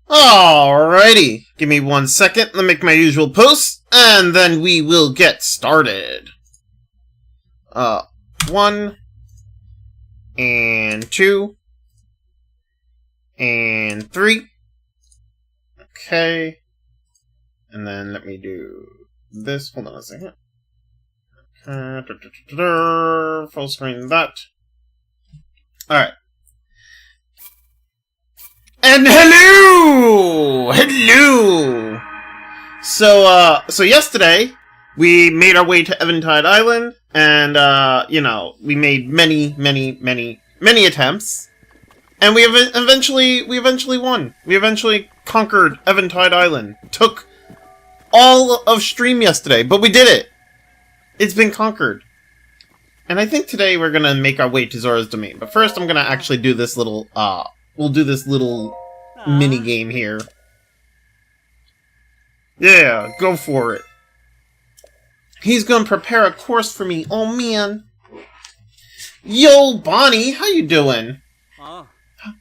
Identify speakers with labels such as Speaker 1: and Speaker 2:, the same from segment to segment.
Speaker 1: Alrighty, give me 1 second, let me make my usual post, and then we will get started. 1, and 2, and 3. Okay, and then let me do this, hold on a second. Full screen that. Alright. And hello! Hello! So yesterday, we made our way to Eventide Island, and, we made many attempts, and we eventually won. We eventually conquered Eventide Island. Took all of stream yesterday, but we did it! It's been conquered. And I think today we're gonna make our way to Zora's domain, but first I'm gonna actually do this little, we'll do this little mini game here. Yeah, go for it. He's gonna prepare a course for me. Oh man. Yo, Bonnie, how you doing?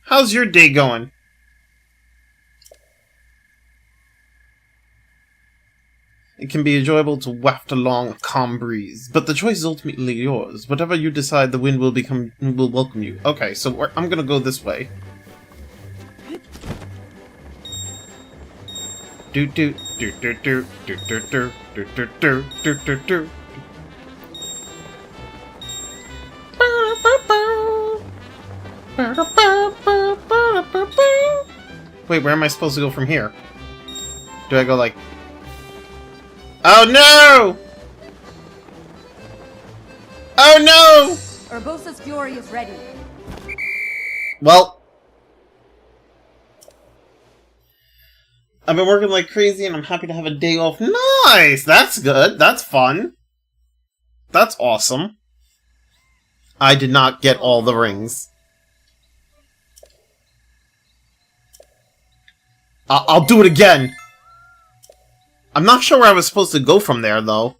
Speaker 1: How's your day going? It can be enjoyable to waft along a calm breeze, but the choice is ultimately yours. Whatever you decide, the wind will welcome you. Okay, so I'm gonna go this way. Do do do do do do do do do do do do do. Wait, where am I supposed to go from here? Do I go like... Oh no! Oh no!
Speaker 2: Urbosa's fury is ready.
Speaker 1: Well, I've been working like crazy and I'm happy to have a day off. Nice! That's good. That's fun. That's awesome. I did not get all the rings. I'll do it again. I'm not sure where I was supposed to go from there, though.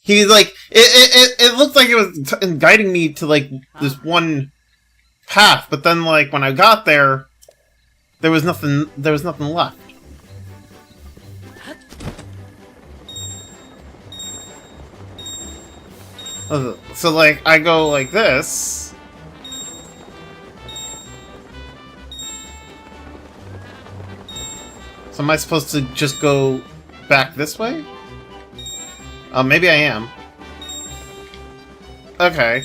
Speaker 1: He, like, it looked like it was guiding me to, like, this one path, but then, like, when I got there, there was nothing left. So, like, I go like this. So am I supposed to just go back this way? Maybe I am. Okay.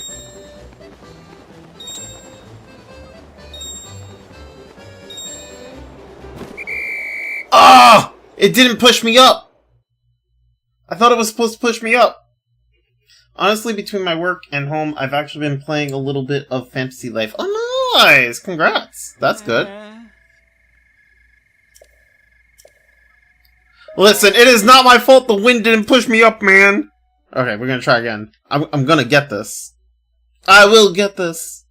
Speaker 1: Ah! It didn't push me up! I thought it was supposed to push me up. Honestly, between my work and home, I've actually been playing a little bit of Fantasy Life. Oh, nice! Congrats! That's good. Listen, it is not my fault the wind didn't push me up, man! Okay, we're gonna try again. I'm gonna get this. I will get this!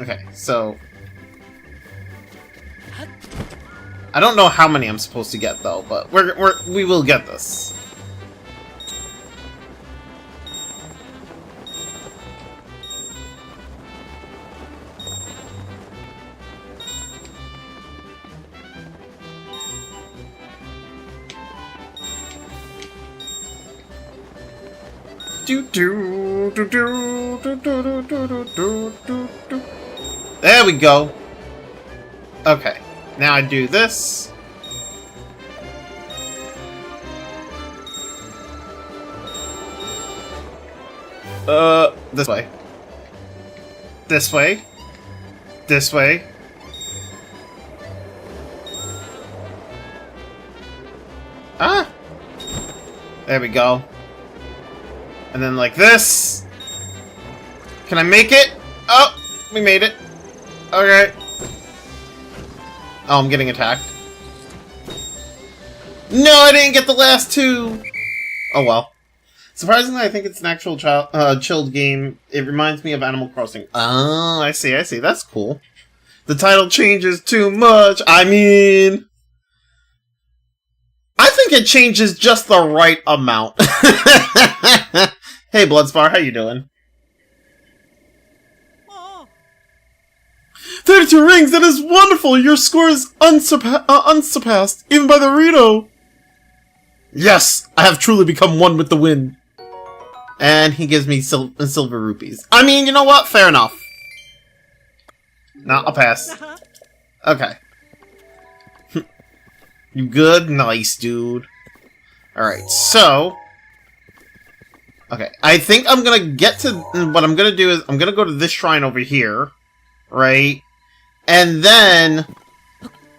Speaker 1: Okay, so... I don't know how many I'm supposed to get, though, but we will get this. There we go. Okay, now I do this. This way. This way. This way. Ah! There we go. And then like this. Can I make it? Oh, we made it. Okay. Oh, I'm getting attacked. No, I didn't get the last two. Oh well. Surprisingly, I think it's an actual chilled game. It reminds me of Animal Crossing. Oh, I see, I see. That's cool. The title changes too much. I mean... I think it changes just the right amount. Hey, Bloodspar, how you doing? 32 rings! That is wonderful! Your score is unsurpassed, even by the Rito! Yes! I have truly become one with the wind. And he gives me silver rupees. I mean, you know what? Fair enough. No, I'll pass. Okay. You good? Nice, dude. Alright, so... Okay, I think I'm gonna get to... What I'm gonna do is, I'm gonna go to this shrine over here. Right? And then...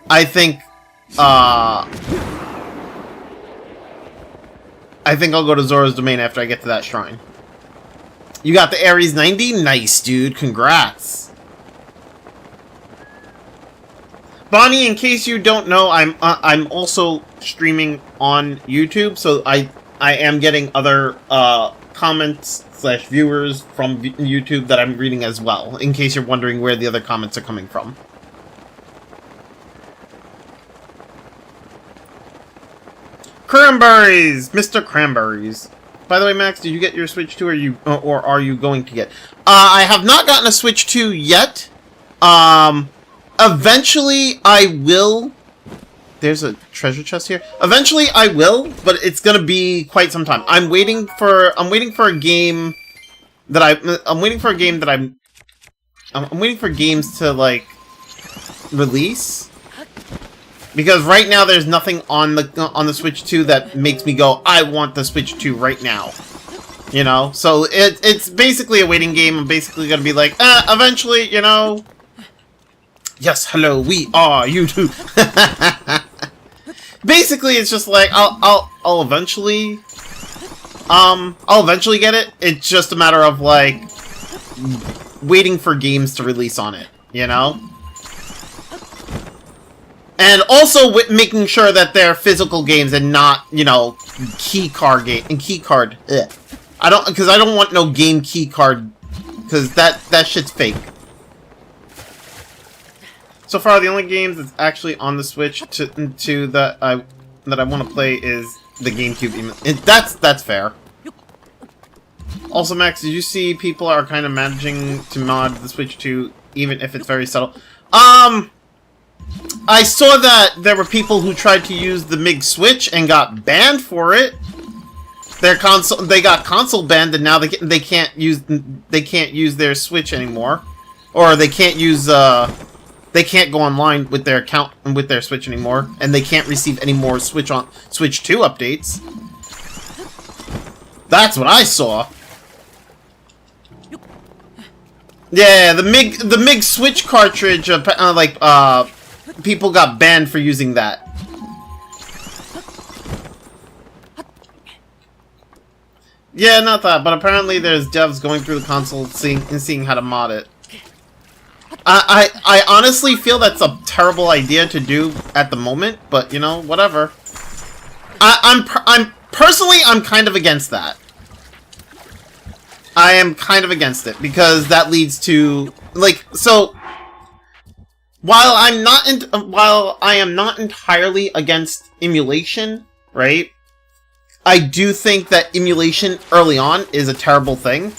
Speaker 1: I think I'll go to Zora's Domain after I get to that shrine. You got the Ares 90? Nice, dude. Congrats. Bonnie, in case you don't know, I'm also streaming on YouTube, so I am getting other comments / viewers from YouTube that I'm reading as well, in case you're wondering where the other comments are coming from. Cranberries! Mr. Cranberries. By the way, Max, did you get your Switch 2 or are you going to get? I have not gotten a Switch 2 yet. Eventually I will. There's a treasure chest here. Eventually I will, but it's gonna be quite some time. I'm waiting for a game that I'm waiting for games to like release. Because right now there's nothing on the Switch 2 that makes me go, I want the Switch 2 right now. You know? So it's basically a waiting game. I'm basically gonna be like, eventually, you know. Yes, hello, we are YouTube. Basically, it's just like I'll eventually get it. It's just a matter of like waiting for games to release on it, you know. And also making sure that they're physical games and not, you know, keycard. Ugh. I don't want no game keycard, because that shit's fake. So far, the only games that's actually on the Switch that I want to play is the GameCube. That's fair. Also, Max, did you see people are kind of managing to mod the Switch 2, even if it's very subtle? I saw that there were people who tried to use the MiG Switch and got banned for it. They got console banned, and now they can't use their Switch anymore, or they can't use they can't go online with their account and with their Switch anymore, and they can't receive any more Switch 2 updates. That's what I saw. Yeah, the MiG Switch cartridge, people got banned for using that. Yeah, not that, but apparently there's devs going through the console seeing how to mod it. I honestly feel that's a terrible idea to do at the moment, but you know, whatever. I'm personally kind of against that. I am kind of against it because that leads to while I am not entirely against emulation, right? I do think that emulation early on is a terrible thing.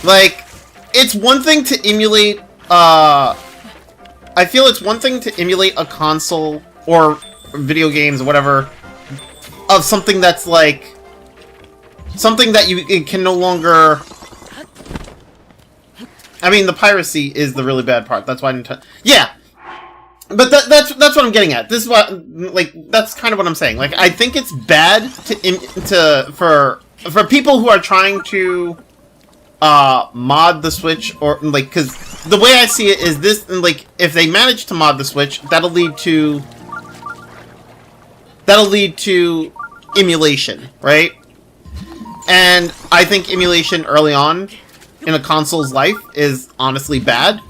Speaker 1: Like, it's one thing to emulate, I feel it's one thing to emulate a console or video games or whatever of something that's like something that you can no longer. I mean, the piracy is the really bad part. That's why I didn't. Yeah, but that's what I'm getting at. This is what that's kind of what I'm saying. Like, I think it's bad for people who are trying to mod the Switch, or because the way I see it is this, if they manage to mod the Switch, that'll lead to emulation, right? And I think emulation early on in a console's life is honestly bad,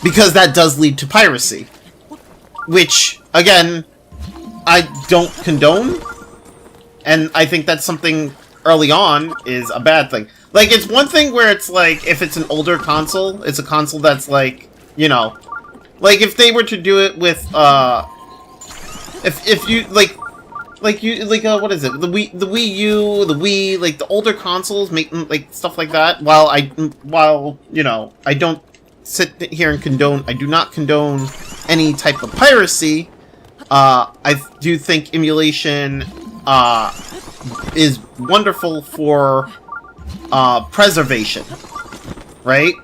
Speaker 1: because that does lead to piracy, which again I don't condone, and I think that's something early on is a bad thing. Like, it's one thing where it's like, if it's an older console, it's a console that's like, you know, like if they were to do it with, if you, like like what is it? The Wii U, the Wii, like the older consoles make like stuff like that. While you know, I don't sit here and I do not condone any type of piracy. I do think emulation is wonderful for preservation, right?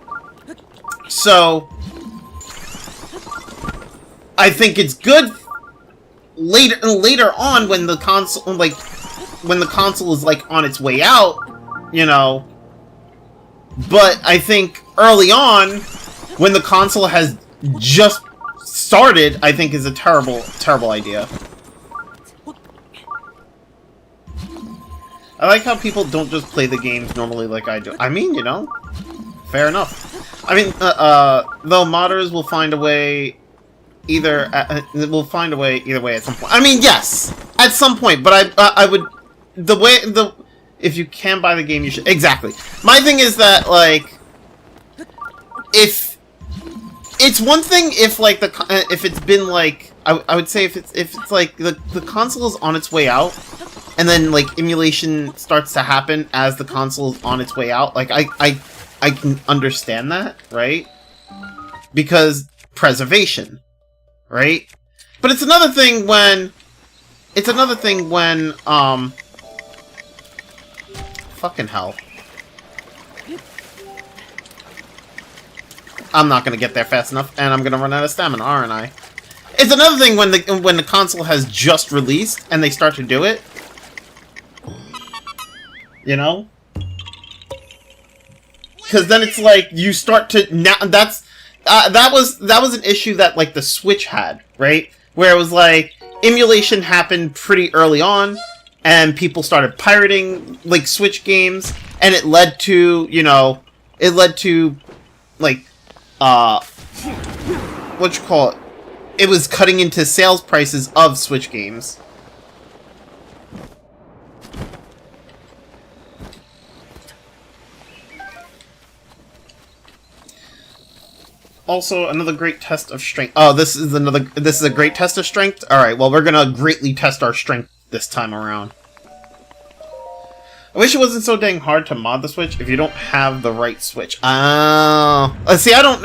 Speaker 1: So I think it's good later on when the console is like on its way out, you know. But I think early on, when the console has just started, I think is a terrible idea. I like how people don't just play the games normally like I do. I mean, you know, fair enough. I mean, though modders will find a way either way at some point. I mean, yes, at some point, but I would if you can buy the game, you should. Exactly. My thing is that, like, if it's one thing if like if it's been like I would say if it's like the console is on its way out, and then like emulation starts to happen as the console is on its way out, like I can understand that, right? Because preservation, right? But it's another thing when fucking hell. I'm not gonna get there fast enough, and I'm gonna run out of stamina, aren't I? It's another thing when the console has just released and they start to do it. You know? Because then it's like you start to now. That was an issue that like the Switch had, right? Where it was like emulation happened pretty early on, and people started pirating like Switch games, and it led to like what you call it? It was cutting into sales prices of Switch games. Also, another great test of strength. Oh, this is a great test of strength? Alright, well, we're gonna greatly test our strength this time around. I wish it wasn't so dang hard to mod the Switch if you don't have the right Switch. Oh. See, I don't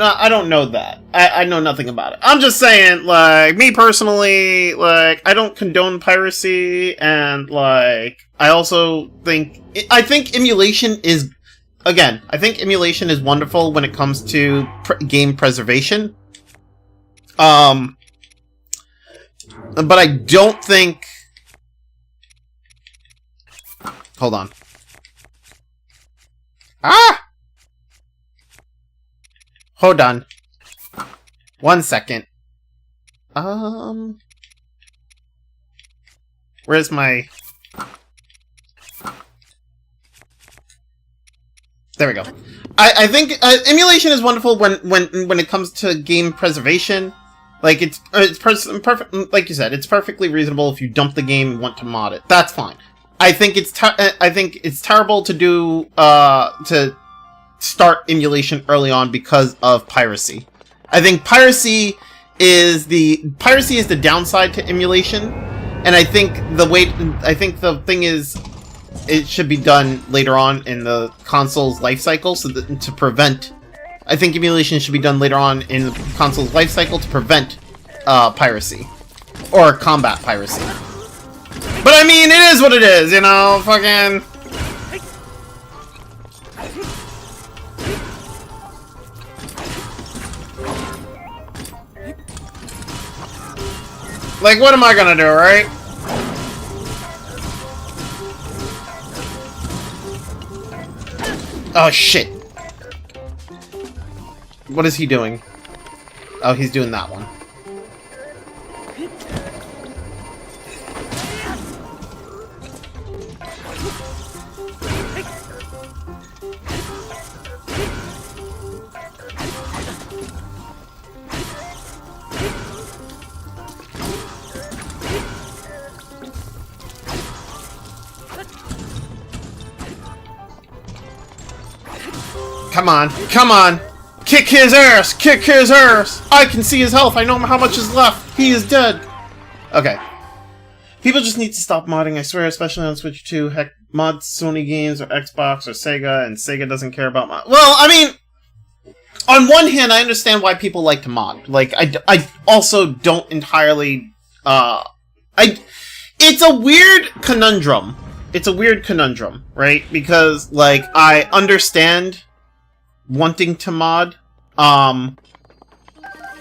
Speaker 1: know that. I know nothing about it. I'm just saying, like, me personally, like, I don't condone piracy, and, like, I also think... I think emulation is... Again, I think emulation is wonderful when it comes to game preservation. But I don't think... Hold on. Ah! Hold on. 1 second. Where's my... There we go. I think emulation is wonderful when it comes to game preservation. Like it's perfect. Like you said, it's perfectly reasonable if you dump the game and want to mod it. That's fine. I think it's terrible to do to start emulation early on because of piracy. I think piracy is the downside to emulation, and I think the thing is, it should be done later on in the console's life cycle, so that to prevent. I think emulation should be done later on in the console's life cycle to prevent piracy or combat piracy. But I mean, it is what it is, you know. Fucking. Like, what am I gonna do, right? Oh, shit. What is he doing? Oh, he's doing that one. Come on, come on! Kick his ass! Kick his ass! I can see his health! I know how much is left! He is dead! Okay. People just need to stop modding, I swear, especially on Switch 2. Heck, mod Sony games or Xbox or Sega, and Sega doesn't care about mod. Well, I mean, on one hand, I understand why people like to mod. Like, I also don't entirely, it's a weird conundrum. It's a weird conundrum, right? Because, like, I understand wanting to mod. I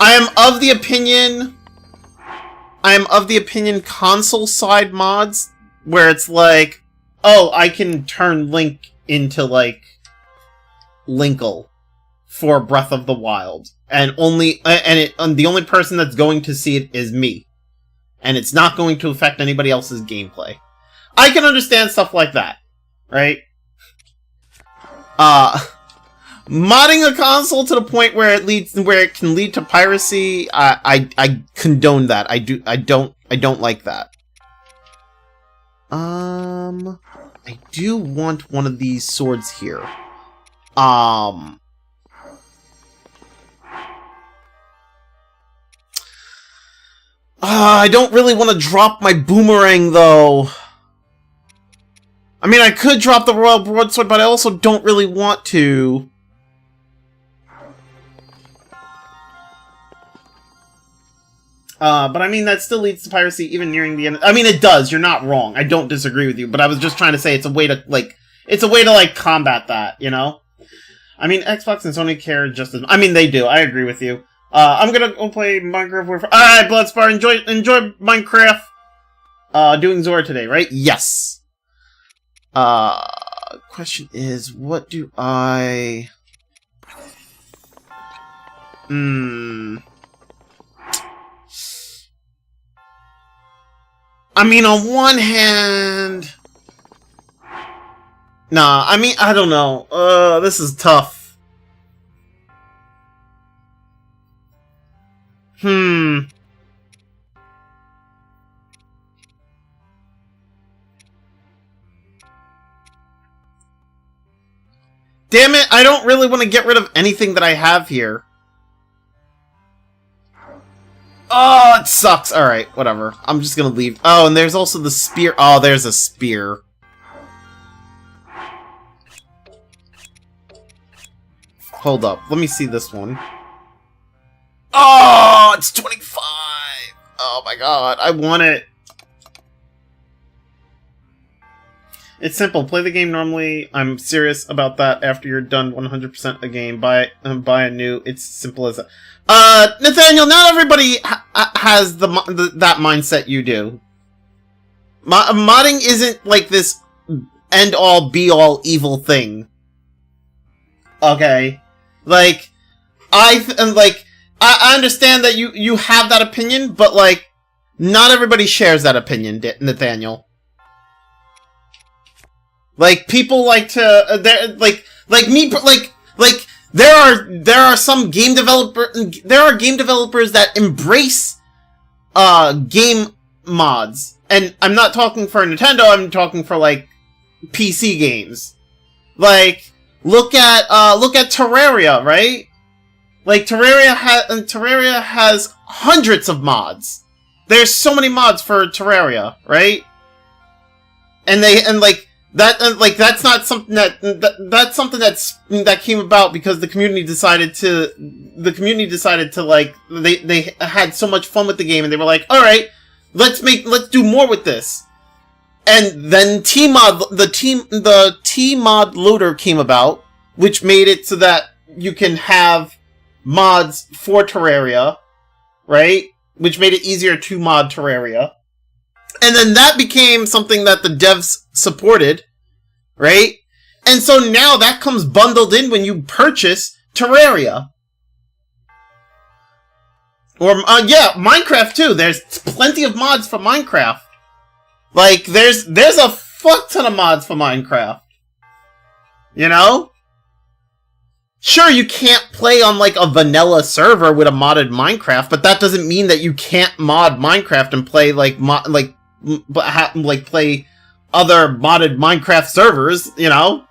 Speaker 1: am of the opinion console side mods where it's like, oh, I can turn Link into like Linkle for Breath of the Wild, and the only person that's going to see it is me, and it's not going to affect anybody else's gameplay. I can understand stuff like that, right? Modding a console to the point where it can lead to piracy, I condone that. I don't like that. I do want one of these swords here. I don't really want to drop my boomerang, though. I mean, I could drop the Royal Broadsword, but I also don't really want to. But I mean, that still leads to piracy even nearing the end. I mean, it does. You're not wrong. I don't disagree with you, but I was just trying to say it's a way to, like, combat that, you know? I mean, Xbox and Sony care just as... I mean, they do. I agree with you. I'm gonna go play Minecraft Warfare. Alright, Bloodspar, enjoy Minecraft. Doing Zora today, right? Yes. Question is, what do I... I mean, on one hand... Nah, I mean, I don't know. This is tough. Damn it, I don't really want to get rid of anything that I have here. Oh, it sucks. Alright, whatever. I'm just gonna leave. Oh, and there's also the spear. Oh, there's a spear. Hold up. Let me see this one. Oh, it's 25! Oh my god, I want it. It's simple. Play the game normally. I'm serious about that. After you're done 100% a game, buy a new. It's simple as that. Nathaniel, not everybody has that mindset you do. Modding isn't like this end-all, be-all evil thing. Okay? Like, I understand that you have that opinion, but, like, not everybody shares that opinion, Nathaniel. Like, people like to, there are some game developers that embrace, game mods. And I'm not talking for Nintendo, I'm talking for, like, PC games. Like, look at Terraria, right? Like, Terraria has hundreds of mods. There's so many mods for Terraria, right? That's not something that's something that came about because the community decided to like, they had so much fun with the game and they were like, all right, let's do more with this. And then the T-mod loader came about, which made it so that you can have mods for Terraria, right? Which made it easier to mod Terraria. And then that became something that the devs supported, right? And so now that comes bundled in when you purchase Terraria. Or, yeah, Minecraft too. There's plenty of mods for Minecraft. Like, there's a fuck ton of mods for Minecraft. You know? Sure, you can't play on, like, a vanilla server with a modded Minecraft, but that doesn't mean that you can't mod Minecraft and play, like, play other modded Minecraft servers, you know?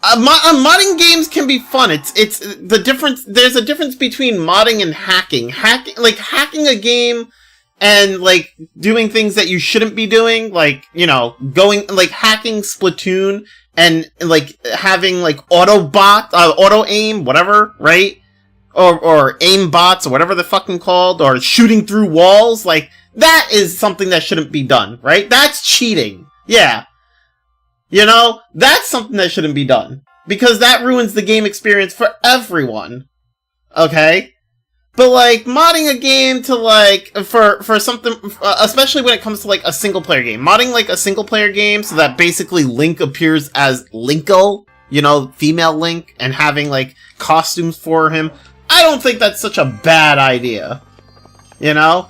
Speaker 1: Modding games can be fun. It's the difference. There's a difference between modding and hacking. Hacking a game and, like, doing things that you shouldn't be doing, like, you know, hacking Splatoon, and, like, having, like, auto aim, whatever, right? Or aim bots, or whatever they're fucking called, or shooting through walls, like, that is something that shouldn't be done, right? That's cheating. Yeah. You know, that's something that shouldn't be done. Because that ruins the game experience for everyone. Okay? But, like, modding a game to, like, for something, especially when it comes to, like, a single-player game. Modding, like, a single-player game so that basically Link appears as Linko, you know, female Link, and having, like, costumes for him. I don't think that's such a bad idea. You know?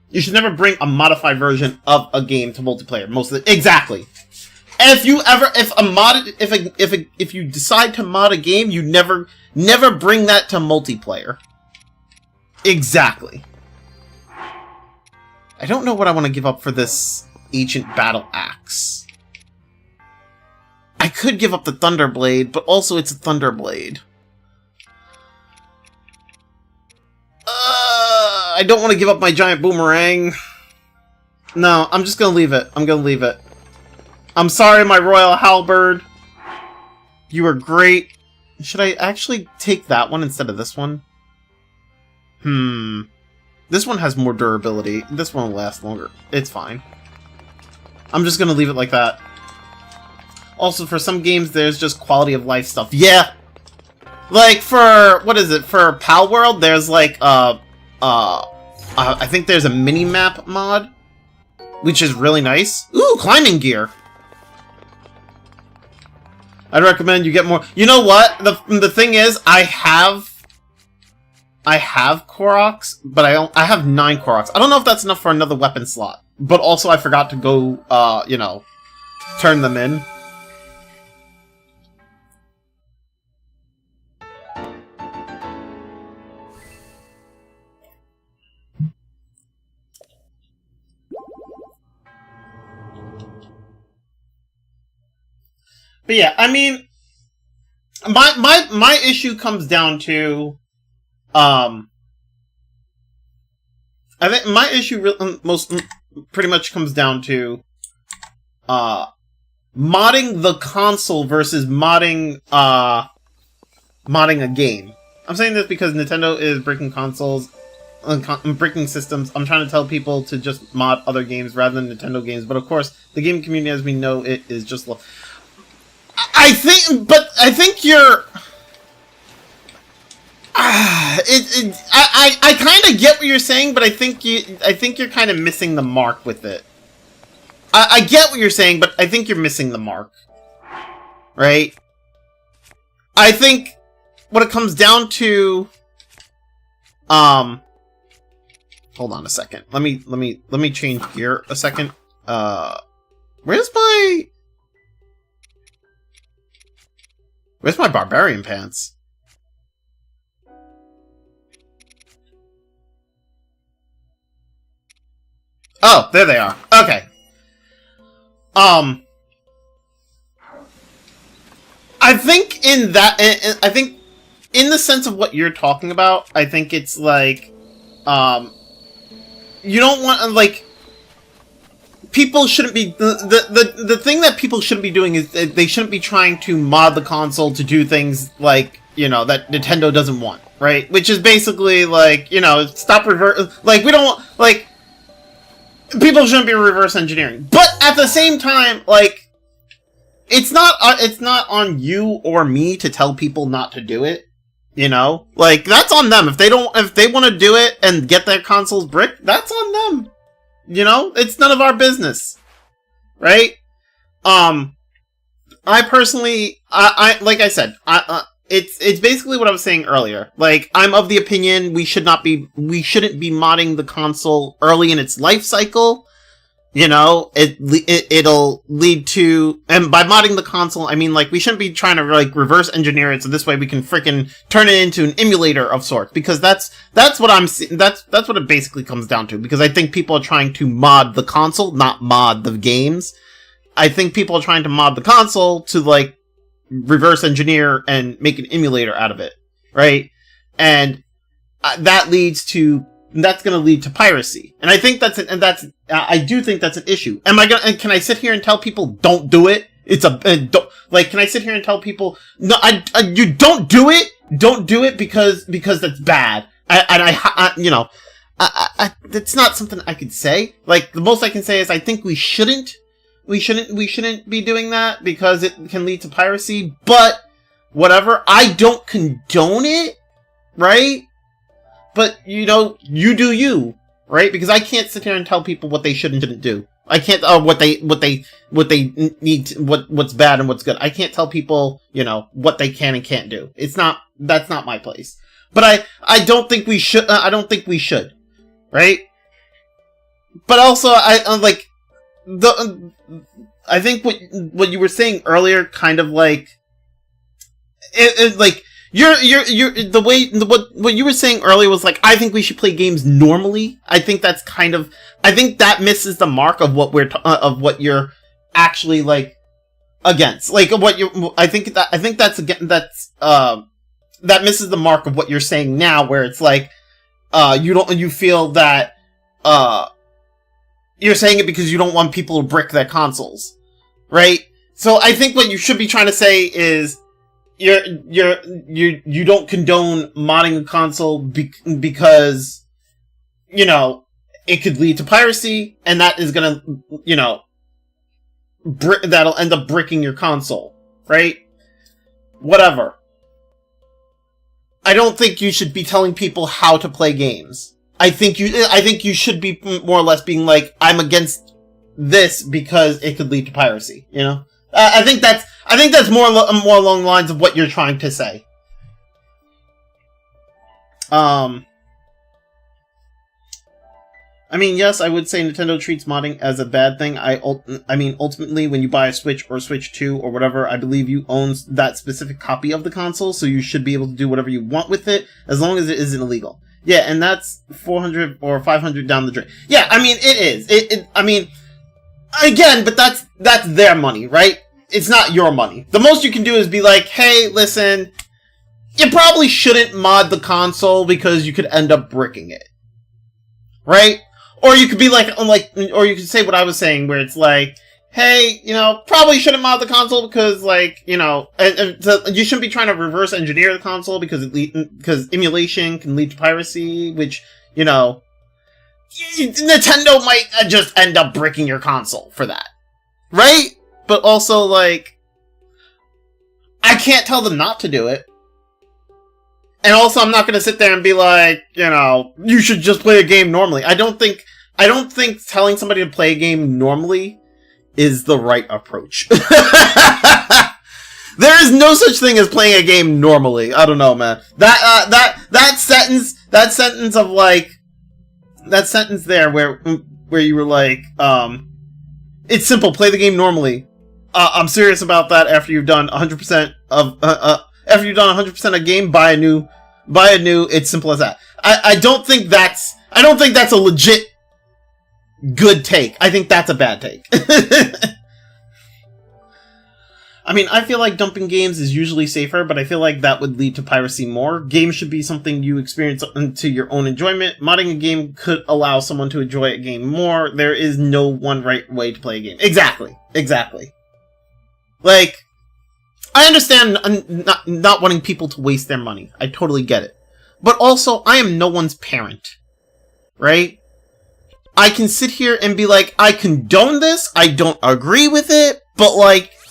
Speaker 1: You should never bring a modified version of a game to multiplayer. Exactly. If you decide to mod a game, you never bring that to multiplayer. Exactly. I don't know what I want to give up for this ancient battle axe. I could give up the Thunderblade, but also it's a Thunderblade. I don't want to give up my giant boomerang. No, I'm just gonna leave it. I'm gonna leave it. I'm sorry, my royal halberd. You were great. Should I actually take that one instead of this one? This one has more durability. This one will last longer. It's fine. I'm just gonna leave it like that. Also, for some games, there's just quality of life stuff. Yeah! Like, for, what is it? For Pal World, there's like, I think there's a mini-map mod, which is really nice. Ooh, climbing gear! I'd recommend you get more. You know what? The thing is, I have Koroks, but I have 9 Koroks. I don't know if that's enough for another weapon slot. But also, I forgot to go, you know, turn them in. But yeah, I mean, my issue comes down to, I think my issue pretty much comes down to, modding the console versus modding a game. I'm saying this because Nintendo is breaking consoles, breaking systems. I'm trying to tell people to just mod other games rather than Nintendo games, but of course, the game community, as we know, it is just. I think you're. I kind of get what you're saying, but I think you're kind of missing the mark with it. I get what you're saying, but I think you're missing the mark. Right? I think what it comes down to. Hold on a second. Let me change gear a second. Where's my barbarian pants? Oh, there they are. Okay. I think in the sense of what you're talking about, I think it's like, you don't want, like, people shouldn't be, the thing that people shouldn't be doing is they shouldn't be trying to mod the console to do things like, you know, that Nintendo doesn't want, right? Which is basically like, you know, like, we don't want, like, people shouldn't be reverse engineering. But at the same time, like, it's not on you or me to tell people not to do it, you know? Like, that's on them. If they want to do it and get their consoles bricked, that's on them. You know, it's none of our business, right? I personally, like I said, it's basically what I was saying earlier. Like, I'm of the opinion we shouldn't be modding the console early in its life cycle. You know, it'll lead to, and by modding the console, I mean, like, we shouldn't be trying to, like, reverse engineer it so this way we can frickin' turn it into an emulator of sorts, because that's what that's what it basically comes down to, because I think people are trying to mod the console, not mod the games. I think people are trying to mod the console to, like, reverse engineer and make an emulator out of it, right? And that's going to lead to piracy. And I think I do think that's an issue. Can I sit here and tell people can I sit here and tell people, no, you don't do it? Don't do it because that's bad. It's not something I could say. Like, the most I can say is I think we shouldn't be doing that because it can lead to piracy, but whatever. I don't condone it, right? But, you do you, right? Because I can't sit here and tell people what they should and shouldn't do. I can't, what they need to, what's bad and what's good. I can't tell people, what they can and can't do. That's not my place. But I don't think we should, right? But also, I think what you were saying earlier, kind of like, what you were saying earlier was like, I think we should play games normally. I think that misses the mark of what what you're actually like against. Like I think that misses the mark of what you're saying now, where it's like, you feel that, you're saying it because you don't want people to brick their consoles, right? So I think what you should be trying to say is, you don't condone modding a console because, it could lead to piracy, and that is gonna, that'll end up bricking your console, right? Whatever. I don't think you should be telling people how to play games. I think you should be more or less being like, I'm against this because it could lead to piracy, I think that's more along the lines of what you're trying to say. Yes, I would say Nintendo treats modding as a bad thing. Ultimately, when you buy a Switch or Switch 2 or whatever, I believe you own that specific copy of the console, so you should be able to do whatever you want with it, as long as it isn't illegal. Yeah, and that's 400 or 500 down the drain. Yeah, it is. Again, but that's their money, right? It's not your money. The most you can do is be like, hey, listen, you probably shouldn't mod the console because you could end up bricking it. Right? Or you could be or you could say what I was saying, where it's like, hey, probably shouldn't mod the console because, you shouldn't be trying to reverse engineer the console because emulation can lead to piracy, which, Nintendo might just end up bricking your console for that. Right? But also, I can't tell them not to do it. And also, I'm not going to sit there and be like, you should just play a game normally. I don't think telling somebody to play a game normally is the right approach. There is no such thing as playing a game normally. I don't know, man. That sentence there where you were like, it's simple, play the game normally. I'm serious about that. After you've done 100% of a game, buy a new. It's simple as that. I don't think that's a legit good take. I think that's a bad take. I feel like dumping games is usually safer, but I feel like that would lead to piracy more. Games should be something you experience to your own enjoyment. Modding a game could allow someone to enjoy a game more. There is no one right way to play a game. Exactly. I understand not wanting people to waste their money. I totally get it. But also, I am no one's parent. Right? I can sit here and be like, I condone this, I don't agree with it, but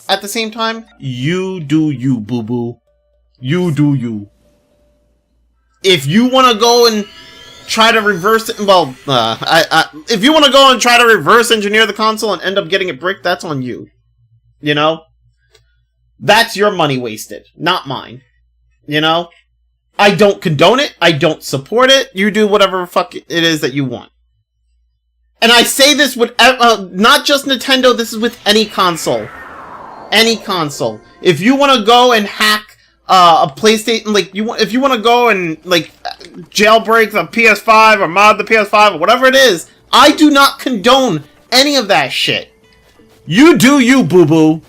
Speaker 1: at the same time, you do you, boo-boo. You do you. If you want to go and try to reverse it, if you want to go and try to reverse engineer the console and end up getting it bricked, that's on you. That's your money wasted, not mine. I don't condone it. I don't support it. You do whatever fuck it is that you want. And I say this with, not just Nintendo, this is with any console. Any console. If you want to go and hack, a PlayStation, if you want to go and, jailbreak the PS5 or mod the PS5 or whatever it is, I do not condone any of that shit. You do you, boo-boo.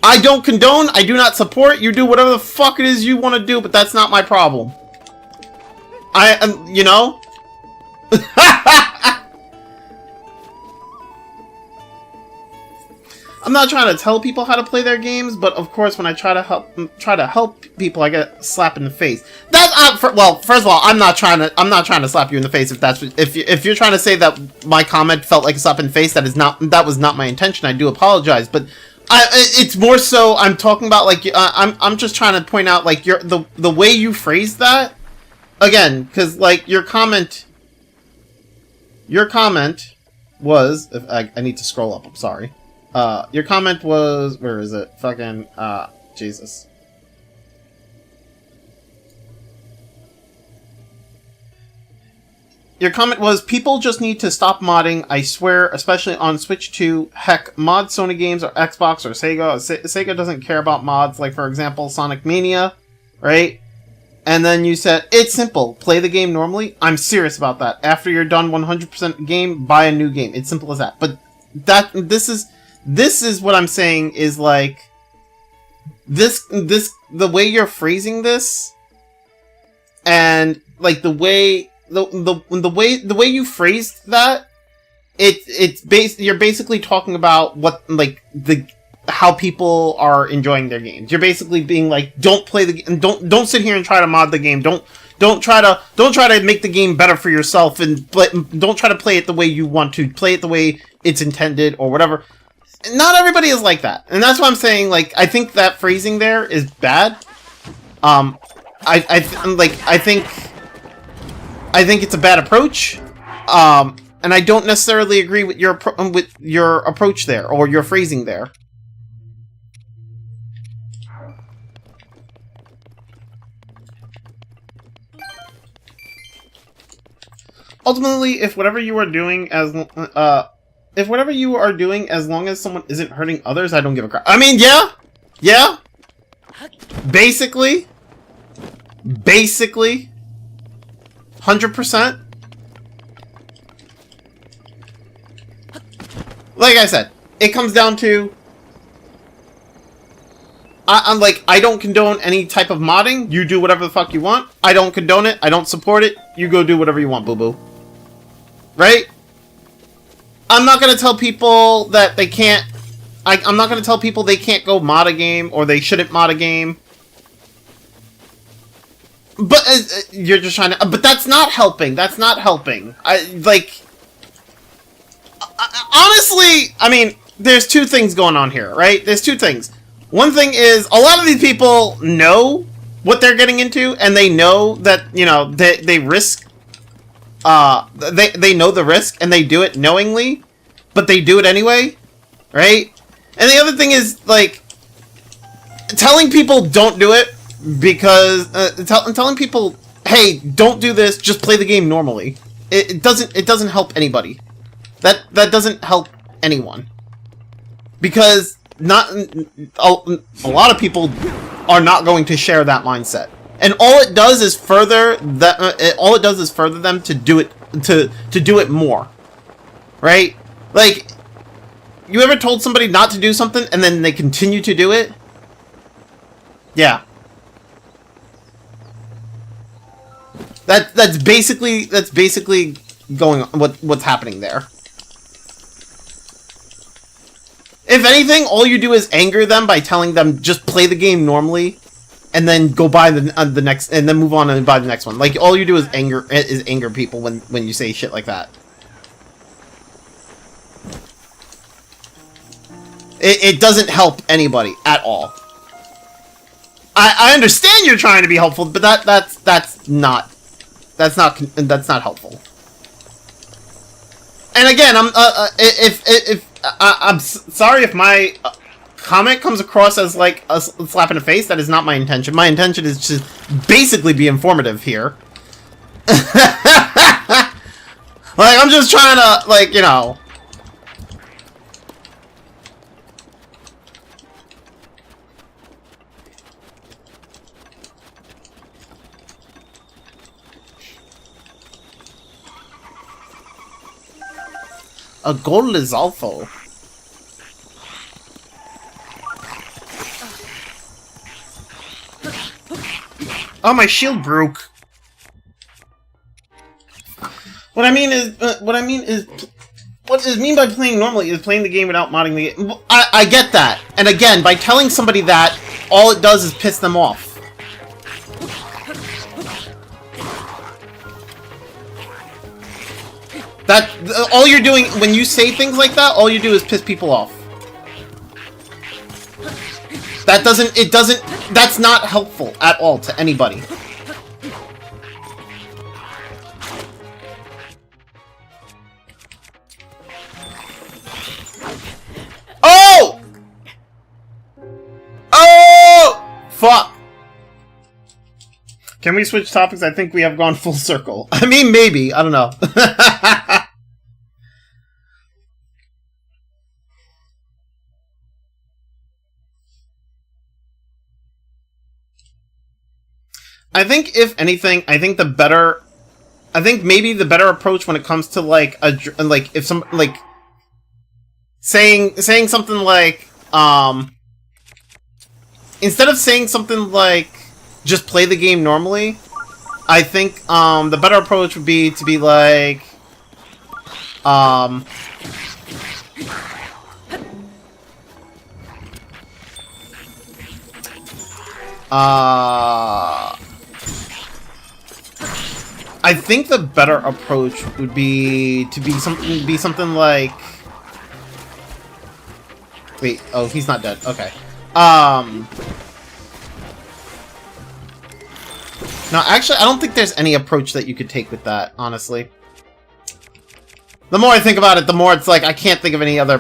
Speaker 1: I don't condone, I do not support, you do whatever the fuck it is you want to do, but that's not my problem. You know? I'm not trying to tell people how to play their games, but of course when I try to help people, I get a slap in the face. That's well, first of all, I'm not trying to slap you in the face if you're trying to say that my comment felt like a slap in the face, that was not my intention. I do apologize, but it's more so I'm talking about like I'm just trying to point out like the way you phrased that again, because like your comment was, if I need to scroll up, I'm sorry. Your comment was, where is it? Fucking, Jesus. Your comment was, people just need to stop modding, I swear, especially on Switch 2. Heck, mod Sony games or Xbox or Sega. Sega doesn't care about mods, like, for example, Sonic Mania, right? And then you said, it's simple, play the game normally. I'm serious about that. After you're done 100% game, buy a new game. It's simple as that. But this is what I'm saying is like the way you're phrasing this, and like the way you phrased that, you're basically talking about what like how people are enjoying their games. You're basically being like, don't play the game, don't sit here and try to mod the game. Don't try to make the game better for yourself, and don't try to play it the way you want to. Play it the way it's intended or whatever. Not everybody is like that, and that's what I'm saying. Like, I think that phrasing there is bad. I think it's a bad approach. And I don't necessarily agree with your approach there or your phrasing there. Ultimately, if whatever you are doing as long as someone isn't hurting others, I don't give a crap. I mean, yeah. Basically, 100%. Like I said, it comes down to I'm like, I don't condone any type of modding. You do whatever the fuck you want. I don't condone it. I don't support it. You go do whatever you want, boo-boo. Right? I'm not going to tell people that they can't... I'm not going to tell people they can't go mod a game or they shouldn't mod a game. But you're just trying to... But that's not helping. That's not helping. Honestly, I mean, there's two things going on here, right? There's two things. One thing is, a lot of these people know what they're getting into, and they know that, you know, they risk... They know the risk, and they do it knowingly, but they do it anyway, right? And the other thing is, like, telling people don't do it, because, telling people, hey, don't do this, just play the game normally. It doesn't help anybody. That doesn't help anyone. Because a lot of people are not going to share that mindset. And all it does is further them to do it to do it more. Right? Like, you ever told somebody not to do something and then they continue to do it? Yeah. That's basically going on, what's happening there. If anything, all you do is anger them by telling them just play the game normally, and then go buy the next, and then move on and buy the next one. Like, all you do is anger people when you say shit like that. It doesn't help anybody at all. I understand you're trying to be helpful, but that's not helpful. And again, I'm sorry if my comment comes across as like a slap in the face. That is not my intention. My intention is to basically be informative here. Like, I'm just trying to, like, you know. A gold is awful. Oh, my shield broke. What I mean is, what is mean by playing normally is playing the game without modding the game. I get that. And again, by telling somebody that, all it does is piss them off. All you're doing, when you say things like that, all you do is piss people off. That's not helpful at all to anybody. Oh! Oh! Fuck. Can we switch topics? I think we have gone full circle. I mean, maybe. I don't know. I think, if anything, maybe the better approach when it comes to, like, if some, like, saying something like, instead of saying something like, just play the game normally, I think, the better approach would be to be like, I think the better approach would be to be something like... Wait, oh, he's not dead. Okay. No, actually, I don't think there's any approach that you could take with that, honestly. The more I think about it, the more it's like I can't think of any other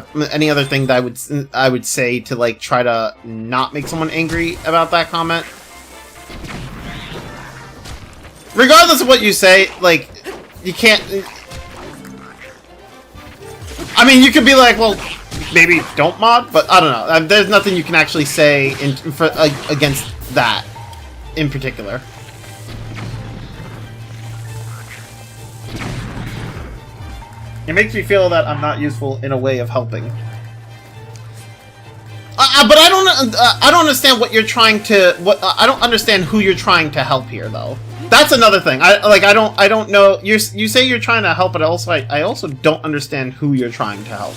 Speaker 1: thing that I would say to, like, try to not make someone angry about that comment. Regardless of what you say, like, you can't... I mean, you could be like, well, maybe don't mod, but I don't know. There's nothing you can actually say against that in particular. It makes me feel that I'm not useful in a way of helping. But I don't understand what you're trying to... I don't understand who you're trying to help here, though. That's another thing. I don't know. You say you're trying to help, but I also don't understand who you're trying to help.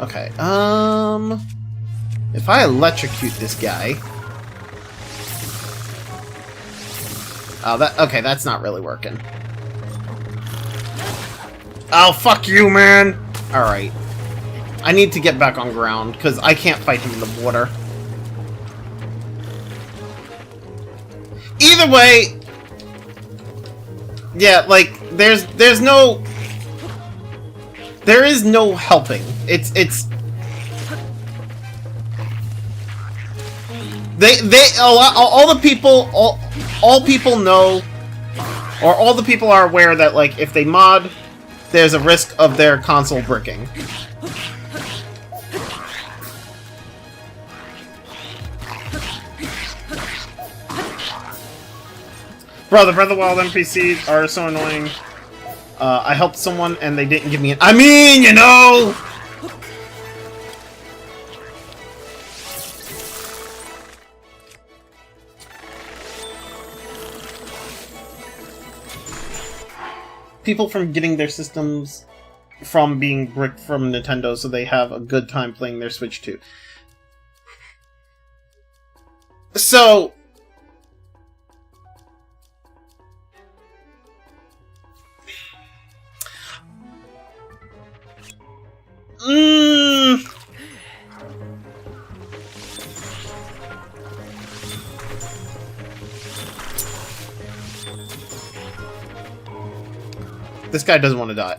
Speaker 1: Okay, if I electrocute this guy... Oh, okay, that's not really working. Oh, fuck you, man! Alright. I need to get back on ground, because I can't fight him in the water. Either way... Yeah, like, there is no helping. All people know, or all the people are aware that, like, if they mod, there's a risk of their console bricking. Bro, the Breath of the Wild NPCs are so annoying. I helped someone and they didn't give me an... I mean, you know! People from getting their systems from being bricked from Nintendo so they have a good time playing their Switch too. So... This guy doesn't want to die.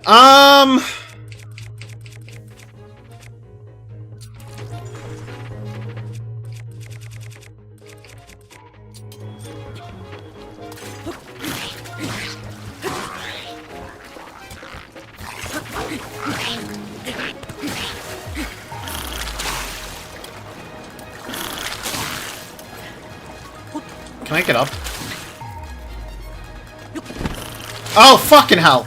Speaker 1: Can I get up? Oh, fucking hell!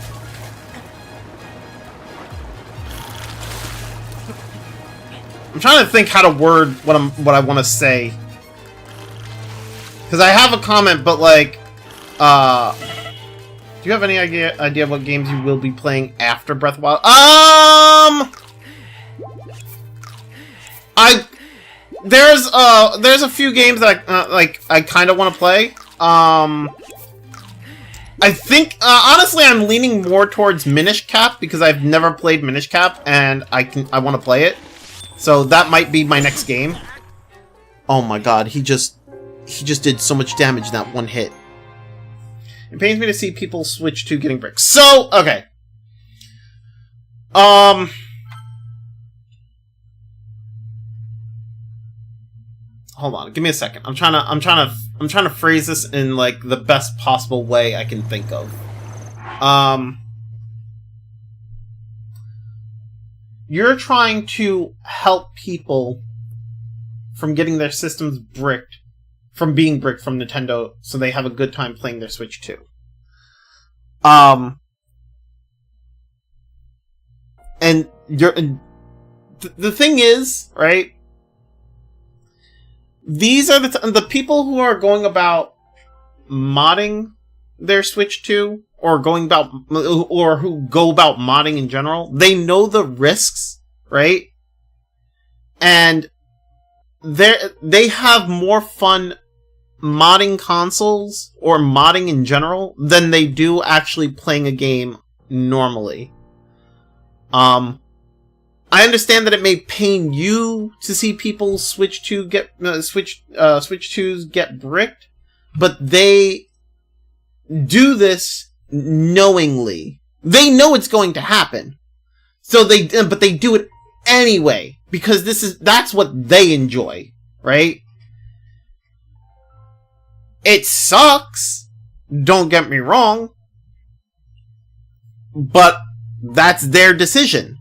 Speaker 1: I'm trying to think how to word what I want to say. Because I have a comment, but like, do you have any idea what games you will be playing after Breath of the Wild? There's a few games that I kind of want to play. I think honestly I'm leaning more towards Minish Cap because I've never played Minish Cap and I want to play it. So that might be my next game. Oh my god, he just did so much damage in that one hit. It pains me to see people switch to getting bricks. So, okay. Hold on, give me a second. I'm trying to phrase this in like the best possible way I can think of. You're trying to help people from getting their systems bricked, from being bricked from Nintendo, so they have a good time playing their Switch 2. And the thing is, right? These are the people who are going about modding their Switch 2, or who go about modding in general. They know the risks, right? And they have more fun modding consoles or modding in general than they do actually playing a game normally. I understand that it may pain you to see people Switch 2s get bricked, but they do this knowingly. They know it's going to happen. But they do it anyway because that's what they enjoy, right? It sucks. Don't get me wrong. But that's their decision.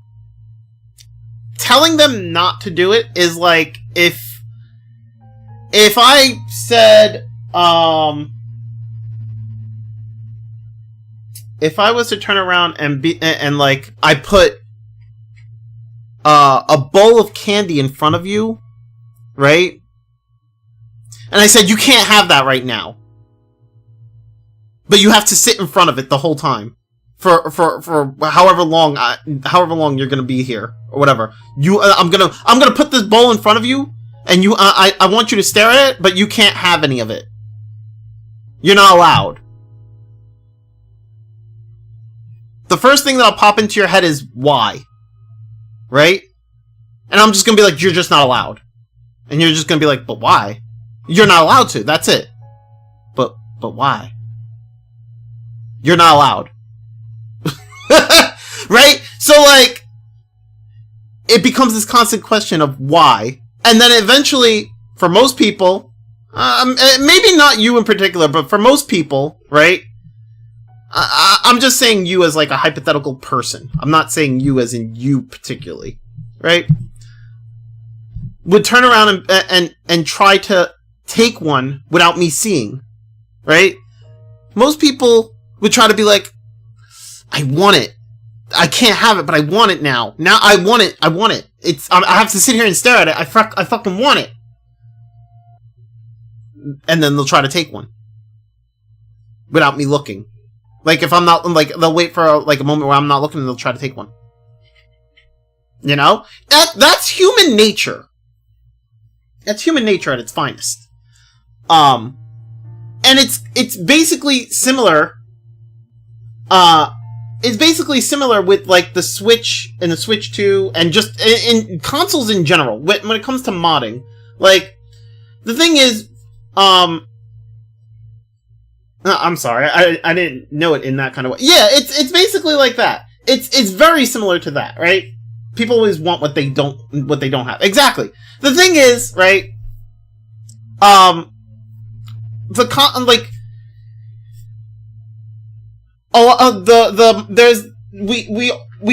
Speaker 1: Telling them not to do it is like if I said if I was to turn around and like I put a bowl of candy in front of you, right? And I said you can't have that right now. But you have to sit in front of it the whole time. For however long you're gonna be here or whatever. I'm gonna put this bowl in front of you, and I want you to stare at it, but you can't have any of it. You're not allowed. The first thing that'll pop into your head is why, right? And I'm just gonna be like, you're just not allowed, and you're just gonna be like, but why? You're not allowed to. That's it. But why? You're not allowed. Right? So, like, it becomes this constant question of why. And then eventually, for most people, maybe not you in particular, but for most people, right? I'm just saying you as, like, a hypothetical person. I'm not saying you as in you particularly, right? Would turn around and try to take one without me seeing, right? Most people would try to be like, I want it. I can't have it, but I want it now. Now I want it. I want it. I have to sit here and stare at it. I fucking want it. And then they'll try to take one. Without me looking. Like, if I'm not, like, they'll wait for, like, a moment where I'm not looking and they'll try to take one. You know? That's human nature. That's human nature at its finest. And it's basically similar, it's basically similar with, like, the Switch and the Switch 2, and just in consoles in general, when it comes to modding. Like, the thing is, I'm sorry, I didn't know it in that kind of way. Yeah, it's basically like that. It's very similar to that, right? People always want what they don't have. Exactly. The thing is, right, we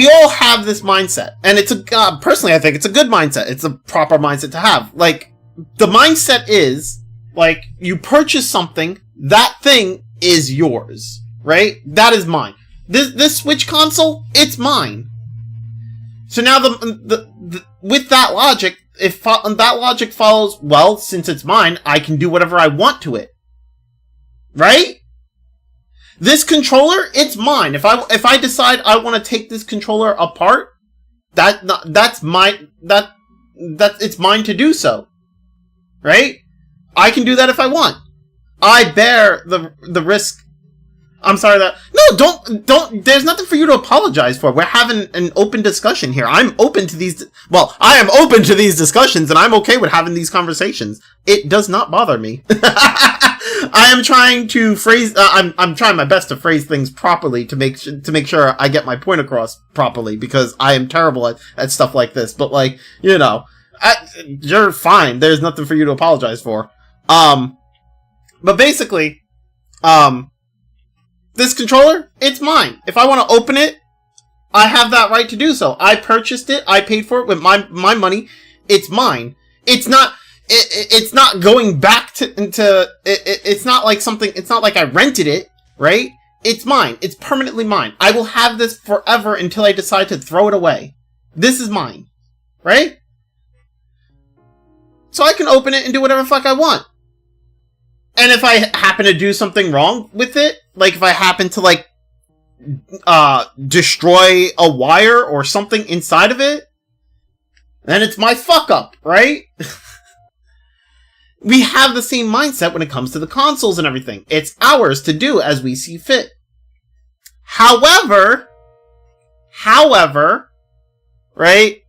Speaker 1: all have this mindset, and it's personally I think it's a good mindset. It's a proper mindset to have. Like, the mindset is, Like, you purchase something, that thing is yours, right? That is mine. This Switch console, it's mine. So now with that logic, if that logic follows, well, since it's mine, I can do whatever I want to it. Right? This controller, it's mine. If I decide I want to take this controller apart, it's mine to do so. Right? I can do that if I want. I bear the risk. I'm sorry that... No, don't... There's nothing for you to apologize for. We're having an open discussion here. I'm open to these... Well, I am open to these discussions, and I'm okay with having these conversations. It does not bother me. I am trying to phrase... I'm trying my best to phrase things properly to make sure I get my point across properly, because I am terrible at stuff like this. But, like, you know... you're fine. There's nothing for you to apologize for. But basically... this controller, it's mine. If I want to open it, I have that right to do so. I purchased it. I paid for it with my money. It's mine. It's not going back it's not like something, it's not like I rented it, right? It's mine. It's permanently mine. I will have this forever until I decide to throw it away. This is mine. Right? So I can open it and do whatever the fuck I want. And if I happen to do something wrong with it, like if I happen to, like, destroy a wire or something inside of it, then it's my fuck up, right? We have the same mindset when it comes to the consoles and everything. It's ours to do as we see fit. However, right?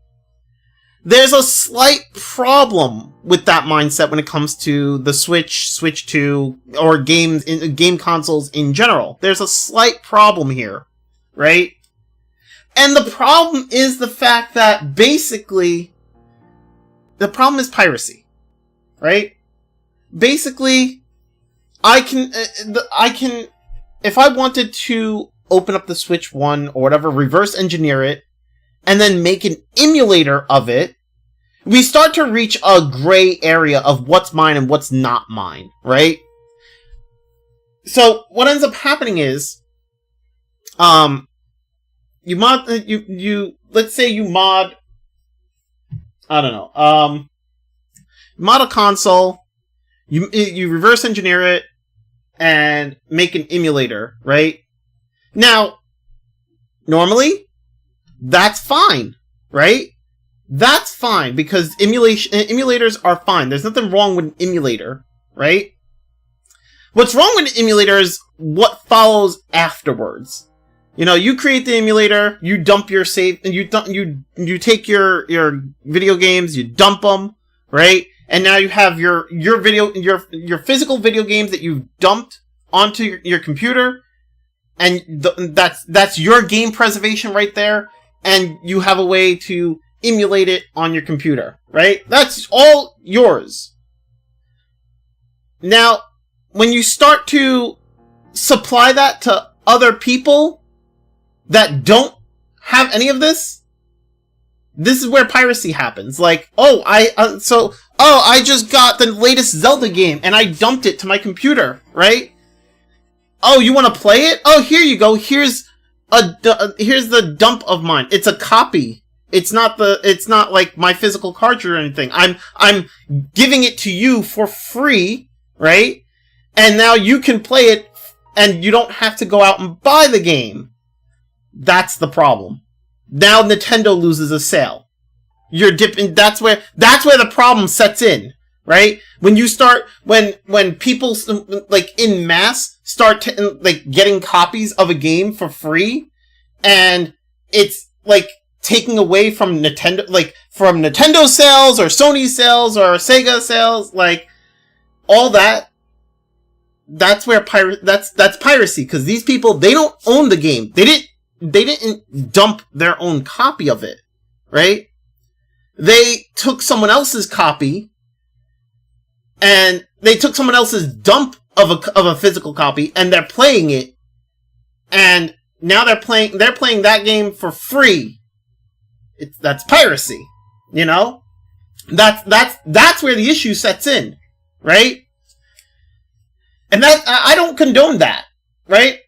Speaker 1: There's a slight problem with that mindset when it comes to the Switch 2, or game consoles in general. There's a slight problem here, right? And the problem is the fact that basically, the problem is piracy, right? Basically, I can, if I wanted to open up the Switch 1 or whatever, reverse engineer it, and then make an emulator of it, we start to reach a gray area of what's mine and what's not mine, right? So, what ends up happening is, let's say you mod, I don't know, mod a console, you reverse engineer it, and make an emulator, right? Now, normally, that's fine, right? That's fine, because emulators are fine. There's nothing wrong with an emulator, right? What's wrong with an emulator is what follows afterwards. You know, you create the emulator, you dump your save, and you take your video games, you dump them, right? And now you have your physical video games that you've dumped onto your computer, and that's your game preservation right there, and you have a way to emulate it on your computer, right? That's all yours. Now, when you start to supply that to other people that don't have any of this, this is where piracy happens. Like, I just got the latest Zelda game and I dumped it to my computer, right? Oh, you want to play it? Oh, here you go. Here's the dump of mine. It's a copy. It's not like my physical cartridge or anything. I'm giving it to you for free, right? And now you can play it and you don't have to go out and buy the game. That's the problem. Now Nintendo loses a sale. You're dipping, that's where the problem sets in, right? When people, like, in mass start getting copies of a game for free, and it's, like, taking away from Nintendo, like, from Nintendo sales, or Sony sales, or Sega sales, like, all that, that's where that's piracy, because these people, they don't own the game. They didn't dump their own copy of it, right? They took someone else's copy, and they took someone else's dump of a physical copy, and they're playing it, and now they're playing that game for free. That's piracy, you know? That's where the issue sets in, right? And that, I don't condone that, right?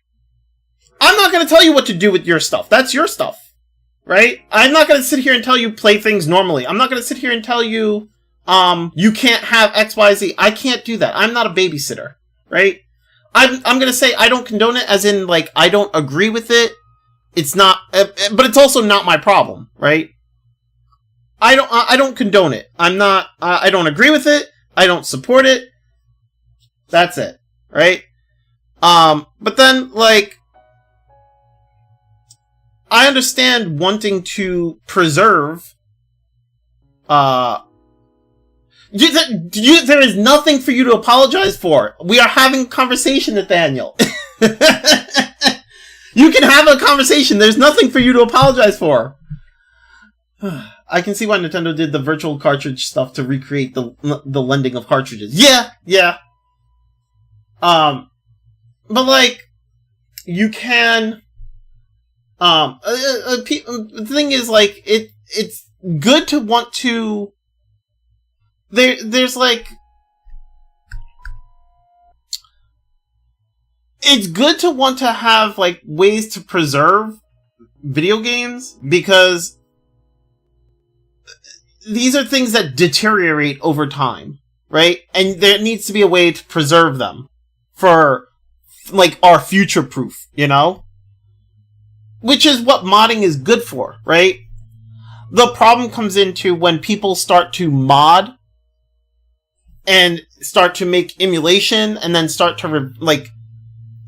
Speaker 1: I'm not going to tell you what to do with your stuff. That's your stuff, right? I'm not going to sit here and tell you play things normally. I'm not going to sit here and tell you, you can't have X, Y, Z. I can't do that. I'm not a babysitter, right? I'm going to say I don't condone it, as in, like, I don't agree with it. It's not, but it's also not my problem, right? I don't condone it. I don't agree with it. I don't support it. That's it, right? But then, like, I understand wanting to preserve, there is nothing for you to apologize for. We are having a conversation, Nathaniel. You can have a conversation. There's nothing for you to apologize for. I can see why Nintendo did the virtual cartridge stuff to recreate the lending of cartridges. Yeah. But like, you can, the thing is, like, it's good to want to, there's like, it's good to want to have, like, ways to preserve video games, because these are things that deteriorate over time, right? And there needs to be a way to preserve them for, like, our future proof, you know? Which is what modding is good for, right? The problem comes into when people start to mod and start to make emulation and then start to, like,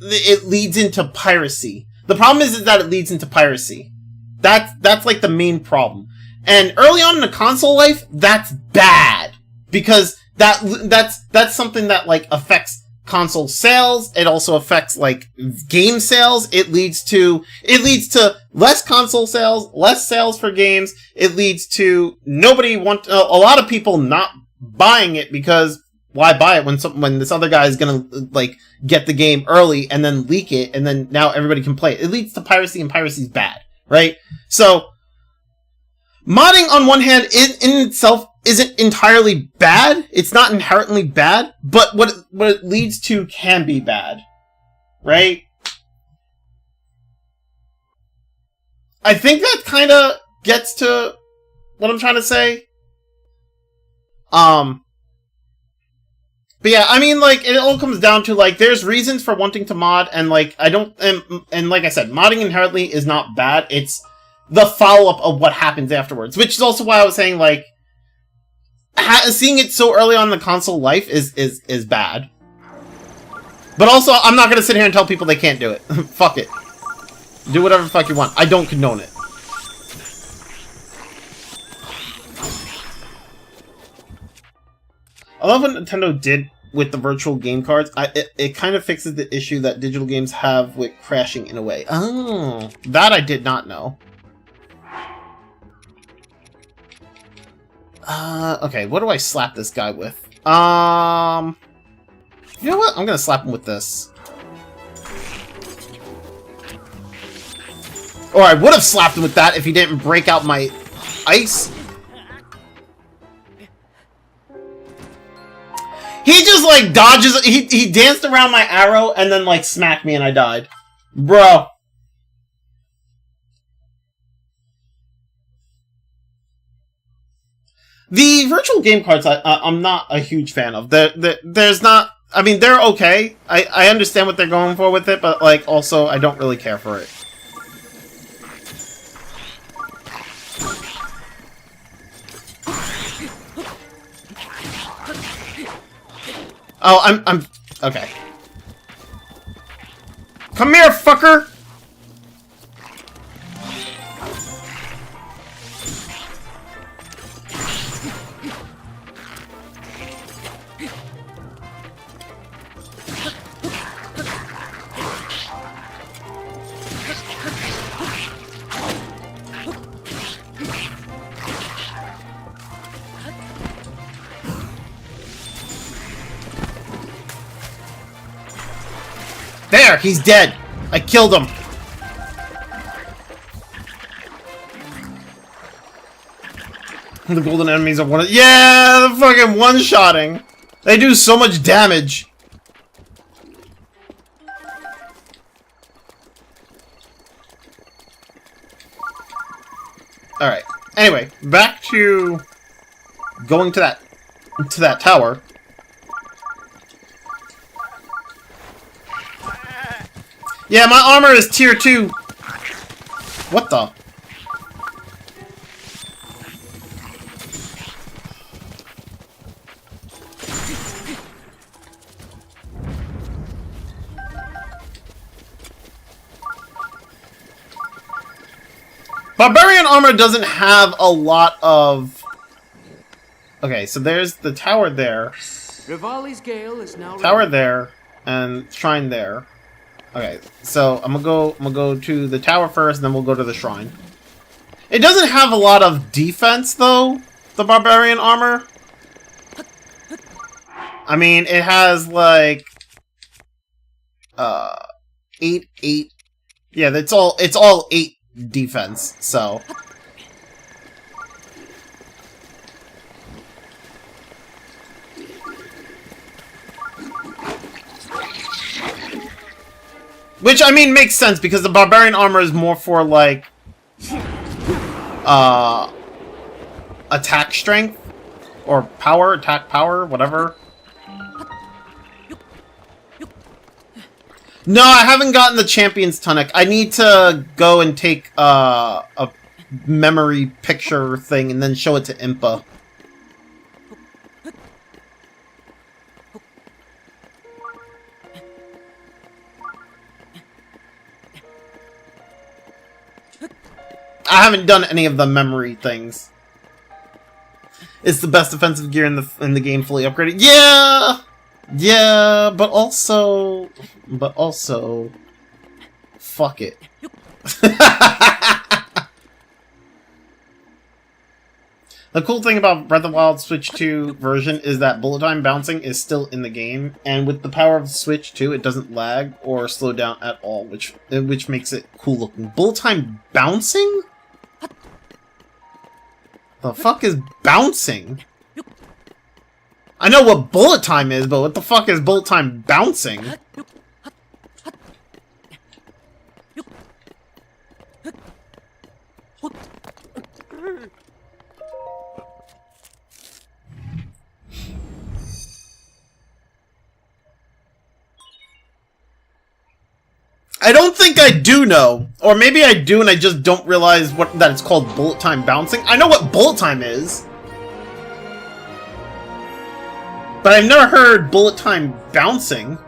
Speaker 1: it leads into piracy. The problem is that it leads into piracy. That's like the main problem. And early on in the console life, that's bad, because that's something that, like, affects console sales. It also affects, like, game sales. It leads to less console sales, less sales for games. It leads to a lot of people not buying it, because why buy it when this other guy is gonna, like, get the game early and then leak it, and then now everybody can play it. It leads to piracy, and piracy is bad, right? So modding, on one hand, in itself isn't entirely bad. It's not inherently bad, but what it leads to can be bad, right? I think that kind of gets to what I'm trying to say. But yeah, I mean, like, it all comes down to, like, there's reasons for wanting to mod, and, like, and like I said, modding inherently is not bad. It's the follow-up of what happens afterwards, which is also why I was saying, like, seeing it so early on in the console life is bad. But also, I'm not gonna sit here and tell people they can't do it. Fuck it. Do whatever the fuck you want. I don't condone it. I love what Nintendo did with the virtual game cards. It kind of fixes the issue that digital games have with crashing in a way. Oh, that I did not know. Okay, what do I slap this guy with? You know what? I'm gonna slap him with this. Or I would have slapped him with that if he didn't break out my ice. He just, like, dodges. He danced around my arrow and then, like, smacked me and I died. Bro. The virtual game cards, I'm not a huge fan of. There's not... I mean, they're okay. I understand what they're going for with it, but, like, also, I don't really care for it. Oh, I'm... Okay. Come here, fucker! There! He's dead! I killed him! The golden enemies are one of— yeah! The fucking one-shotting! They do so much damage! Alright. Anyway, back to going to that tower. Yeah, my armor is tier 2. What the? Barbarian armor doesn't have a lot of... Okay, so there's the tower there.
Speaker 3: Rivali's Gale is now
Speaker 1: Tower there, and shrine there. Okay, so I'm gonna go to the tower first, and then we'll go to the shrine. It doesn't have a lot of defense, though, the barbarian armor. I mean, it has, like... 8... Yeah, it's all 8 defense, so... Which, I mean, makes sense, because the barbarian armor is more for, like... attack strength? Or power, attack power, whatever. No, I haven't gotten the Champion's Tunic. I need to go and take a memory picture thing and then show it to Impa. I haven't done any of the memory things. It's the best defensive gear in the game, fully upgraded. Yeah! Yeah, but also, fuck it. The cool thing about Breath of the Wild Switch 2 version is that bullet time bouncing is still in the game, and with the power of the Switch 2, it doesn't lag or slow down at all, which makes it cool looking. Bullet time bouncing? The fuck is bouncing? I know what bullet time is, but what the fuck is bullet time bouncing? I don't think I do know. Or maybe I do and I just don't realize that it's called bullet time bouncing. I know what bullet time is. But I've never heard bullet time bouncing.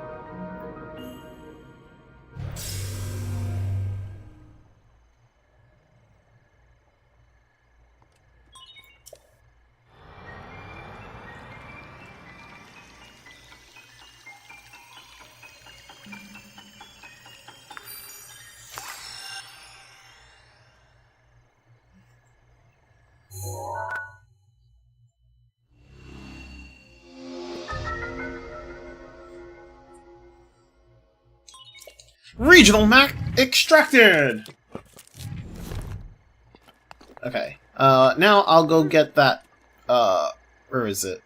Speaker 1: Regional map extracted! Okay. Now I'll go get that, where is it?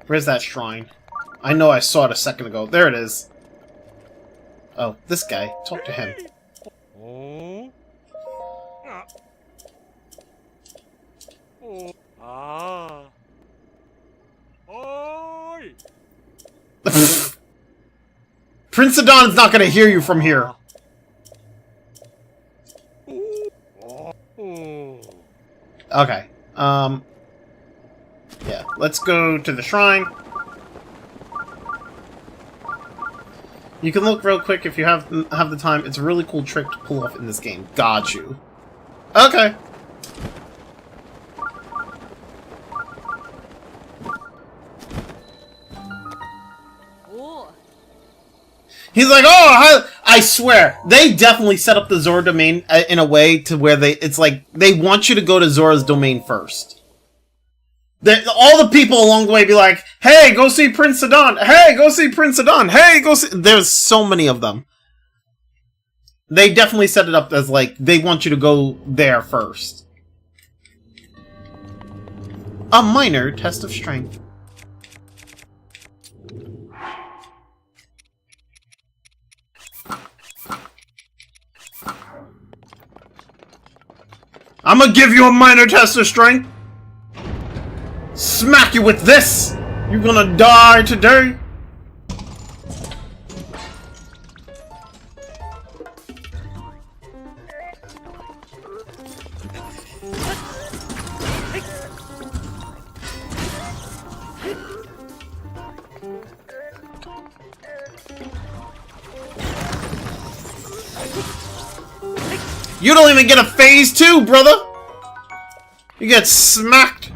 Speaker 1: Where's that shrine? I know I saw it a second ago. There it is. Oh, this guy. Talk to him. Prince Adon's not gonna hear you from here. Okay. Yeah, let's go to the shrine. You can look real quick if you have the time. It's a really cool trick to pull off in this game. Got you. Okay. He's like, oh, I swear, they definitely set up the Zora domain in a way to where it's like, they want you to go to Zora's domain first. All the people along the way be like, hey, go see Prince Adon. Hey, go see Prince Adon. Hey, go see... There's so many of them. They definitely set it up as like, they want you to go there first. A minor test of strength. I'm gonna give you a minor test of strength. Smack you with this. You're gonna die today. You don't even get a phase 2, brother! You get smacked!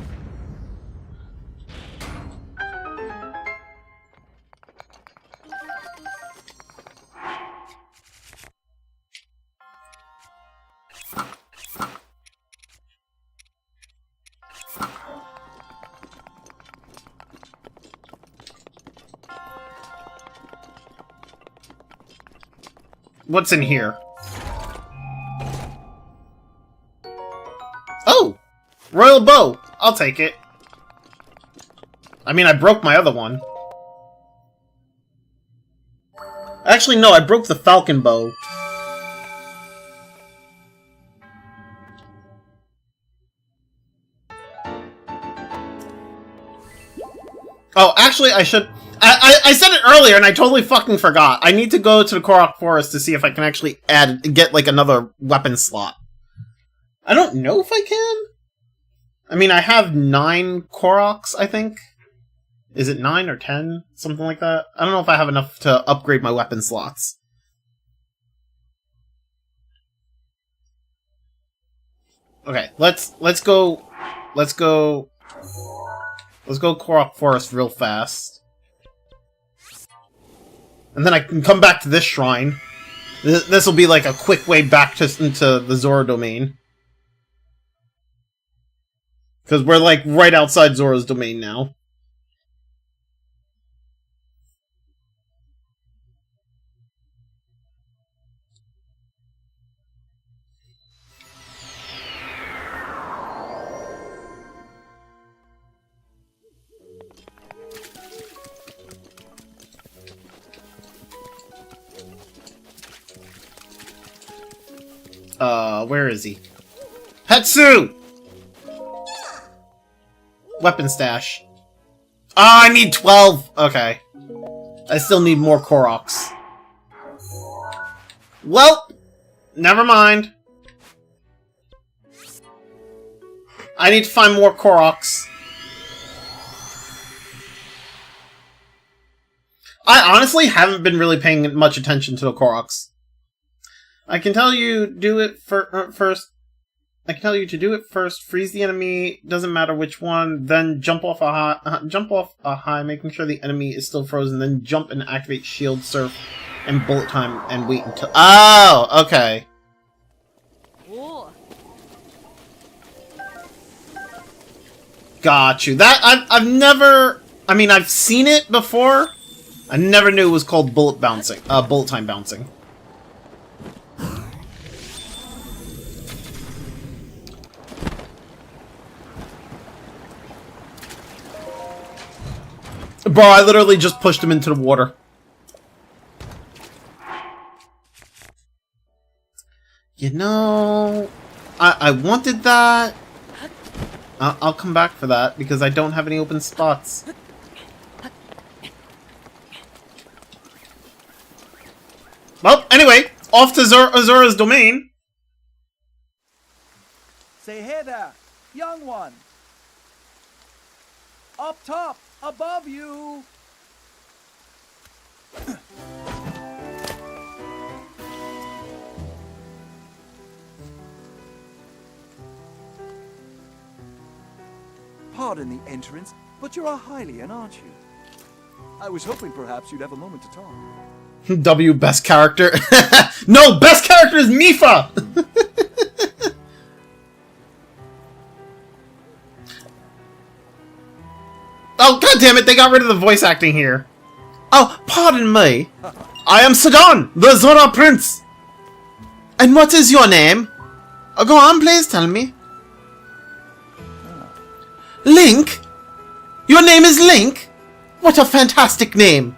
Speaker 1: What's in here? Oh! Royal bow! I'll take it. I mean, I broke my other one. Actually, no, I broke the falcon bow. Oh, actually, I should... I said it earlier and I totally fucking forgot. I need to go to the Korok Forest to see if I can actually get, like, another weapon slot. I don't know if I can. I mean, I have 9 Koroks, I think. Is it 9 or 10? Something like that. I don't know if I have enough to upgrade my weapon slots. Okay, let's go Korok Forest real fast. And then I can come back to this shrine. This will be like a quick way back into the Zora domain. Because we're like right outside Zora's domain now. Where is he? Hetsu! Weapon stash. Ah, I need 12! Okay. I still need more Koroks. Well, never mind. I need to find more Koroks. I honestly haven't been really paying much attention to the Koroks. I can tell you do it first. I can tell you to do it first. Freeze the enemy. Doesn't matter which one. Then jump off a high, making sure the enemy is still frozen. Then jump and activate shield, surf, and bullet time, and wait until. Oh, okay. Got you. That I've never. I mean, I've seen it before. I never knew it was called bullet time bouncing. Bro, I literally just pushed him into the water. You know, I wanted that. I'll come back for that because I don't have any open spots. Well, anyway, off to Zora's domain.
Speaker 4: Say hey there, young one. Up top, above you. Pardon the entrance, but you're a Hylian, aren't you? I was hoping perhaps you'd have a moment to talk.
Speaker 1: W, best character. No, best character is Mifa! Oh, goddammit, they got rid of the voice acting here. Oh, pardon me. I am Sadan, the Zora Prince. And what is your name? Oh, go on, please tell me. Link? Your name is Link? What a fantastic name.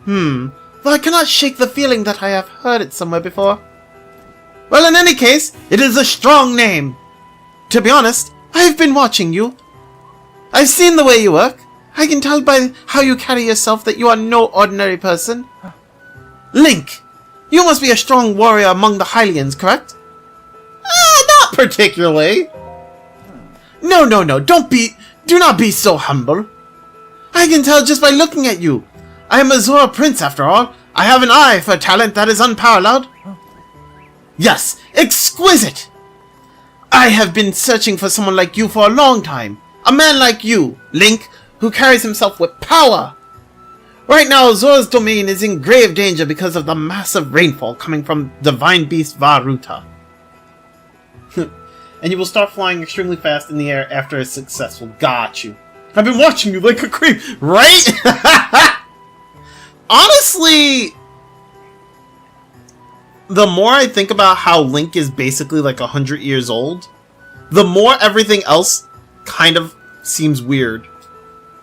Speaker 1: Though I cannot shake the feeling that I have heard it somewhere before. Well, in any case, it is a strong name. To be honest, I've been watching you. I've seen the way you work. I can tell by how you carry yourself that you are no ordinary person. Link, you must be a strong warrior among the Hylians, correct? Not particularly. No, do not be so humble. I can tell just by looking at you. I am a Zora prince after all. I have an eye for talent that is unparalleled. Yes, exquisite. I have been searching for someone like you for a long time. A man like you, Link, who carries himself with power. Right now, Zora's domain is in grave danger because of the massive rainfall coming from divine beast Varuta. And you will start flying extremely fast in the air after a successful. Got you. I've been watching you like a creep, right? Honestly, the more I think about how Link is basically like 100 years old, the more everything else kind of seems weird.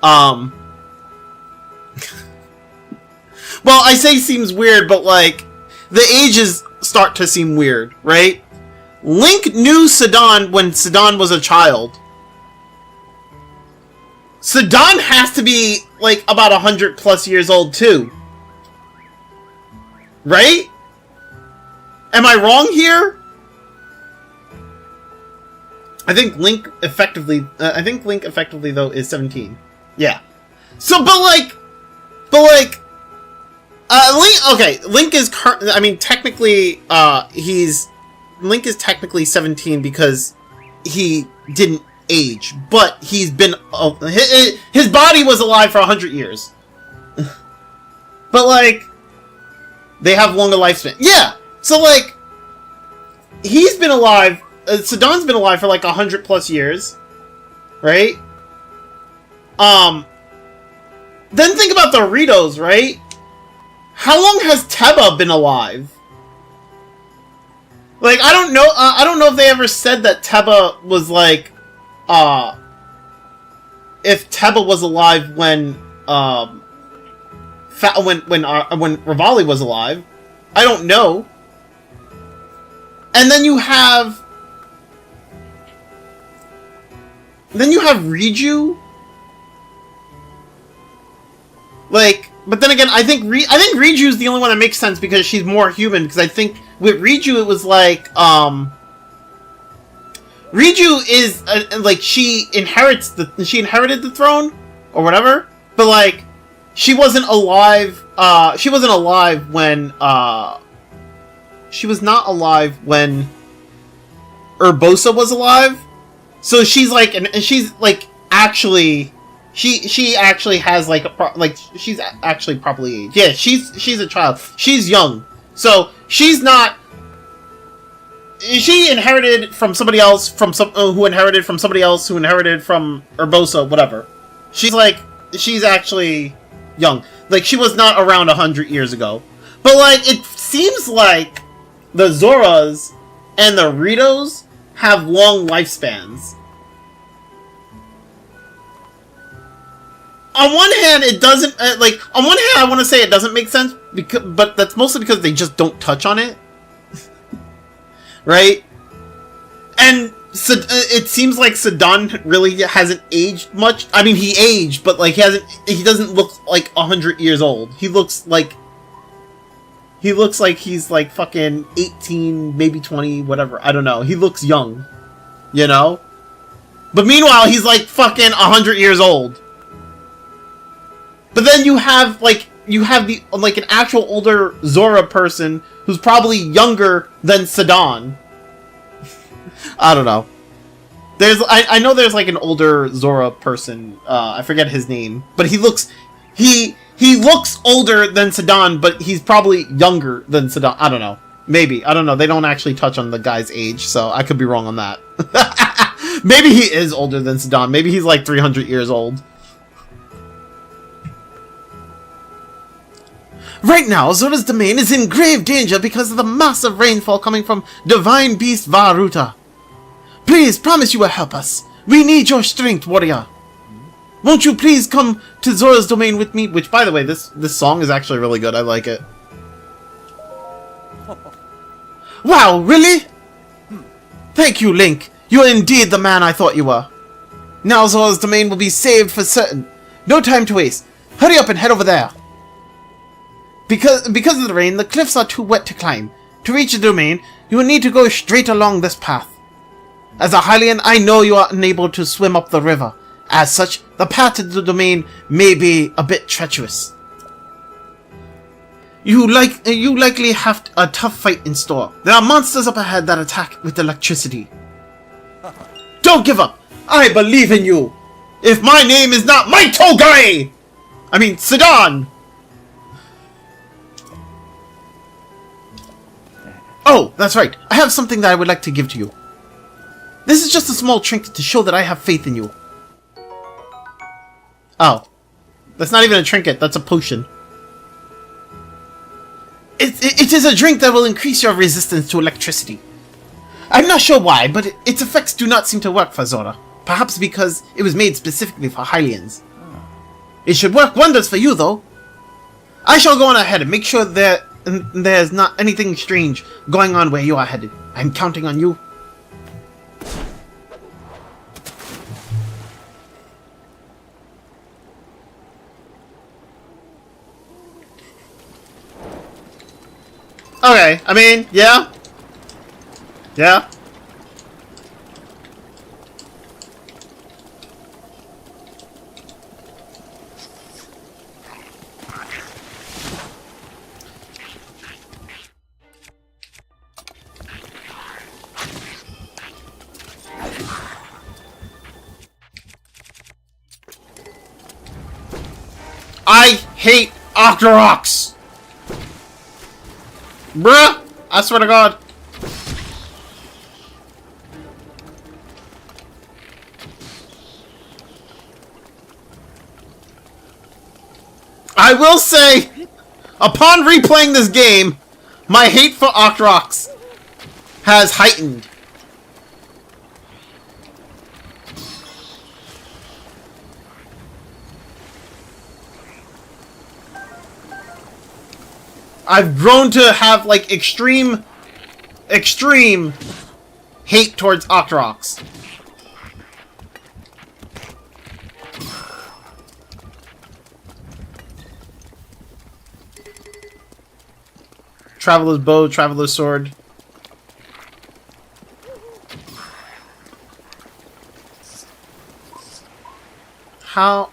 Speaker 1: Well, I say seems weird, but like, the ages start to seem weird, right? Link knew Sidon when Sidon was a child. Sidon has to be, like, about 100 plus years old, too. Right? Am I wrong here? I think Link effectively, though, is 17. Yeah. So, Link, okay, Link is technically, Link is technically 17 because he didn't age, but he's been, his body was alive for 100 years. But, like, they have longer lifespan. Yeah! So, like, he's been alive, Sidon's been alive for, like, 100 plus years. Right? Then think about the Doritos, right? How long has Teba been alive? Like, I don't know if they ever said that Teba was, like, if Teba was alive when Rivali was alive. I don't know. And then you have Riju. Like, but then again, I think Riju's the only one that makes sense because she's more human. Because I think with Riju, it was like, Riju is like she inherited the throne or whatever. But like, she wasn't alive. She was not alive when Urbosa was alive. So she's like, and she's like actually. She actually has like she's actually properly aged. Yeah, she's a child. She's young. So she's not. She inherited from somebody else, who inherited from somebody else, who inherited from Urbosa, whatever. She's actually young. Like, she was not around 100 years ago. But like, it seems like the Zoras and the Ritos have long lifespans. On one hand, it doesn't, on one hand, I want to say it doesn't make sense, but that's mostly because they just don't touch on it. Right? And it seems like Sidon really hasn't aged much. I mean, he aged, but, like, he doesn't look like 100 years old. He looks like he's, like, fucking 18, maybe 20, whatever. I don't know. He looks young. You know? But meanwhile, he's, like, fucking 100 years old. But then you have an actual older Zora person who's probably younger than Sidon. I don't know. I know there's like an older Zora person. I forget his name, but he looks older than Sidon, but he's probably younger than Sidon. I don't know. Maybe. I don't know. They don't actually touch on the guy's age, so I could be wrong on that. Maybe he is older than Sidon. Maybe he's like 300 years old. Right now, Zora's domain is in grave danger because of the massive rainfall coming from divine beast Varuta. Please, promise you will help us. We need your strength, warrior. Won't you please come to Zora's domain with me? Which, by the way, this song is actually really good. I like it. Wow, really? Thank you, Link. You are indeed the man I thought you were. Now Zora's domain will be saved for certain. No time to waste. Hurry up and head over there. Because of the rain, the cliffs are too wet to climb. To reach the domain, you will need to go straight along this path. As a Hylian, I know you are unable to swim up the river. As such, the path to the domain may be a bit treacherous. You likely have a tough fight in store. There are monsters up ahead that attack with electricity. Don't give up! I believe in you! If my name is not Maito Guy! I mean, Sidon! Oh, that's right. I have something that I would like to give to you. This is just a small trinket to show that I have faith in you. Oh. That's not even a trinket, that's a potion. It is a drink that will increase your resistance to electricity. I'm not sure why, but its effects do not seem to work for Zora. Perhaps because it was made specifically for Hylians. It should work wonders for you, though. I shall go on ahead and make sure that there's not anything strange going on where you are headed. I'm counting on you. Okay, I mean, yeah. Yeah. I hate Octoroks! Bruh! I swear to God. I will say, upon replaying this game, my hate for Octoroks has heightened. I've grown to have, like, extreme hate towards Octoroks. Traveler's bow, traveler's sword. How?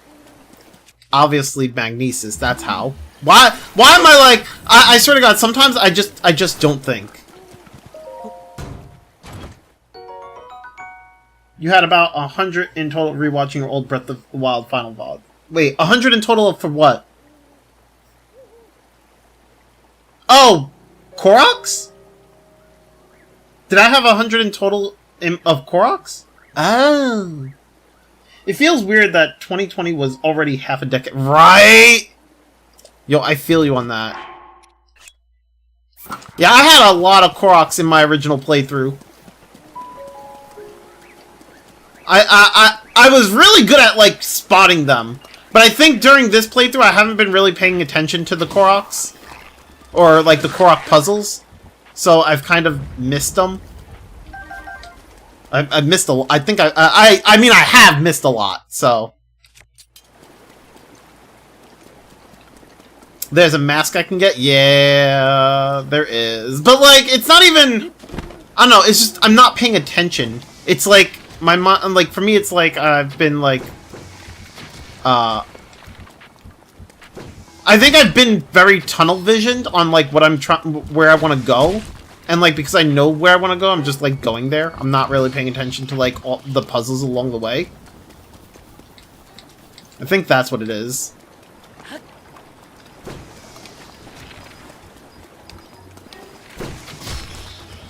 Speaker 1: Obviously magnesis, that's how. Why am I like, I swear to God, sometimes I just don't think. You had about 100 in total rewatching your old Breath of the Wild final VOD. Wait, 100 in total for what? Oh, Koroks? Did I have 100 in total of Koroks? Oh. It feels weird that 2020 was already half a decade. Right? Yo, I feel you on that. Yeah, I had a lot of Koroks in my original playthrough. I was really good at, like, spotting them. But I think during this playthrough, I haven't been really paying attention to the Koroks. Or, like, the Korok puzzles. So I've kind of missed them. I've missed a lot. I think I mean, I have missed a lot, so. There's a mask I can get? Yeah, there is. But, like, it's not even... I don't know, it's just, I'm not paying attention. It's like, my mind, like, for me, it's like, I've been, like, I think I've been very tunnel-visioned on, like, what I'm trying, where I want to go. And, like, because I know where I want to go, I'm just, like, going there. I'm not really paying attention to, like, all the puzzles along the way. I think that's what it is.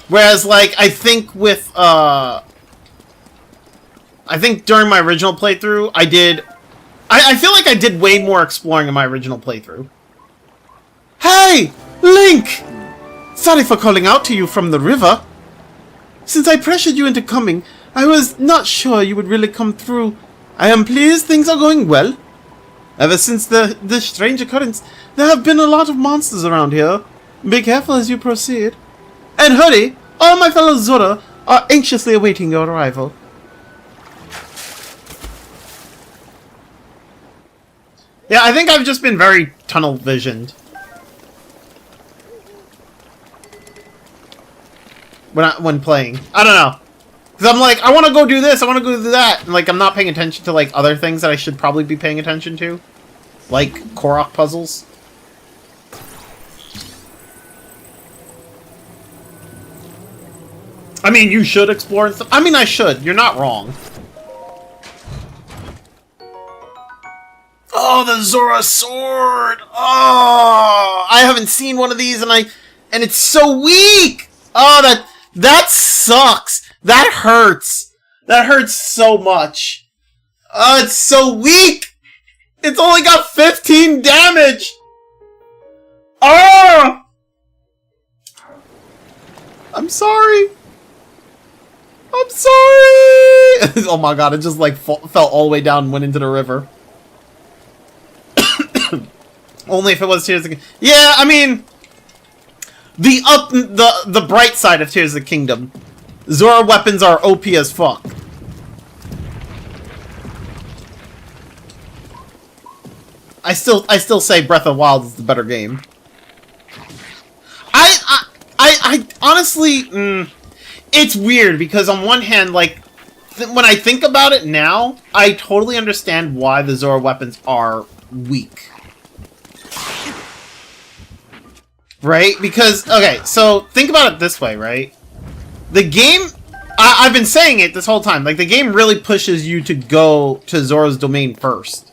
Speaker 1: Whereas, like, I think with, I think during my original playthrough, I did... I feel like I did way more exploring in my original playthrough. Hey! Link! Sorry for calling out to you from the river. Since I pressured you into coming, I was not sure you would really come through. I am pleased things are going well. Ever since this strange occurrence, there have been a lot of monsters around here. Be careful as you proceed. And hurry! All my fellow Zora Anxiously awaiting your arrival. Yeah, I think I've just been very tunnel visioned when playing. I don't know. Because I'm like, I want to go do this, I want to go do that. And like, I'm not paying attention to like other things that I should probably be paying attention to. Like Korok puzzles. I mean, you should explore and stuff. I mean, I should. You're not wrong. Oh, the Zora sword! Oh, I haven't seen one of these, and it's so weak. Oh, that sucks. That hurts. That hurts so much. Oh, it's so weak. It's only got 15 damage. Oh, I'm sorry. I'm sorry. Oh my god! It just like fell all the way down and went into the river. Only if it was Tears of the Kingdom. Yeah, I mean, the bright side of Tears of the Kingdom, Zora weapons are OP as fuck. I still say Breath of the Wild is the better game. I honestly, it's weird because on one hand, like, when I think about it now, I totally understand why the Zora weapons are weak. Right? Because, okay, so think about it this way, right? The game, I've been saying it this whole time, like, the game really pushes you to go to Zora's domain first.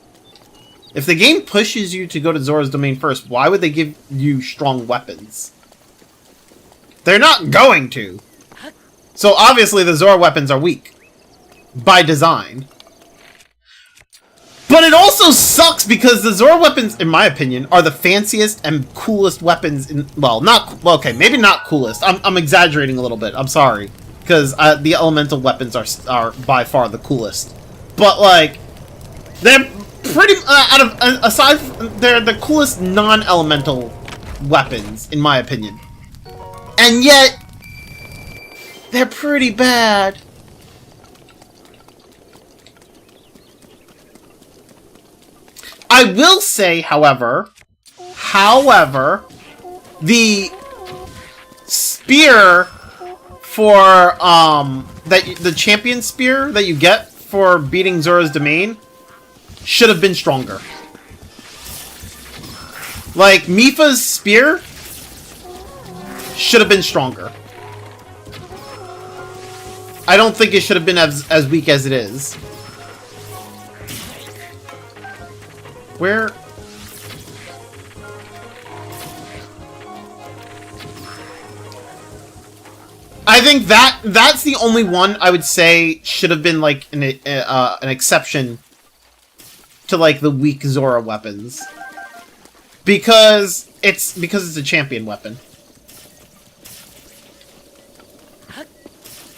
Speaker 1: If the game pushes you to go to Zora's domain first, why would they give you strong weapons? They're not going to. So obviously the Zora weapons are weak. By design. But it also sucks because the Zora weapons, in my opinion, are the fanciest and coolest weapons in... Well, not... Well, okay, maybe not coolest. I'm exaggerating a little bit. I'm sorry. Because the elemental weapons are by far the coolest. But, like... They're pretty... aside... They're the coolest non-elemental weapons, in my opinion. And yet... They're pretty bad. I will say, however, the spear for, the champion spear that you get for beating Zora's domain should have been stronger. Like, Mipha's spear should have been stronger. I don't think it should have been as weak as it is. Where? I think that's the only one I would say should have been like an exception to like the weak Zora weapons, because it's a champion weapon.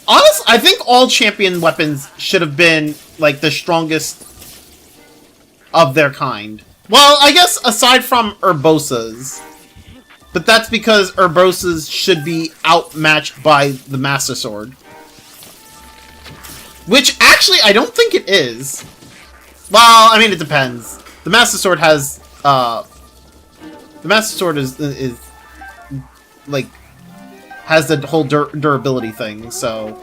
Speaker 1: Honestly, I think all champion weapons should have been like the strongest of their kind. Well, I guess aside from Urbosa's. But that's because Urbosa's should be outmatched by the Master Sword. Which, actually, I don't think it is. Well, I mean, it depends. The Master Sword has, the Master Sword is like, has the whole durability thing, so...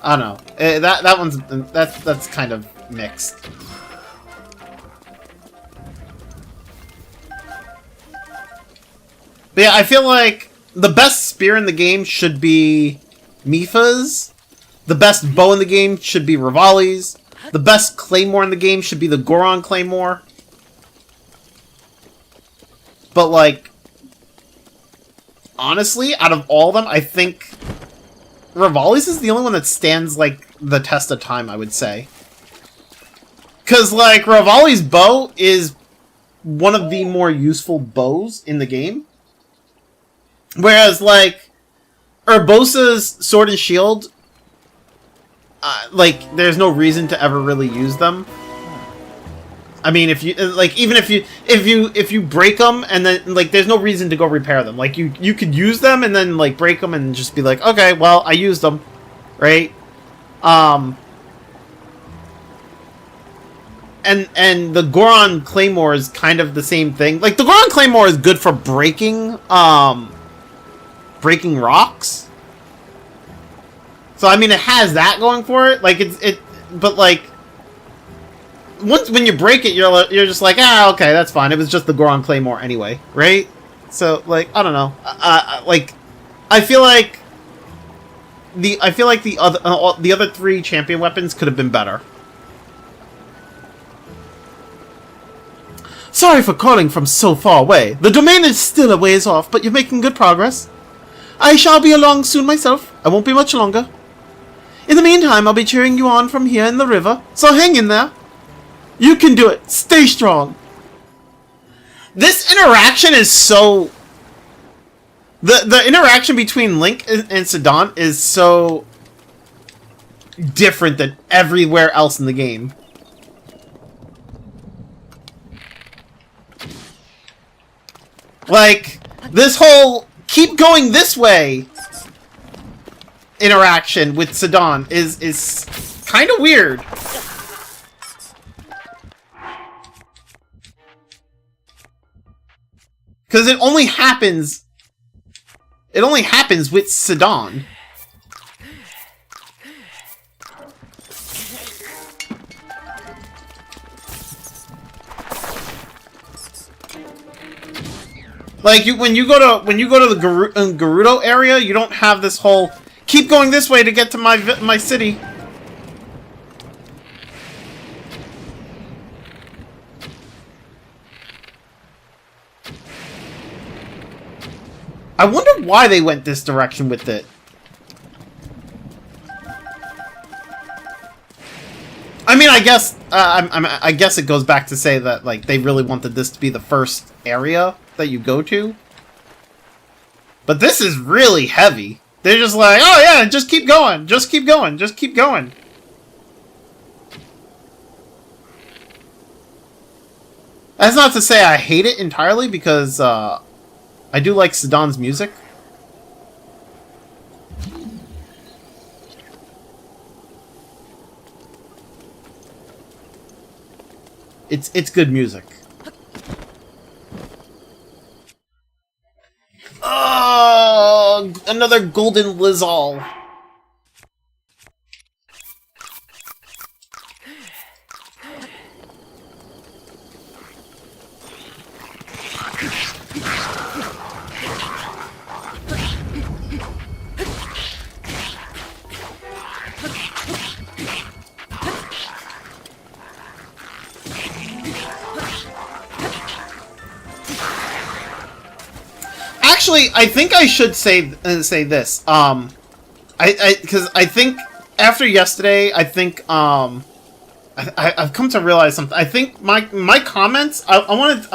Speaker 1: I don't know. That one's... That's kind of mixed. But yeah, I feel like the best spear in the game should be Mipha's. The best bow in the game should be Revali's. The best claymore in the game should be the Goron claymore. But like, honestly, out of all of them, I think Revali's is the only one that stands like the test of time, I would say. Because like, Revali's bow is one of the more useful bows in the game. Whereas, like, Urbosa's Sword and Shield, like, there's no reason to ever really use them. I mean, if you like, even if you break them and then like, there's no reason to go repair them. Like you could use them and then like break them and just be like, okay, well I used them, right? And the Goron Claymore is kind of the same thing. Like the Goron Claymore is good for breaking rocks. So I mean, it has that going for it. Like but like when you break it, you're just like, ah, okay, that's fine. It was just the Goron Claymore anyway, right? So like, I don't know. Like I feel like the other three champion weapons could have been better. Sorry for calling from so far away. The domain is still a ways off, but you're making good progress. I shall be along soon myself. I won't be much longer. In the meantime, I'll be cheering you on from here in the river, so hang in there. You can do it. Stay strong. This interaction is so... The interaction between Link and Sidon is so different than everywhere else in the game. Like, this whole keep going this way interaction with Sidon is kind of weird. Because it only happens with Sidon. Like when you go to the Gerudo area, you don't have this whole keep going this way to get to my city. I wonder why they went this direction with it. I mean, I guess I guess it goes back to say that like they really wanted this to be the first area that you go to. But this is really heavy. They're just like, oh yeah, just keep going, just keep going, just keep going. That's not to say I hate it entirely, because I do like Sidon's music. It's good music. Oh, another golden Lizal. Actually, I think I should say this. Because I think after yesterday, I think I've come to realize something. I think my comments. I want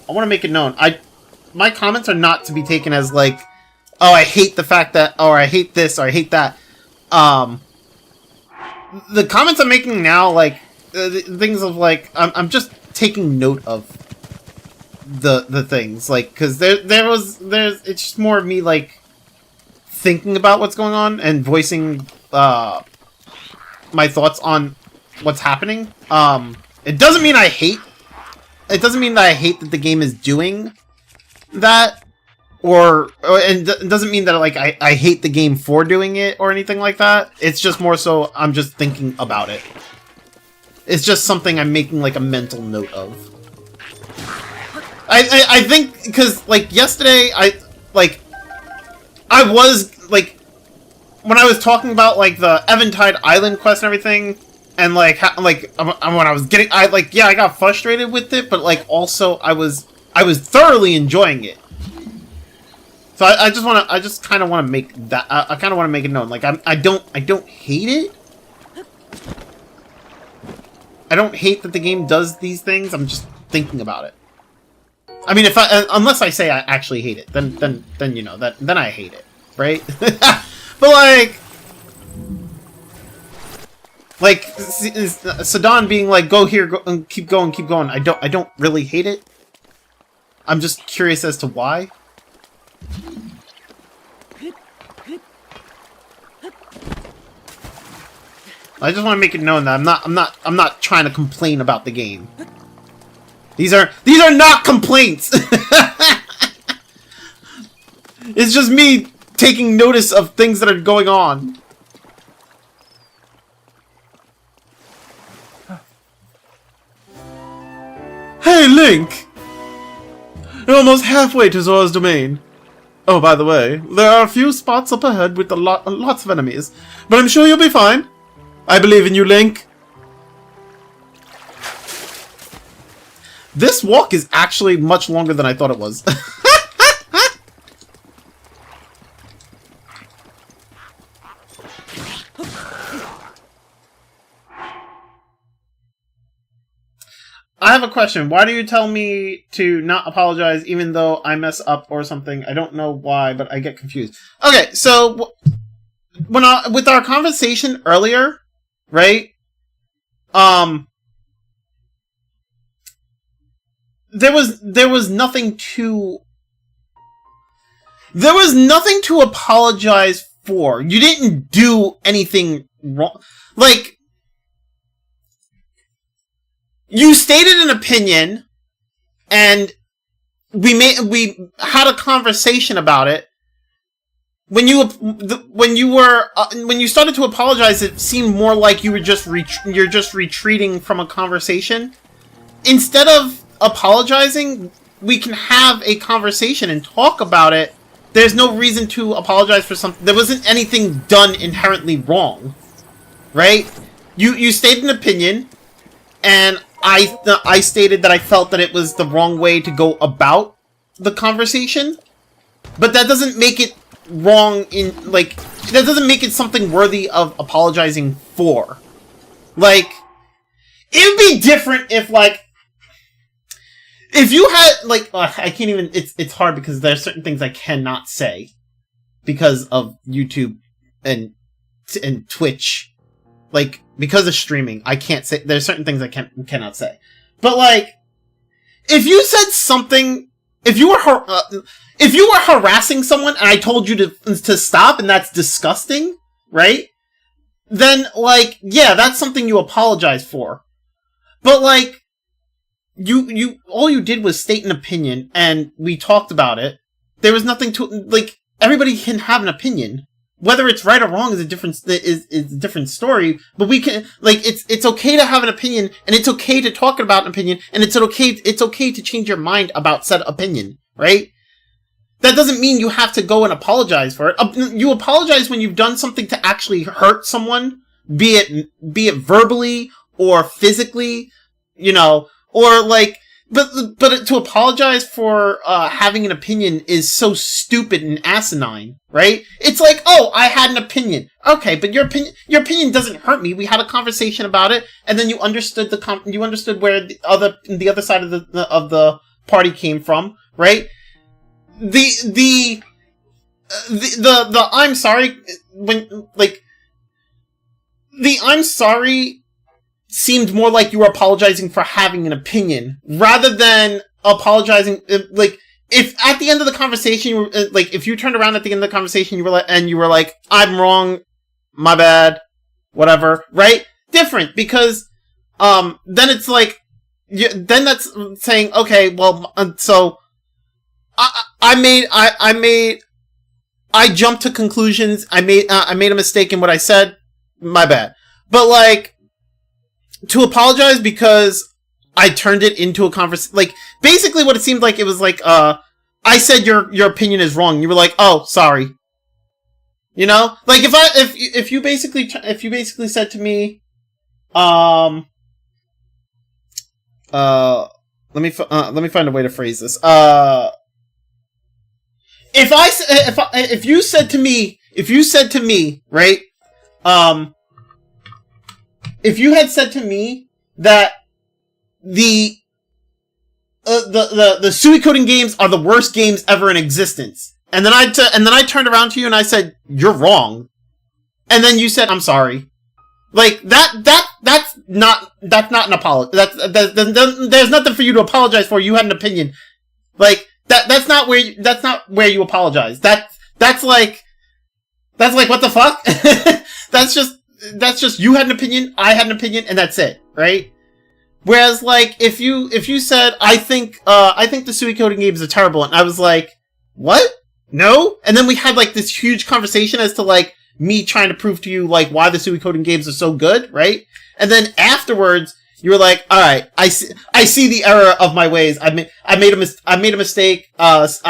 Speaker 1: to make it known. My comments are not to be taken as like, oh, I hate the fact that, or I hate this, or I hate that. The comments I'm making now, like things of like, I'm just taking note of the things, like, because there's it's just more of me like thinking about what's going on and voicing my thoughts on what's happening. It doesn't mean I hate that the game is doing that, and it doesn't mean that like I hate the game for doing it or anything like that. It's just more so I'm just thinking about it. It's just something I'm making like a mental note of. I think because like yesterday I was like, when I was talking about like the Eventide Island quest and everything, and like when I was getting, I got frustrated with it, but like also I was thoroughly enjoying it. So I just kind of want to make that, I kind of want to make it known, like I don't hate it. I don't hate that the game does these things. I'm just thinking about it. I mean, unless I say I actually hate it, then you know that then I hate it, right? But Like, Sedan being like, go here, go, and keep going, keep going. I don't really hate it. I'm just curious as to why. I just want to make it known that I'm not trying to complain about the game. These are not complaints. It's just me taking notice of things that are going on. Hey, Link! You're almost halfway to Zora's domain. Oh, by the way, there are a few spots up ahead with lots of enemies, but I'm sure you'll be fine. I believe in you, Link. This walk is actually much longer than I thought it was. I have a question. Why do you tell me to not apologize even though I mess up or something? I don't know why, but I get confused. Okay, so with our conversation earlier, right? There was nothing to apologize for. You didn't do anything wrong. Like, you stated an opinion, and we had a conversation about it. When you started to apologize, it seemed more like you were you're just retreating from a conversation. Instead of apologizing, we can have a conversation and talk about it. There's no reason to apologize for something. There wasn't anything done inherently wrong, right? You stated an opinion, and I stated that I felt that it was the wrong way to go about the conversation, but that doesn't make it wrong that doesn't make it something worthy of apologizing for. Like, it would be different if, like, if you had, like, I can't even, it's hard because there are certain things I cannot say because of YouTube and Twitch. Like, because of streaming, I can't say, there's certain things I cannot say. But, like, if you said something, if you were harassing someone and I told you to stop and that's disgusting, right? Then, like, yeah, that's something you apologize for. But, like, all you did was state an opinion and we talked about it. There was nothing to, like, everybody can have an opinion. Whether it's right or wrong is a different story, but we can, like, it's okay to have an opinion, and it's okay to talk about an opinion, and it's okay to change your mind about said opinion, right? That doesn't mean you have to go and apologize for it. You apologize when you've done something to actually hurt someone, be it verbally or physically, you know, or like, but to apologize for having an opinion is so stupid and asinine, right? It's like, oh, I had an opinion. Okay, but your opinion doesn't hurt me. We had a conversation about it, and then you understood where the other side of the party came from, right? The I'm sorry the I'm sorry seemed more like you were apologizing for having an opinion rather than apologizing. Like, if at the end of the conversation, you were, like, if you turned around at the end of the conversation, you were like, I'm wrong, my bad, whatever, right? Different, because then it's like, then that's saying, okay, well, so I jumped to conclusions. I made a mistake in what I said. My bad. But, like, to apologize because I turned it into a conversation, like, basically what it seemed like, it was like, I said your opinion is wrong. You were like, oh, sorry. You know? Like, if you basically said to me, let me find a way to phrase this. If you said to me, right, if you had said to me that the Suikoden games are the worst games ever in existence, and then I turned around to you and I said, you're wrong, and then you said, I'm sorry, Like, that's not an apology. There's nothing for you to apologize for. You had an opinion. Like, that's not where you apologize. That's like, what the fuck? That's just, you had an opinion, I had an opinion, and that's it, right? Whereas, like, if you said, I think the Suikoden games are terrible, and I was like, what? No? And then we had, like, this huge conversation as to, like, me trying to prove to you, like, why the Suikoden games are so good, right? And then afterwards, you were like, alright, I see the error of my ways. I made a mistake. I was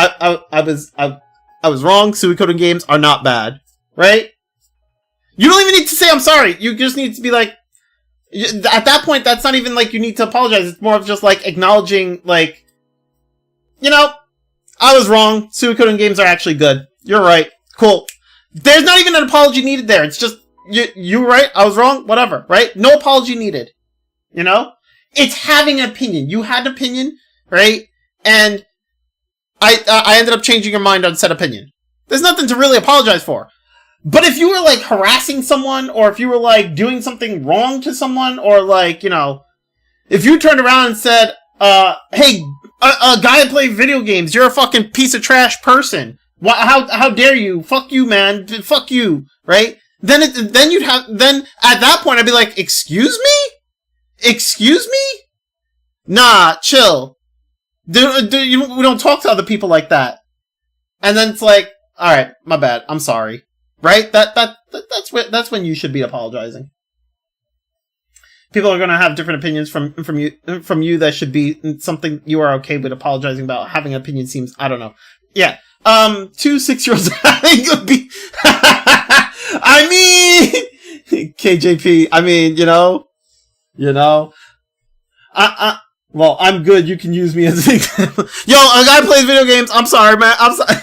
Speaker 1: wrong. Suikoden games are not bad, right? You don't even need to say I'm sorry. You just need to be like, at that point, that's not even like you need to apologize. It's more of just like acknowledging, like, you know, I was wrong. Suikoden games are actually good. You're right. Cool. There's not even an apology needed there. It's just, you were right. I was wrong. Whatever, right? No apology needed. You know? It's having an opinion. You had an opinion, right? And I ended up changing your mind on said opinion. There's nothing to really apologize for. But if you were, like, harassing someone, or if you were, like, doing something wrong to someone, or, like, you know, if you turned around and said, hey, a guy that plays video games, you're a fucking piece of trash person. How dare you? Fuck you, man. Fuck you. Right? Then at that point, I'd be like, excuse me? Excuse me? Nah, chill. We don't talk to other people like that. And then it's like, alright, my bad. I'm sorry. Right? That's when you should be apologizing. People are gonna have different opinions from you that should be something you are okay with apologizing about. Having an opinion seems, I don't know. Yeah. 2 6-year-olds could be I mean KJP, I mean, you know. Well, I'm good, you can use me as an example. Yo, a guy plays video games, I'm sorry, man. I'm sorry.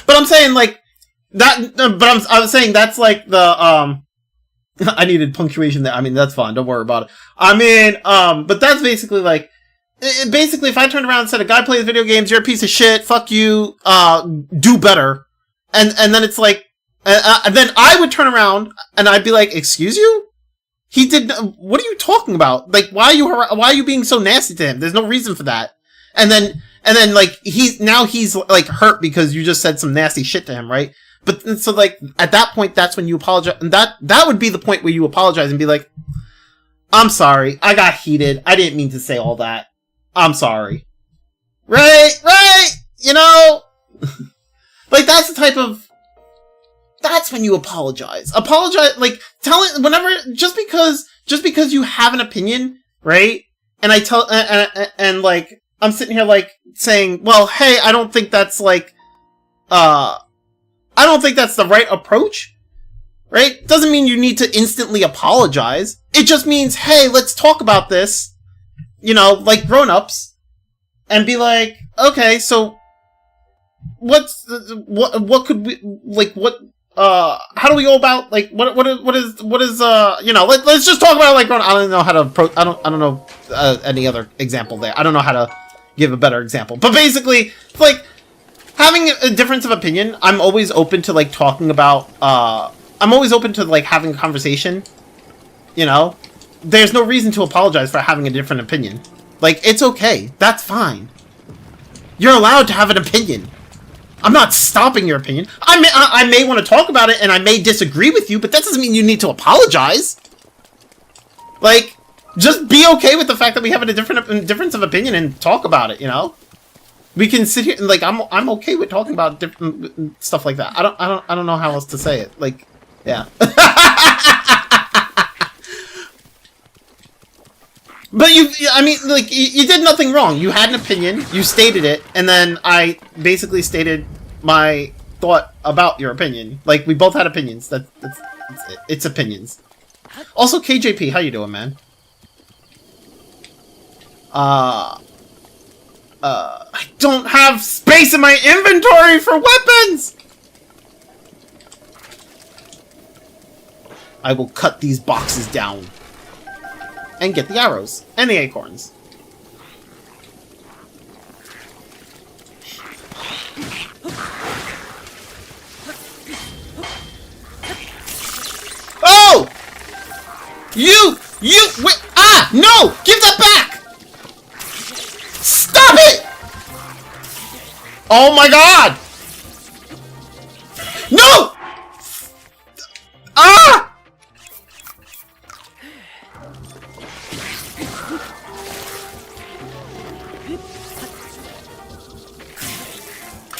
Speaker 1: But I'm saying, like, I was saying that's like the, I needed punctuation there. I mean, that's fine. Don't worry about it. I mean, but that's basically like, basically if I turned around and said, a guy plays video games, you're a piece of shit, fuck you, do better. And then it's like, then I would turn around and I'd be like, excuse you? What are you talking about? Like, why are you being so nasty to him? There's no reason for that. And then like, he's like hurt because you just said some nasty shit to him, right? But so like, at that point, that's when you apologize. And that would be the point where you apologize and be like, I'm sorry. I got heated. I didn't mean to say all that. I'm sorry. Right? You know? Like, that's the type of, that's when you apologize. Apologize, like, just because you have an opinion, right? And I tell, and like, I'm sitting here like, saying, well, hey, I don't think that's like, I don't think that's the right approach, right? Doesn't mean you need to instantly apologize. It just means, hey, let's talk about this, you know, like grown-ups, and be like, okay, so, what could we, like, how do we go about, like, what is, you know, let's just talk about it like grown. I don't know how to, I don't know, any other example there. I don't know how to give a better example. But basically, like, having a difference of opinion, I'm always open to, like, talking about, I'm always open to, like, having a conversation, you know? There's no reason to apologize for having a different opinion. Like, it's okay. That's fine. You're allowed to have an opinion. I'm not stopping your opinion. I may want to talk about it, and I may disagree with you, but that doesn't mean you need to apologize. Like, just be okay with the fact that we have a difference of opinion and talk about it, you know? We can sit here and, like, I'm okay with talking about different stuff like that. I don't know how else to say it. Like, yeah. But I mean, like, you did nothing wrong. You had an opinion, you stated it, and then I basically stated my thought about your opinion. Like, we both had opinions. It's opinions. Also, KJP, how you doing, man? I don't have space in my inventory for weapons! I will cut these boxes down. And get the arrows. And the acorns. Oh! Wait, ah! No! Give that back! Stop it! Oh my god! No! Ah!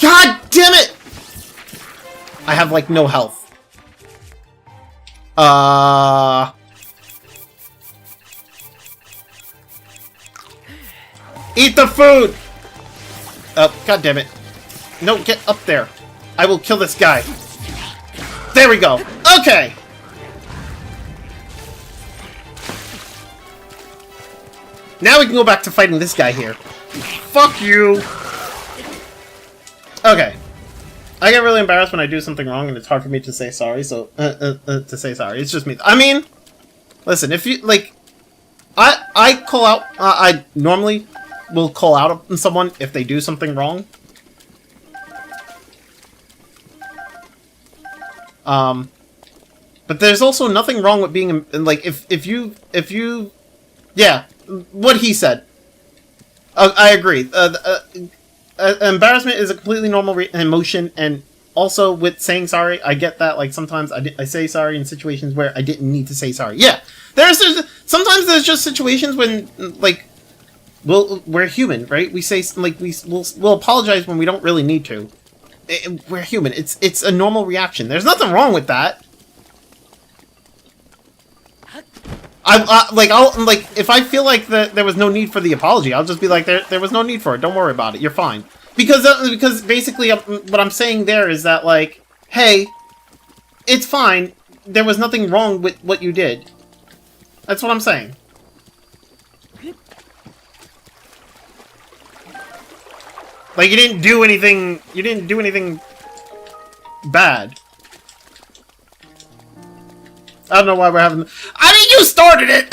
Speaker 1: God damn it! I have, like, no health. Eat the food! Oh, god damn it. No, get up there. I will kill this guy. There we go. Okay! Now we can go back to fighting this guy here. Fuck you! Okay. I get really embarrassed when I do something wrong and it's hard for me to say sorry, so, to say sorry. It's just me. I mean, listen, if you, like, I call out, I normally will call out on someone if they do something wrong. But there's also nothing wrong with being, like, if you, yeah, what he said. I agree. Embarrassment is a completely normal emotion, and also with saying sorry, I get that. Like sometimes I say sorry in situations where I didn't need to say sorry. Yeah, sometimes there's just situations when like we're human, right? We say like we'll apologize when we don't really need to. We're human. It's a normal reaction. There's nothing wrong with that. I'll if I feel like there was no need for the apology, I'll just be like, there was no need for it. Don't worry about it. You're fine. Because basically what I'm saying there is that, like, hey, it's fine. There was nothing wrong with what you did. That's what I'm saying. Like, you didn't do anything bad. I don't know why we're having... I mean, you started it!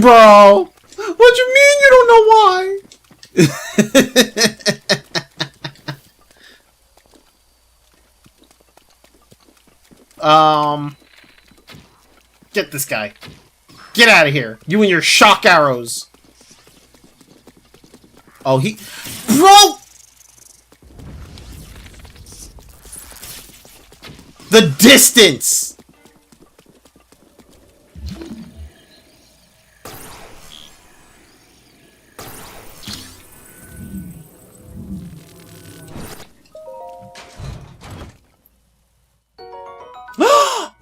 Speaker 1: Bro! What you mean you don't know why? Get this guy. Get out of here. You and your shock arrows. Oh, Bro! The distance!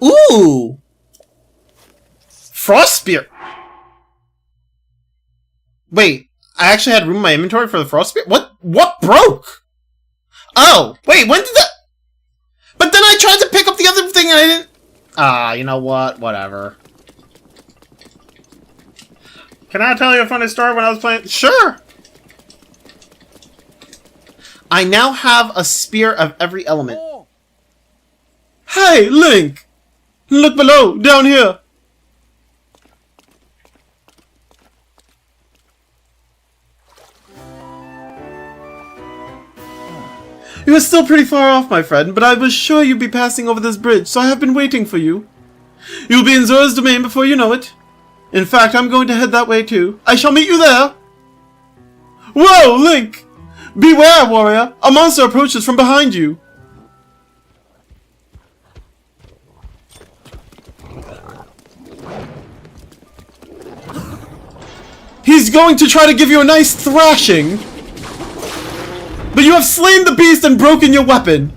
Speaker 1: Ooh! Frost Spear! Wait, I actually had room in my inventory for the Frost Spear? What broke? Oh, wait, when did that... But then I tried to pick up the other thing and I didn't... Ah, you know what? Whatever. Can I tell you a funny story when I was playing? Sure! I now have a spear of every element. Hey, Link! Look below, down here! You are still pretty far off, my friend, but I was sure you'd be passing over this bridge, so I have been waiting for you. You'll be in Zora's domain before you know it. In fact, I'm going to head that way too. I shall meet you there! Whoa, Link! Beware, warrior! A monster approaches from behind you! He's going to try to give you a nice thrashing! But you have slain the beast and broken your weapon!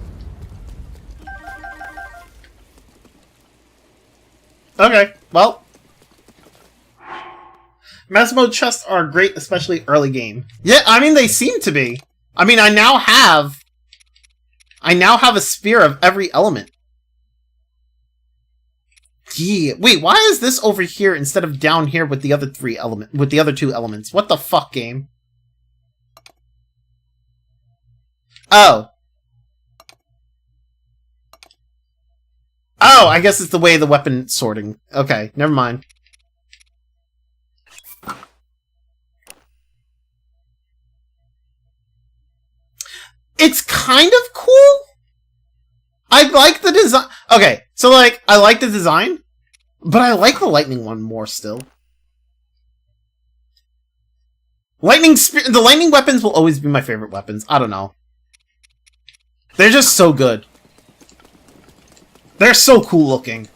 Speaker 1: Okay, well. Master mode chests are great, especially early game. Yeah, I mean, they seem to be. I mean, I now have a spear of every element. Yeah. Wait, why is this over here instead of down here with the other with the other two elements? What the fuck, game? Oh. Oh, I guess it's the way the weapon sorting. Okay, never mind. It's kind of cool. I like the design. Okay, so like, I like the design, but I like the lightning one more still. The lightning weapons will always be my favorite weapons. I don't know. They're just so good. They're so cool looking.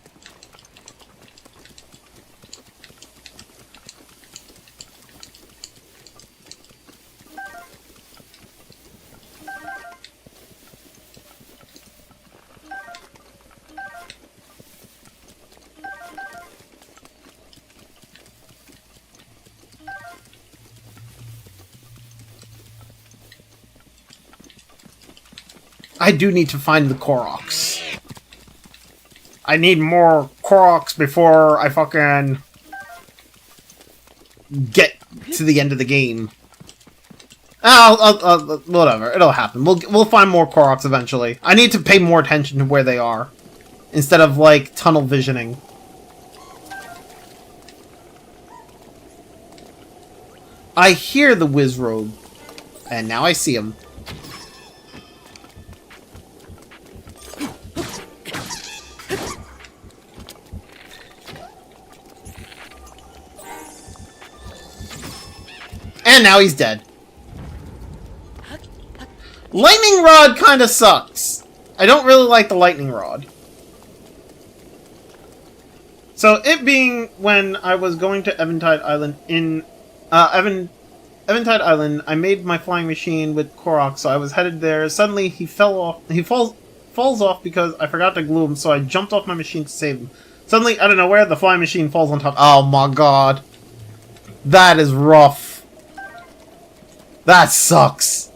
Speaker 1: I do need to find the Koroks. I need more Koroks before I fucking get to the end of the game. Whatever. It'll happen. We'll find more Koroks eventually. I need to pay more attention to where they are, instead of, like, tunnel visioning. I hear the Wizrobe, and now I see him. And now he's dead. Lightning Rod kinda sucks. I don't really like the Lightning Rod. So, it being when I was going to Eventide Island in... Eventide Island, I made my flying machine with Korok, so I was headed there. Suddenly, he fell off. He falls off because I forgot to glue him, so I jumped off my machine to save him. Suddenly, out of nowhere, the flying machine falls on top. Oh my god. That is rough. That sucks.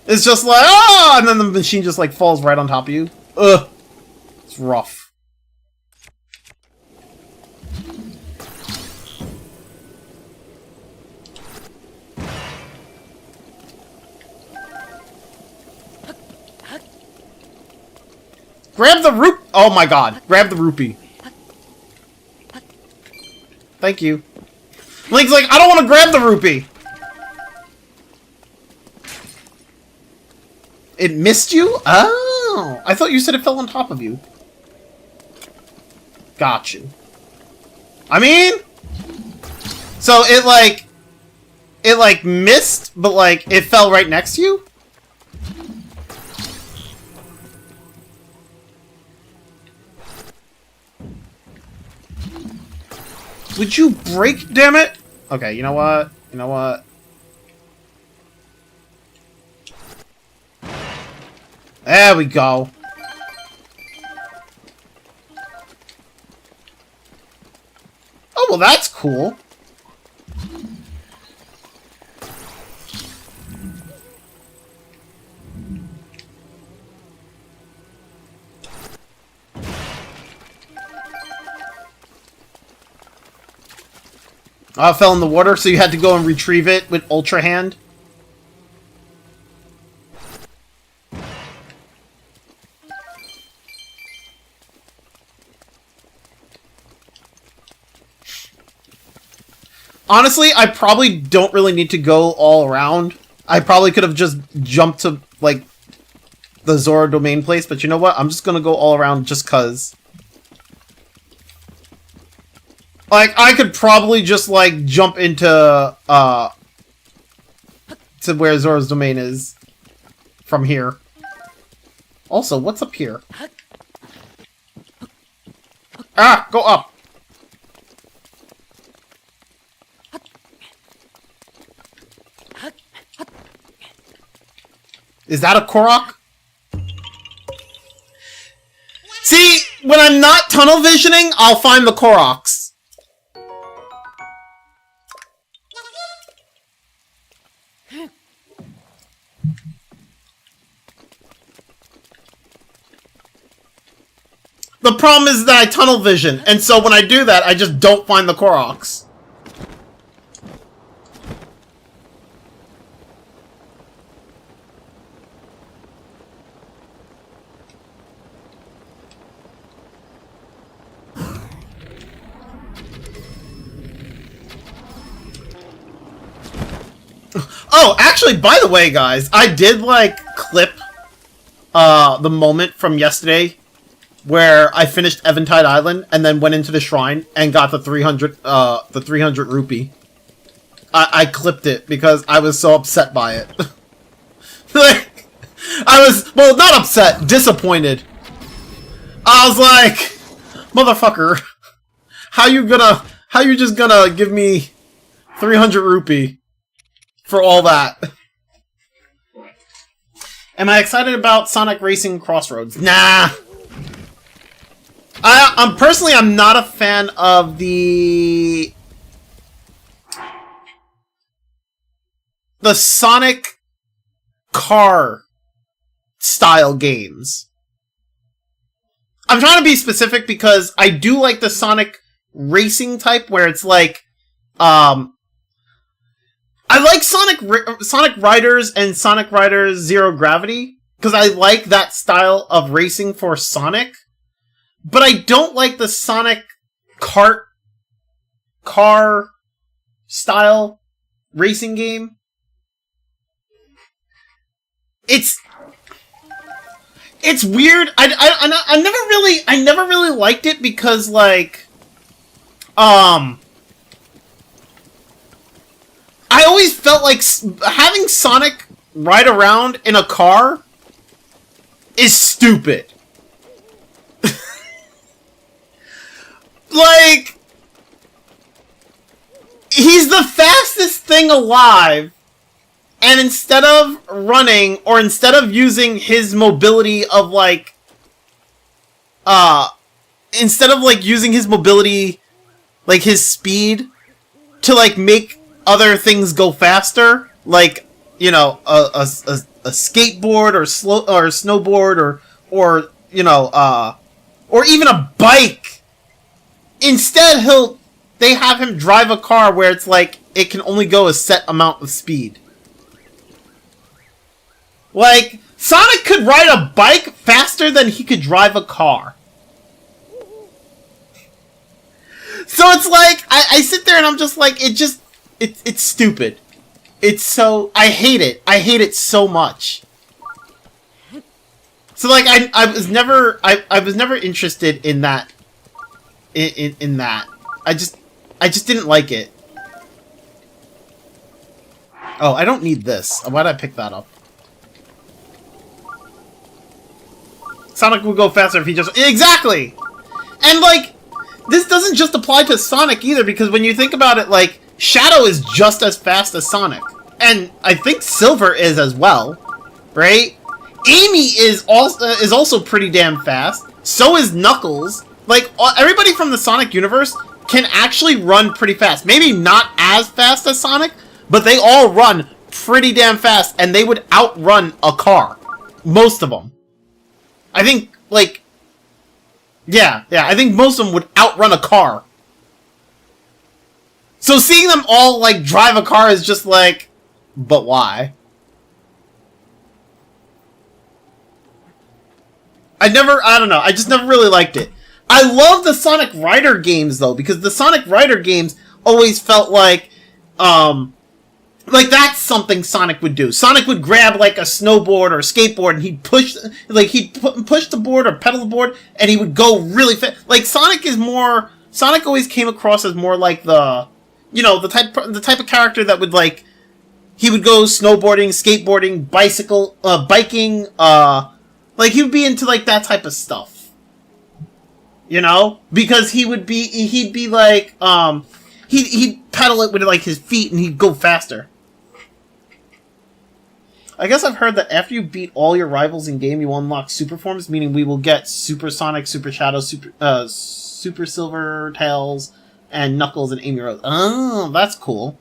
Speaker 1: It's just like, ah! And then the machine just, like, falls right on top of you. Ugh. It's rough. Grab the root. Oh my god. Grab the rupee. Thank you. Link's like, I don't want to grab the rupee. It missed you? Oh! I thought you said it fell on top of you. Got you. I mean... So it like missed, but like, it fell right next to you? Would you break, damn it? Okay, you know what? You know what? There we go. Oh, well, that's cool. Oh, it fell in the water, so you had to go and retrieve it with Ultra Hand? Honestly, I probably don't really need to go all around. I probably could have just jumped to, like, the Zora domain place, but you know what? I'm just gonna go all around just cuz. Like, I could probably just, like, jump into, to where Zora's domain is from here. Also, what's up here? Ah! Go up! Is that a Korok? See, when I'm not tunnel visioning, I'll find the Koroks. The problem is that I tunnel vision, and so when I do that, I just don't find the Koroks. Oh, actually, by the way, guys, I did, like, clip the moment from yesterday where I finished Eventide Island and then went into the shrine and got the 300 rupee. I clipped it because I was so upset by it. Like, I was, well, not upset, disappointed. I was like, motherfucker, how you just gonna give me 300 rupee for all that? Am I excited about Sonic Racing Crossroads? Nah. I'm not a fan of the Sonic car style games. I'm trying to be specific because I do like the Sonic racing type where it's like, I like Sonic Riders and Sonic Riders Zero Gravity because I like that style of racing for Sonic, but I don't like the Sonic car style racing game. It's weird. I never really liked it because like, I always felt like having Sonic ride around in a car is stupid. Like, he's the fastest thing alive, and instead of running, or instead of using his mobility of like, instead of like using his mobility, like his speed, to like make other things go faster, like, you know, a skateboard or snowboard or you know, or even a bike. Instead, they have him drive a car where it's like it can only go a set amount of speed. Like, Sonic could ride a bike faster than he could drive a car. So it's like, I sit there and I'm just like, it's stupid. It's so, I hate it. I hate it so much. So like, I was never interested in that. In that. I just didn't like it. Oh, I don't need this. Why'd I pick that up? Sonic would go faster if he just... Exactly! And, like, this doesn't just apply to Sonic either, because when you think about it, like, Shadow is just as fast as Sonic. And I think Silver is as well, right? Amy is also pretty damn fast. So is Knuckles. Like, everybody from the Sonic universe can actually run pretty fast. Maybe not as fast as Sonic, but they all run pretty damn fast, and they would outrun a car. Most of them. I think, like... Yeah, I think most of them would outrun a car. So seeing them all, like, drive a car is just like... But why? I don't know, I just never really liked it. I love the Sonic Rider games, though, because the Sonic Rider games always felt like that's something Sonic would do. Sonic would grab, like, a snowboard or a skateboard, and he'd push the board or pedal the board, and he would go really fast. Like, Sonic always came across as more like the type of character that would, like, he would go snowboarding, skateboarding, biking, like, he would be into, like, that type of stuff. You know? Because he'd be like, he'd pedal it with, like, his feet and he'd go faster. I guess I've heard that after you beat all your rivals in game, you unlock super forms, meaning we will get Super Sonic, Super Shadow, Super Silver, Tails, and Knuckles and Amy Rose. Oh, that's cool.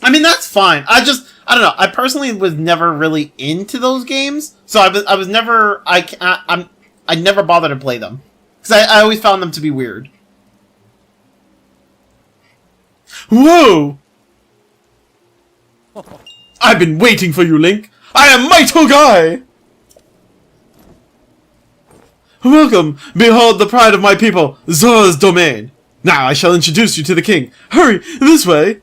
Speaker 1: I mean, that's fine. I don't know. I personally was never really into those games, so I never bothered to play them. Because I always found them to be weird. Whoa! I've been waiting for you, Link! I am Mighty Guy! Welcome! Behold the pride of my people, Zora's domain! Now I shall introduce you to the king. Hurry, this way!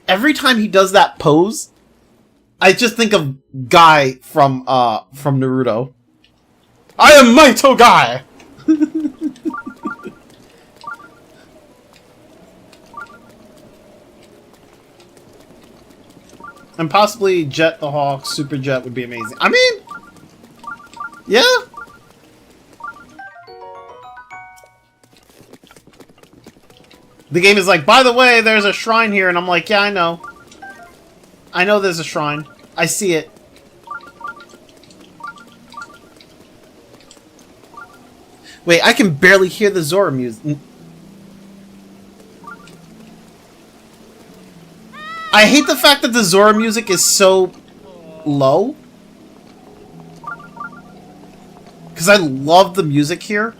Speaker 1: Every time he does that pose, I just think of Guy from Naruto. I am Maito Guy! And possibly Jet the Hawk, Super Jet would be amazing. I mean, yeah. The game is like, by the way, there's a shrine here, and I'm like, yeah, I know. I know there's a shrine. I see it. Wait, I can barely hear the Zora music. I hate the fact that the Zora music is so low. Because I love the music here.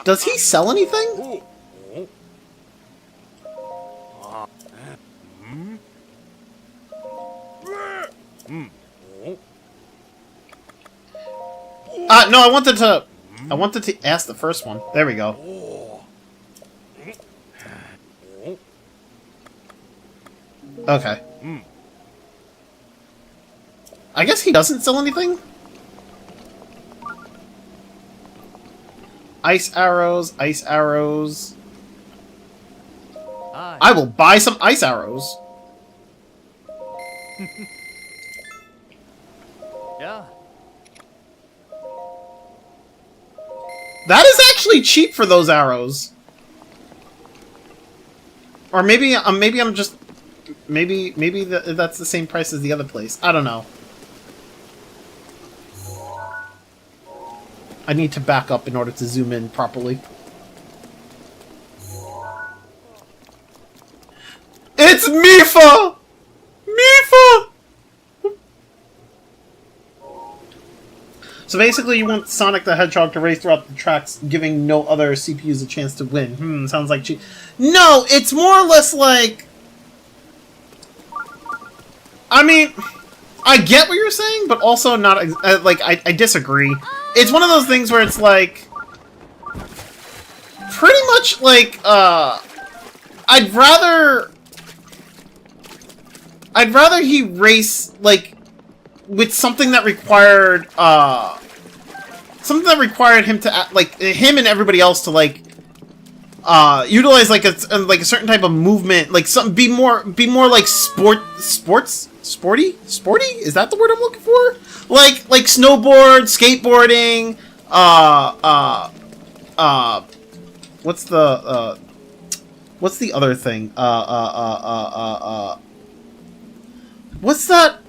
Speaker 1: Does he sell anything? No, I wanted to ask the first one. There we go. Okay. I guess he doesn't sell anything? Ice arrows, ice arrows. I will buy some ice arrows.
Speaker 3: Yeah.
Speaker 1: That is actually cheap for those arrows. Or maybe I'm just maybe that's the same price as the other place. I don't know. I need to back up in order to zoom in properly. It's Mifa! Mifa! So basically you want Sonic the Hedgehog to race throughout the tracks, giving no other CPUs a chance to win. Sounds like cheap. No, it's more or less like... I mean, I get what you're saying, but also not... like, I disagree. It's one of those things where it's like... Pretty much like, I'd rather he race, like, with something that required, him to, like, him and everybody else to, like, utilize, like, a certain type of movement, like, be more like sporty? Is that the word I'm looking for? Like snowboard, skateboarding, what's the other thing? What's that?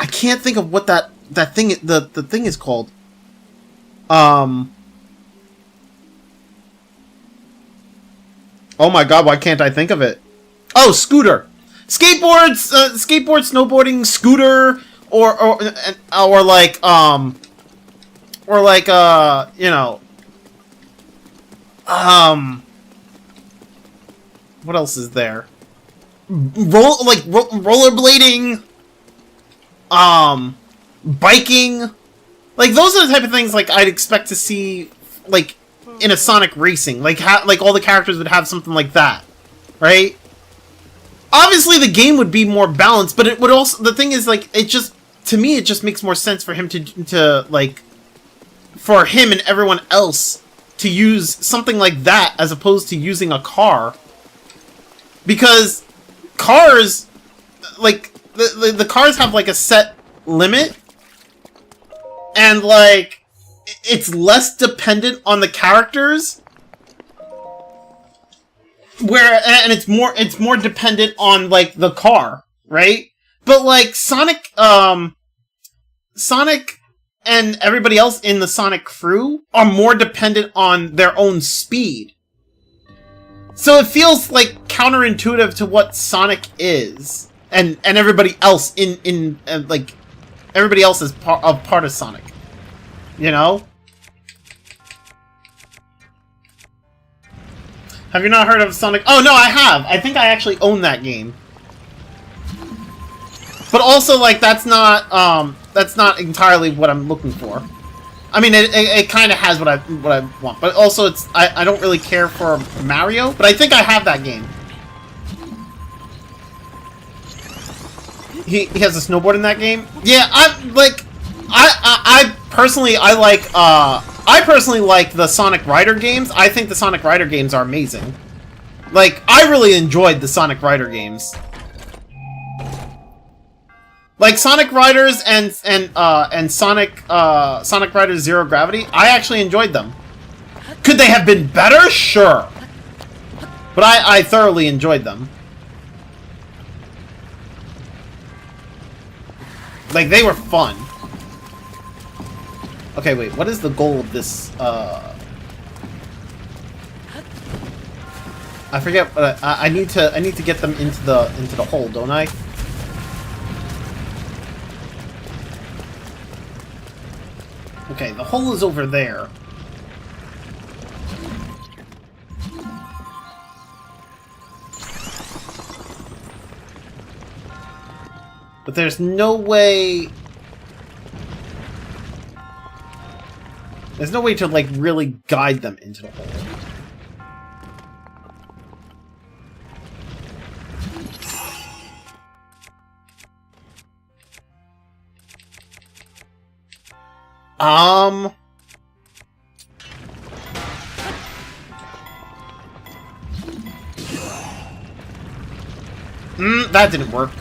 Speaker 1: I can't think of what that thing, the thing is called. Oh my god, why can't I think of it? Oh, scooter. Skateboards, snowboarding, scooter, or like, you know, what else is there? Rollerblading, biking, like, those are the type of things, like, I'd expect to see, like, in a Sonic racing, like, all the characters would have something like that, right? Obviously, the game would be more balanced, but it would also, the thing is, like, it just, to me, it just makes more sense for him to like, for him and everyone else to use something like that as opposed to using a car. Because cars, like, the cars have, like, a set limit, and, like, it's less dependent on the characters, and it's more dependent on, like, the car, right? But, like, Sonic and everybody else in the Sonic crew are more dependent on their own speed. So it feels, like, counterintuitive to what Sonic is, and everybody else in like, everybody else is part of Sonic, you know? Have you not heard of Sonic? Oh, no, I have! I think I actually own that game. But also, like, that's not that's not entirely what I'm looking for. I mean, it kind of has what I want, but also I don't really care for Mario, but I think I have that game. He has a snowboard in that game. Yeah, I personally like the Sonic Rider games. I think the Sonic Rider games are amazing. Like, I really enjoyed the Sonic Rider games. Like Sonic Riders and Sonic Riders Zero Gravity, I actually enjoyed them. Could they have been better? Sure. But I thoroughly enjoyed them. Like, they were fun. Okay, wait, what is the goal of this, I forget, but I need to get them into the hole, don't I? Okay, the hole is over there. But there's no way... There's no way to, like, really guide them into the hole. That didn't work.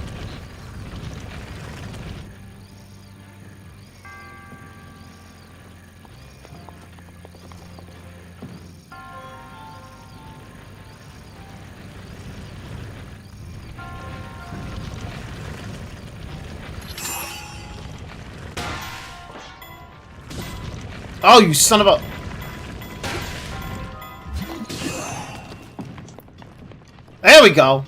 Speaker 1: Oh, you son of a... There we go.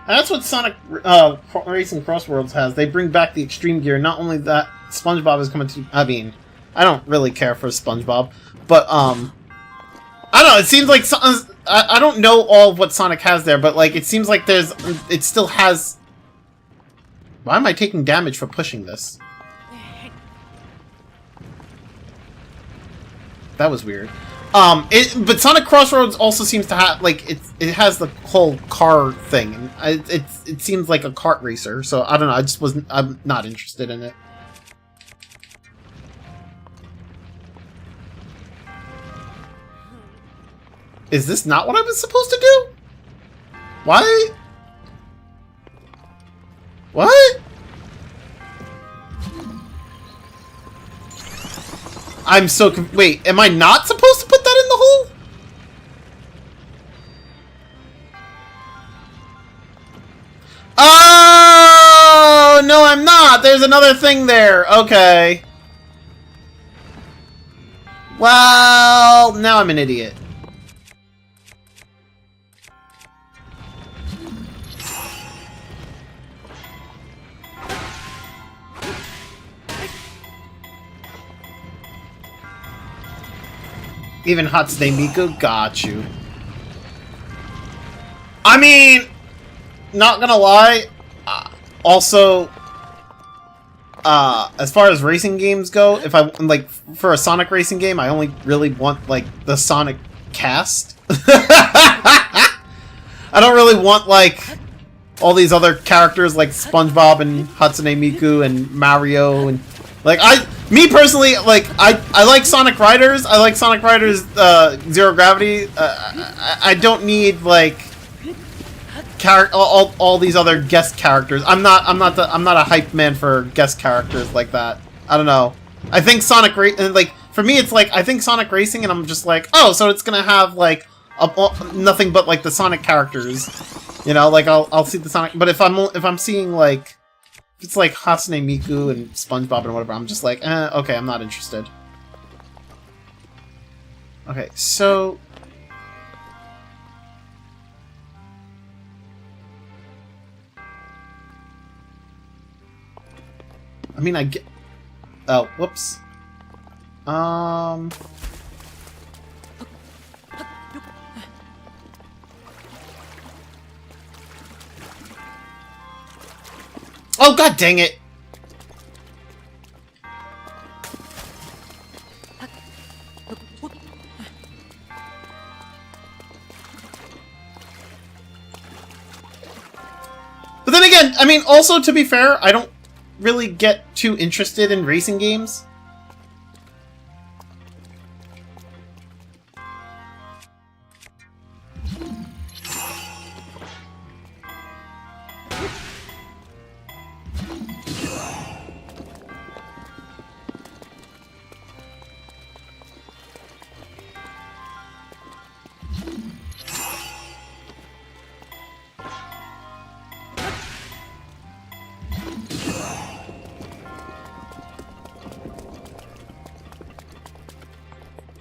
Speaker 1: And that's what Sonic Racing Crossworlds has. They bring back the extreme gear. Not only that, SpongeBob is coming to... I mean, I don't really care for SpongeBob, but, I don't know, it seems like... I don't know all of what Sonic has there, but, like, it seems like there's... It still has... Why am I taking damage for pushing this? That was weird. But Sonic Crossroads also seems to have, like, it has the whole car thing, and it seems like a kart racer, so I don't know, I'm not interested in it. Is this not what I was supposed to do? Why? What? I'm so wait, am I not supposed to put that in the hole? Oh, no, I'm not. There's another thing there. Okay. Well, now I'm an idiot. Even Hatsune Miku got you. I mean, not gonna lie, also, as far as racing games go, if I, like, for a Sonic racing game, I only really want, like, the Sonic cast. I don't really want, like, all these other characters like SpongeBob and Hatsune Miku and Mario and, like, me personally, like, I like Sonic Riders. I like Sonic Riders Zero Gravity. I don't need, like, all these other guest characters. I'm not a hype man for guest characters like that. I don't know. I think Sonic like, for me it's like I think Sonic Racing and I'm just like, oh, so it's gonna have like nothing but like the Sonic characters. You know, like I'll see the Sonic, but if I'm seeing like if it's like Hatsune Miku and SpongeBob and whatever, I'm just like, okay, I'm not interested. Okay, so I mean, I get... Oh, whoops. Oh, god dang it! But then again, I mean, also, to be fair, I don't really get too interested in racing games.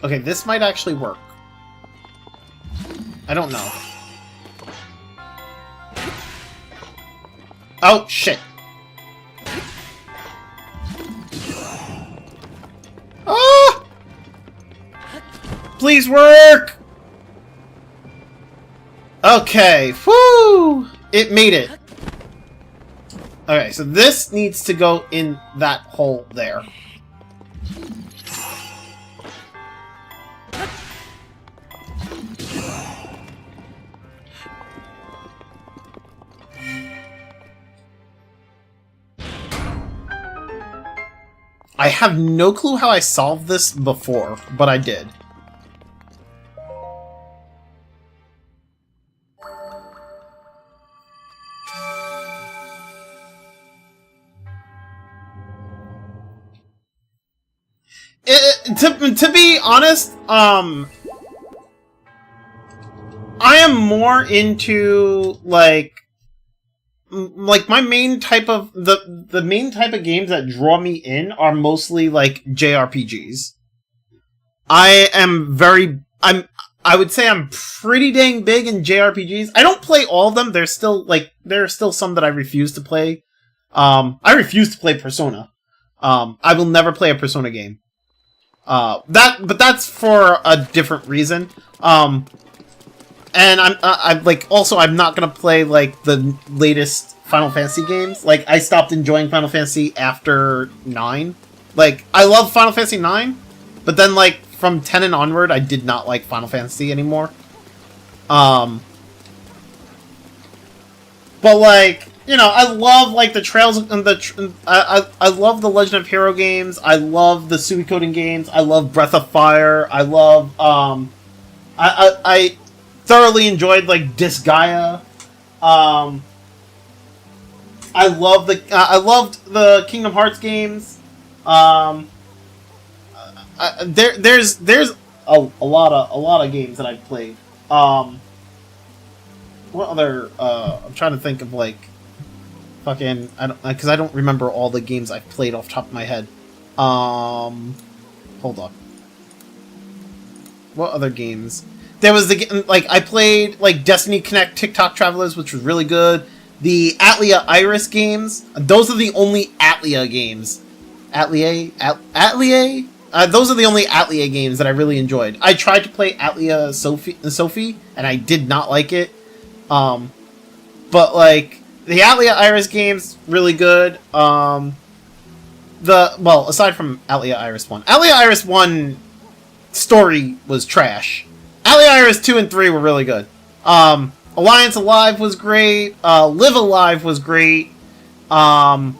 Speaker 1: Okay, this might actually work. I don't know. Oh, shit. Ah! Please work! Okay, whoo! It made it. Okay, so this needs to go in that hole there. I have no clue how I solved this before, but I did. To be honest, I am more into like my main type of the main type of games that draw me in are mostly like JRPGs. I would say I'm pretty dang big in JRPGs. I don't play all of them. There are still some that I refuse to play. I refuse to play Persona. I will never play a Persona game. But that's for a different reason. And I'm like, also, I'm not gonna play, like, the latest Final Fantasy games. Like, I stopped enjoying Final Fantasy after 9. Like, I love Final Fantasy 9, but then, like, from 10 and onward, I did not like Final Fantasy anymore. But, like, you know, I love, like, the Trails, and I love the Legend of Hero games, I love the Suikoden games, I love Breath of Fire, I love, I thoroughly enjoyed, like, Disgaea. I loved the Kingdom Hearts games. There's a lot of games that I've played. What other? I'm trying to think of like, fucking, because I don't remember all the games I've played off the top of my head. Hold on. What other games? There was I played, like, Destiny Connect TikTok Travelers, which was really good. The Atlia Iris games. Those are the only Atlia games. Atlia? Those are the only Atlia games that I really enjoyed. I tried to play Atlia Sophie, and I did not like it. But, like, the Atlia Iris games, really good. Aside from Atlia Iris 1. Atlia Iris 1 story was trash. Atlia Iris 2 and 3 were really good. Alliance Alive was great. Live Alive was great. The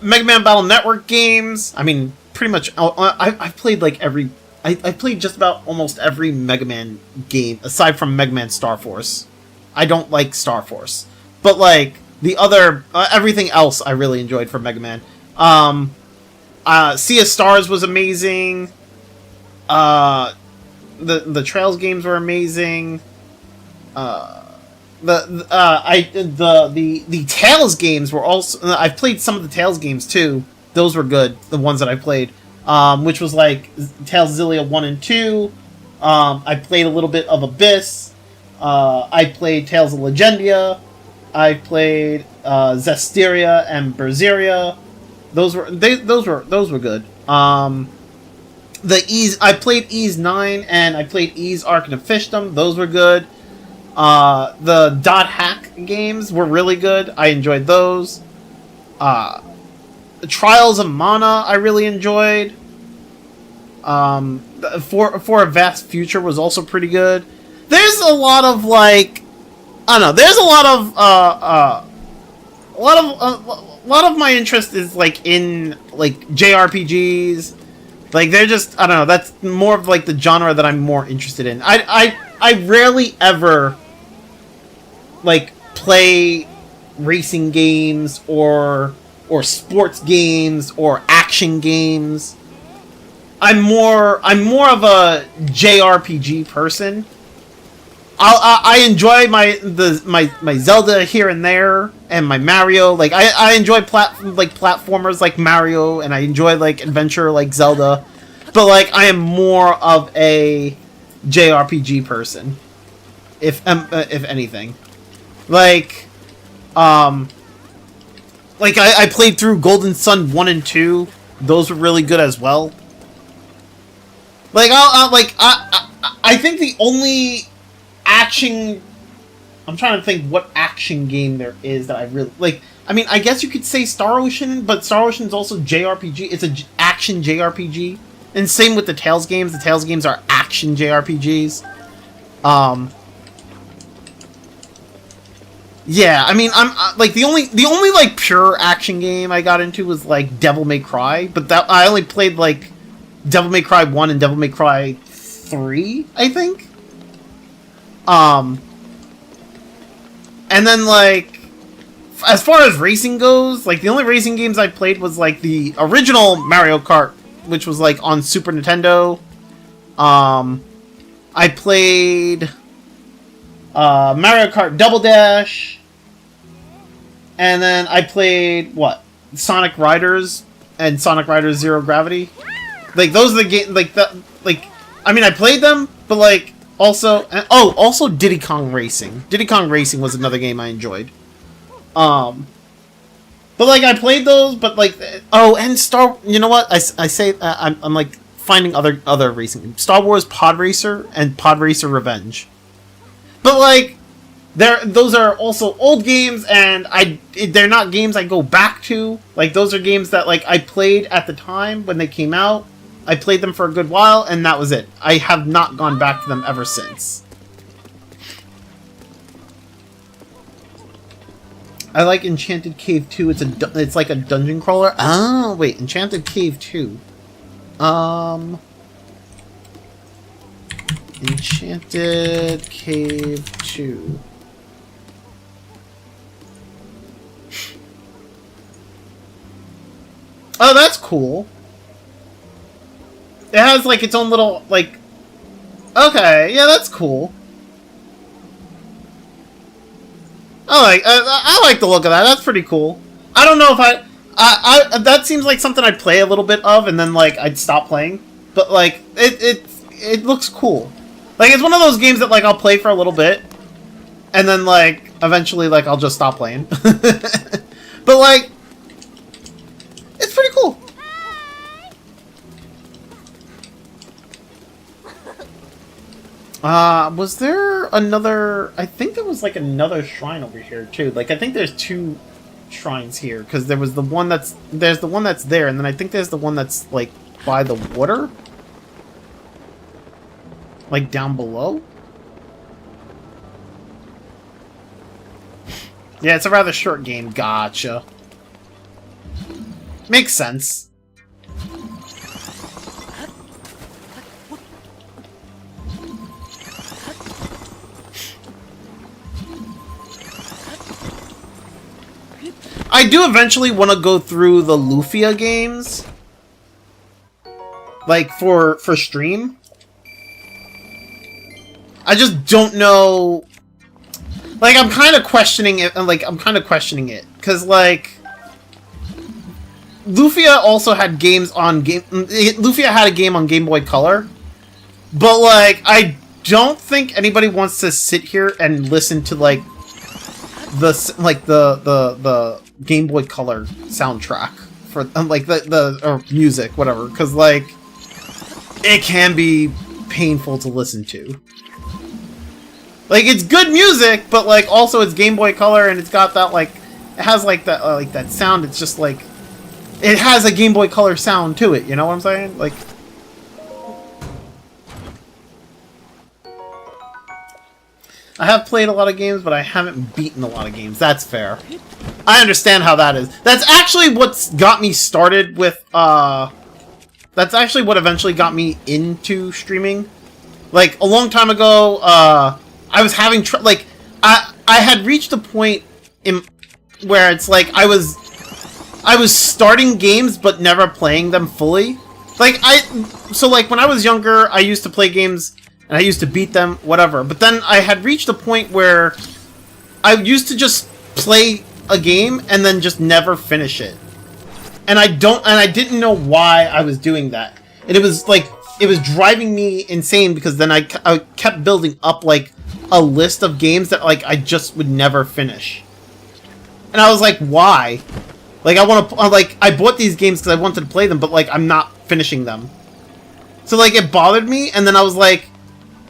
Speaker 1: Mega Man Battle Network games. I mean, pretty much. I've played like every. I played just about almost every Mega Man game aside from Mega Man Star Force. I don't like Star Force, but like the other everything else, I really enjoyed from Mega Man. Sea of Stars was amazing. The Trails games were amazing. The Tales games were also. I've played some of the Tales games too. Those were good. The ones that I played, which was like Tales Zillia 1 and 2. I played a little bit of Abyss. I played Tales of Legendia. I played Zestiria and Berseria. Those were good. I played Ys 9 and I played Ys Ark of Fishdom. Those were good. The dot hack games were really good. I enjoyed those. Trials of Mana I really enjoyed. For a Vast Future was also pretty good. There's a lot of like, I don't know. There's a lot of my interest is like in like JRPGs. Like they're just, I don't know. That's more of like the genre that I'm more interested in. I rarely ever like play racing games or sports games or action games. I'm more of a JRPG person. I enjoy my Zelda here and there, and my Mario. Like I enjoy platformers like Mario, and I enjoy like adventure like Zelda. But like I am more of a JRPG person, if anything. Like I played through Golden Sun 1 and 2. Those were really good as well. Like I think the only action, I'm trying to think what action game there is that I really like. I mean, I guess you could say Star Ocean, but Star Ocean is also JRPG. It's a action JRPG, and same with the Tales games. The Tales games are action JRPGs. Yeah, I mean, I'm like the only like pure action game I got into was like Devil May Cry, but that I only played like Devil May Cry 1 and Devil May Cry 3, I think. And then like as far as racing goes, like the only racing games I played was like the original Mario Kart, which was like on Super Nintendo. I played Mario Kart Double Dash. And then I played, what? Sonic Riders and Sonic Riders Zero Gravity. Like, those are the games, I mean, I played them, but, like, also Diddy Kong Racing. Diddy Kong Racing was another game I enjoyed. But, like, I played those, but, like, and you know what? I say, I'm like, finding other racing games. Star Wars Pod Racer and Pod Racer Revenge. But, like, those are also old games, and they're not games I go back to. Like, those are games that, like, I played at the time when they came out. I played them for a good while, and that was it. I have not gone back to them ever since. I like Enchanted Cave 2. It's like a dungeon crawler. Oh, wait, Enchanted Cave 2. Enchanted Cave 2. Oh, that's cool. It has, like, its own little, like... Okay, yeah, that's cool. I like the look of that. That's pretty cool. I don't know if I that seems like something I'd play a little bit of, and then, like, I'd stop playing. But, like, it looks cool. Like, it's one of those games that, like, I'll play for a little bit, and then, like, eventually, like, I'll just stop playing. But, like... It's pretty cool. Was there another... I think there was, like, another shrine over here, too. Like, I think there's 2 shrines here, because there was the one that's... There's the one that's there, and then I think there's the one that's, like, by the water? Like, down below? Yeah, it's a rather short game. Gotcha. Makes sense. I do eventually want to go through the Lufia games. Like, for stream. I just don't know... Like, I'm kind of questioning it, because, like... Lufia also had games on Lufia had a game on Game Boy Color, but like I don't think anybody wants to sit here and listen to like the Game Boy Color soundtrack for like the or music, whatever, because like it can be painful to listen to. Like, it's good music, but, like, also it's Game Boy Color, and it's got that, like, it has, like, that sound. It's just, like, it has a Game Boy Color sound to it, you know what I'm saying? Like, I have played a lot of games, but I haven't beaten a lot of games. That's fair. I understand how that is. That's actually what's got me started with, that's actually what eventually got me into streaming. Like, a long time ago, I was having like, I had reached a point in where it's like, I was starting games, but never playing them fully. Like, so like, when I was younger, I used to play games, and I used to beat them, whatever. But then I had reached a point where I used to just play a game and then just never finish it. And I didn't know why I was doing that. And it was like, it was driving me insane because then I kept building up like a list of games that like I just would never finish. And I was like, why? Like, I bought these games because I wanted to play them, but like, I'm not finishing them. So like, it bothered me, and then I was like,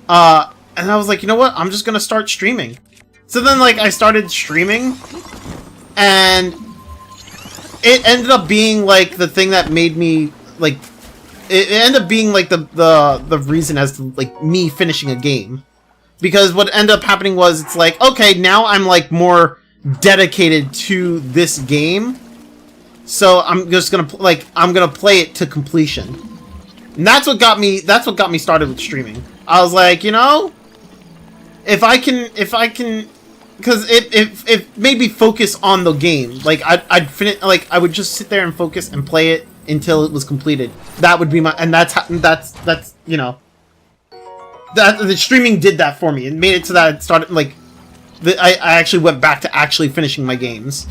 Speaker 1: you know what? I'm just gonna start streaming. So then, like, I started streaming, and it ended up being, like, the thing that made me, like, it ended up being, like, the reason as to, like, me finishing a game. Because what ended up happening was, it's like, okay, now I'm, like, more dedicated to this game. So I'm just gonna, I'm gonna play it to completion. And that's what got me started with streaming. I was like, you know, if I can, because it made me focus on the game. Like, I'd finish, like, I would just sit there and focus and play it until it was completed. That would be my, and that's you know, that the streaming did that for me. It made it so that it started, like, I actually went back to actually finishing my games.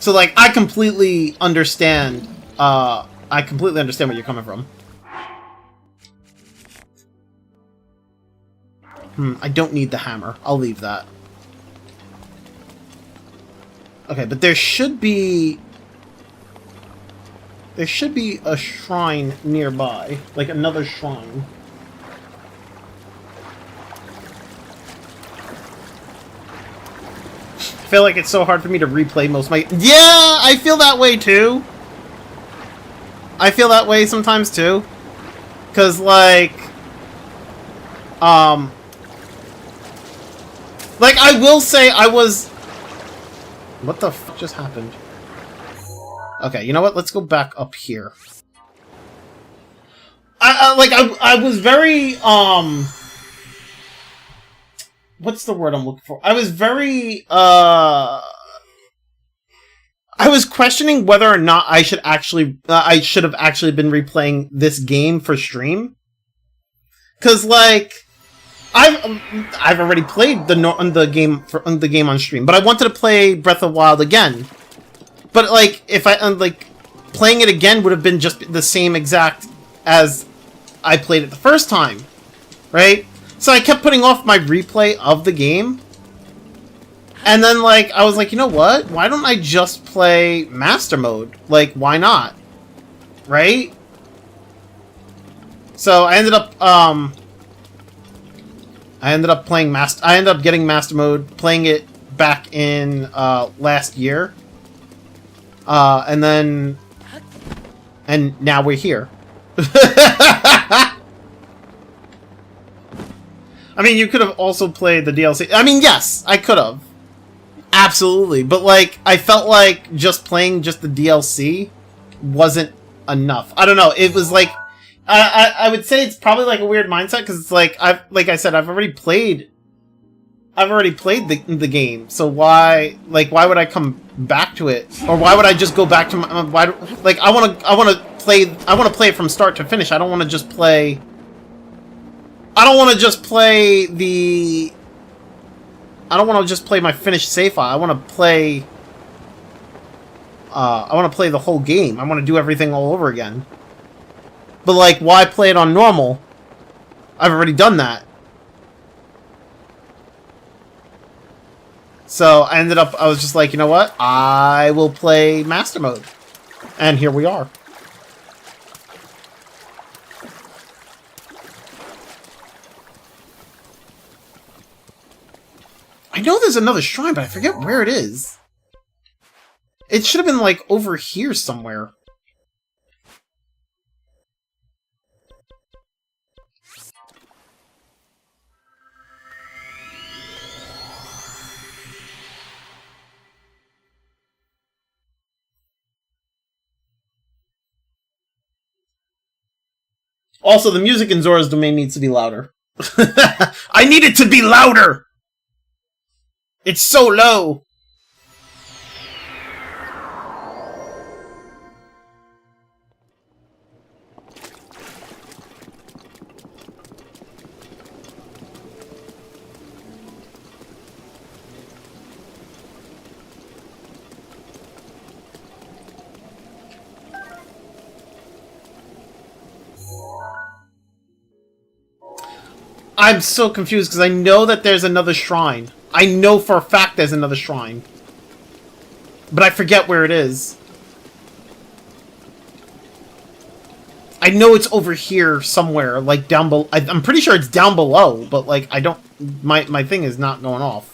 Speaker 1: So, like, I completely understand where you're coming from. I don't need the hammer. I'll leave that. Okay, but there should be a shrine nearby. Like, another shrine. I feel like it's so hard for me to replay most of my... Yeah, I feel that way too. I feel that way sometimes too. Cause like I will say I was... What the fuck just happened? Okay, you know what? Let's go back up here. I was very, what's the word I'm looking for? I was very, I was questioning whether or not I should actually, I should have actually been replaying this game for stream. Cause like, I've already played the game on stream, but I wanted to play Breath of the Wild again. But like, if I like playing it again would have been just the same exact as I played it the first time, right? So I kept putting off my replay of the game, and then like I was like, you know what? Why don't I just play Master Mode? Like, why not? Right? So I ended up getting Master Mode, playing it back in last year. And now we're here. I mean, you could have also played the DLC. I mean, yes, I could have. Absolutely. But, like, I felt like just playing just the DLC wasn't enough. I don't know. It was like... I would say it's probably like a weird mindset, because it's like, like I said, I've already played the game, so why would I come back to it? Or why would I just go back to my, I want to play it from start to finish. I don't want to just play my finished save file. I want to play the whole game. I want to do everything all over again. But like, why play it on normal? I've already done that. So I was just like, you know what? I will play Master Mode. And here we are. know there's another shrine, but I forget where it is. It should have been, like, over here somewhere. Also, the music in Zora's Domain needs to be louder. I need it to be louder! It's so low! I'm so confused because I know that there's another shrine. I know for a fact there's another shrine. But I forget where it is. I know it's over here somewhere, like down below. I'm pretty sure it's down below, but like I don't... My thing is not going off.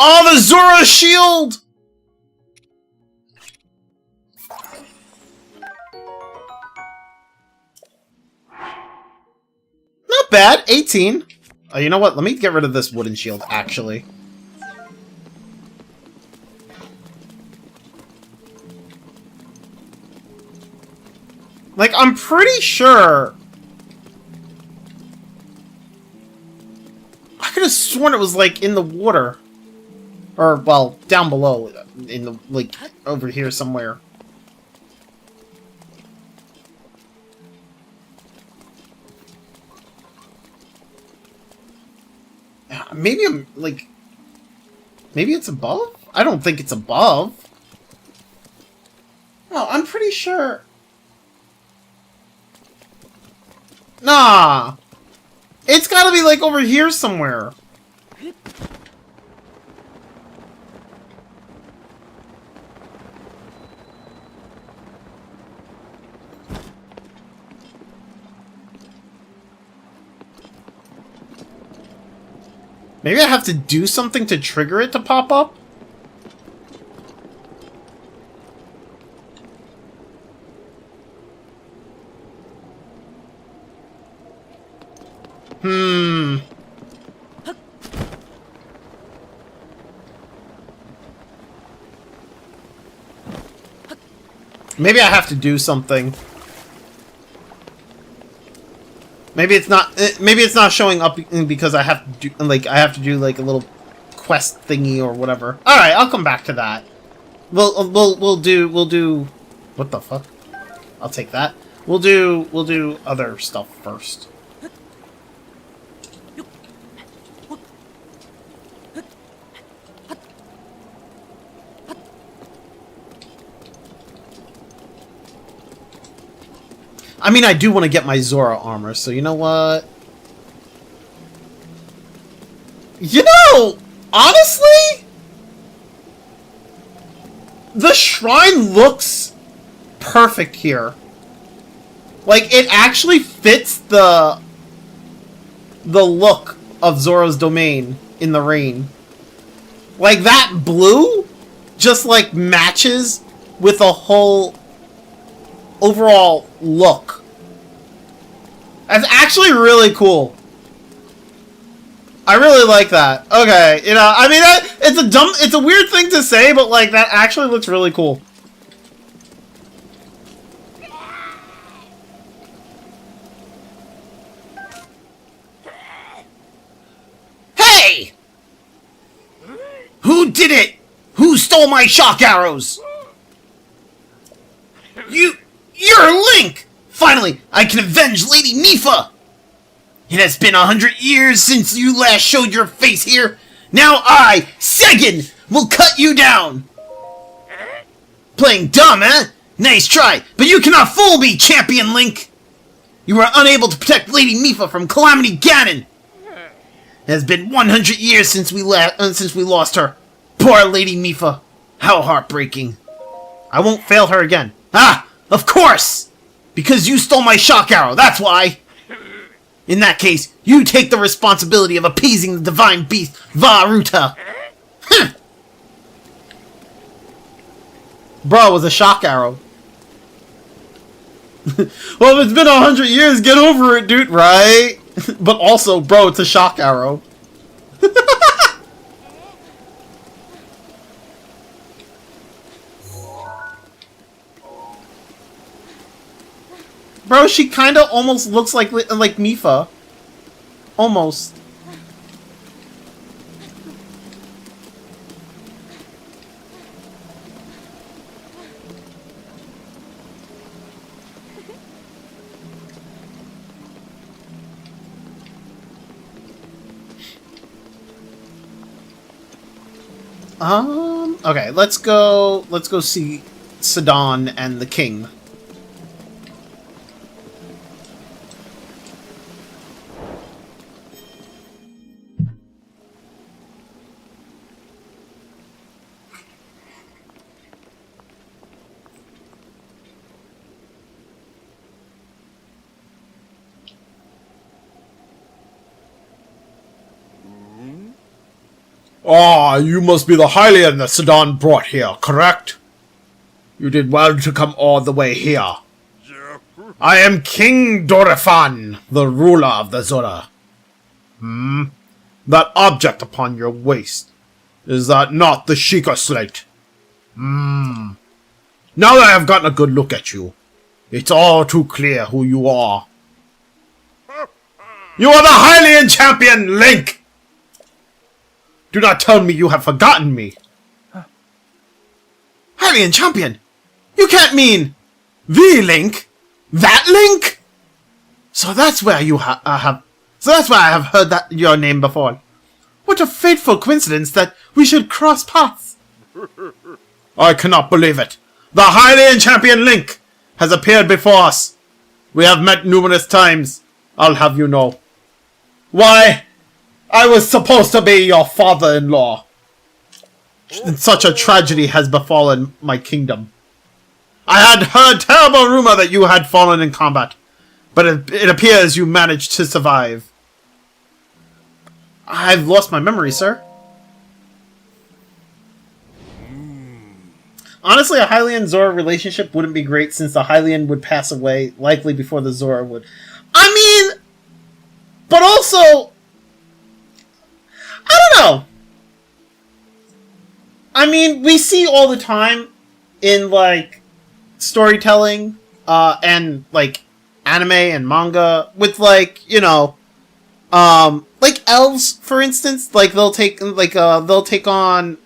Speaker 1: Oh, the Zora shield! Not bad, 18. Oh, you know what? Let me get rid of this wooden shield, actually. Like, I'm pretty sure... I could have sworn it was, like, in the water. Or, well, down below, in the, like, over here somewhere. Maybe I'm, like... Maybe it's above? I don't think it's above. No, I'm pretty sure... Nah! It's gotta be, like, over here somewhere. Maybe I have to do something to trigger it to pop up? Maybe I have to do something. Maybe it's not. Maybe it's not showing up because I have to do like a little quest thingy or whatever. All right, I'll come back to that. We'll do. What the fuck? I'll take that. We'll do other stuff first. I mean, I do want to get my Zora armor, so you know what? You know, honestly, the shrine looks perfect here. Like, it actually fits the look of Zora's Domain in the rain. Like, that blue just, like, matches with the whole overall look. That's actually really cool. I really like that. Okay, you know, I mean, it's a weird thing to say, but like that actually looks really cool. Hey! Who did it? Who stole my shock arrows? You're Link! Finally, I can avenge Lady Nifa! It has been 100 years since you last showed your face here. Now I, Segan, will cut you down! Playing dumb, eh? Nice try, but you cannot fool me, Champion Link! You were unable to protect Lady Mipha from Calamity Ganon! It has been 100 years since we lost her. Poor Lady Mipha. How heartbreaking. I won't fail her again. Ah! Of course! Because you stole my shock arrow, that's why! In that case, you take the responsibility of appeasing the divine beast, Varuta! Huh. Bro, it was a shock arrow. Well, if it's been 100 years, get over it, dude, right? But also, bro, it's a shock arrow. Bro, she kind of almost looks like Mipha. Almost. Okay, let's go see Sidon and the king.
Speaker 5: Ah, you must be the Hylian that Sidon brought here, correct? You did well to come all the way here. I am King Dorephan, the ruler of the Zora. That object upon your waist, is that not the Sheikah slate? Now that I have gotten a good look at you, it's all too clear who you are. You are the Hylian champion, Link! Do not tell me you have forgotten me.
Speaker 1: Hylian champion! You can't mean the Link? That Link? So that's where you So that's why I have heard that your name before. What a fateful coincidence that we should cross paths.
Speaker 5: I cannot believe it. The Hylian champion Link has appeared before us. We have met numerous times, I'll have you know. Why, I was supposed to be your father-in-law.
Speaker 1: Such a tragedy has befallen my kingdom.
Speaker 5: I had heard terrible rumor that you had fallen in combat, but it appears you managed to survive.
Speaker 1: I've lost my memory, sir. Honestly, a Hylian-Zora relationship wouldn't be great since the Hylian would pass away, likely before the Zora would. I mean, but also, I don't know. I mean, we see all the time in, like, storytelling, and, like, anime and manga with, like, you know, like elves, for instance, like, they'll take on,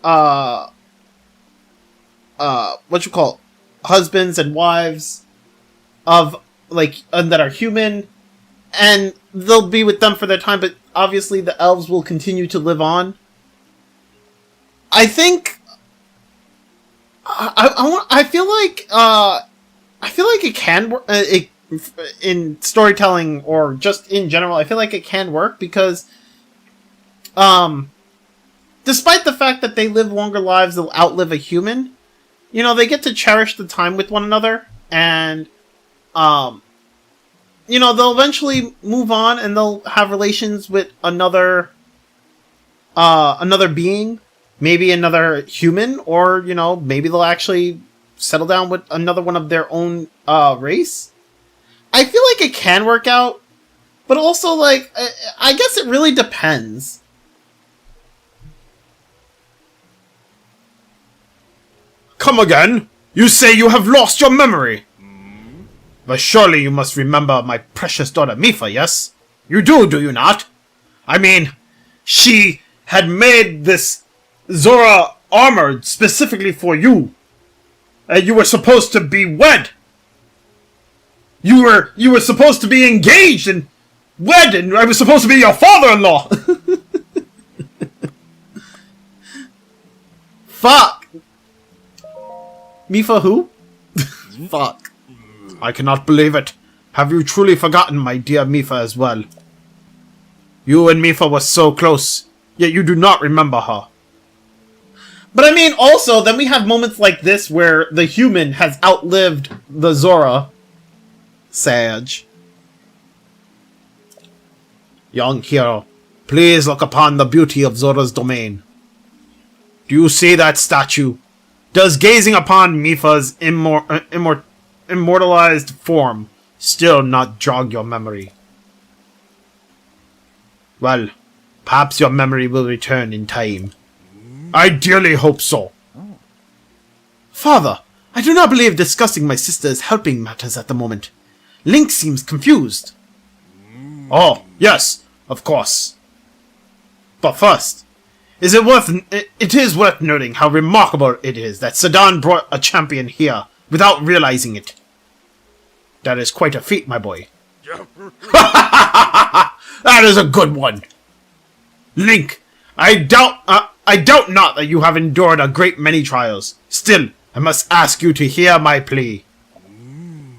Speaker 1: husbands and wives of, like, that are human, and they'll be with them for their time, but obviously the elves will continue to live on. I think I feel like it can work in storytelling or just in general. I feel like it can work because, despite the fact that they live longer lives, they'll outlive a human. You know, they get to cherish the time with one another, and you know, they'll eventually move on and they'll have relations with another being. Maybe another human, or, you know, maybe they'll actually settle down with another one of their own race. I feel like it can work out, but also, like, I guess it really depends.
Speaker 5: Come again? You say you have lost your memory? But surely you must remember my precious daughter Mipha, yes? You do you not? I mean, she had made this Zora armor specifically for you. And you were supposed to be wed. You were supposed to be engaged and wed, and I was supposed to be your father-in-law.
Speaker 1: Fuck. Mipha who? Fuck.
Speaker 5: I cannot believe it. Have you truly forgotten my dear Mipha as well? You and Mipha were so close, yet you do not remember her.
Speaker 1: But I mean, also, then we have moments like this where the human has outlived the Zora.
Speaker 5: Sage. Young hero, please look upon the beauty of Zora's domain. Do you see that statue? Does gazing upon Mipha's immortalized form still not jog your memory? Well, perhaps your memory will return in time. I dearly hope so. Father, I do not believe discussing my sister is helping matters at the moment. Link seems confused. Oh, yes, of course. But first, it is worth noting how remarkable it is that Sedan brought a champion here without realizing it. That is quite a feat, my boy. That is a good one. Link, I doubt not that you have endured a great many trials. Still, I must ask you to hear my plea.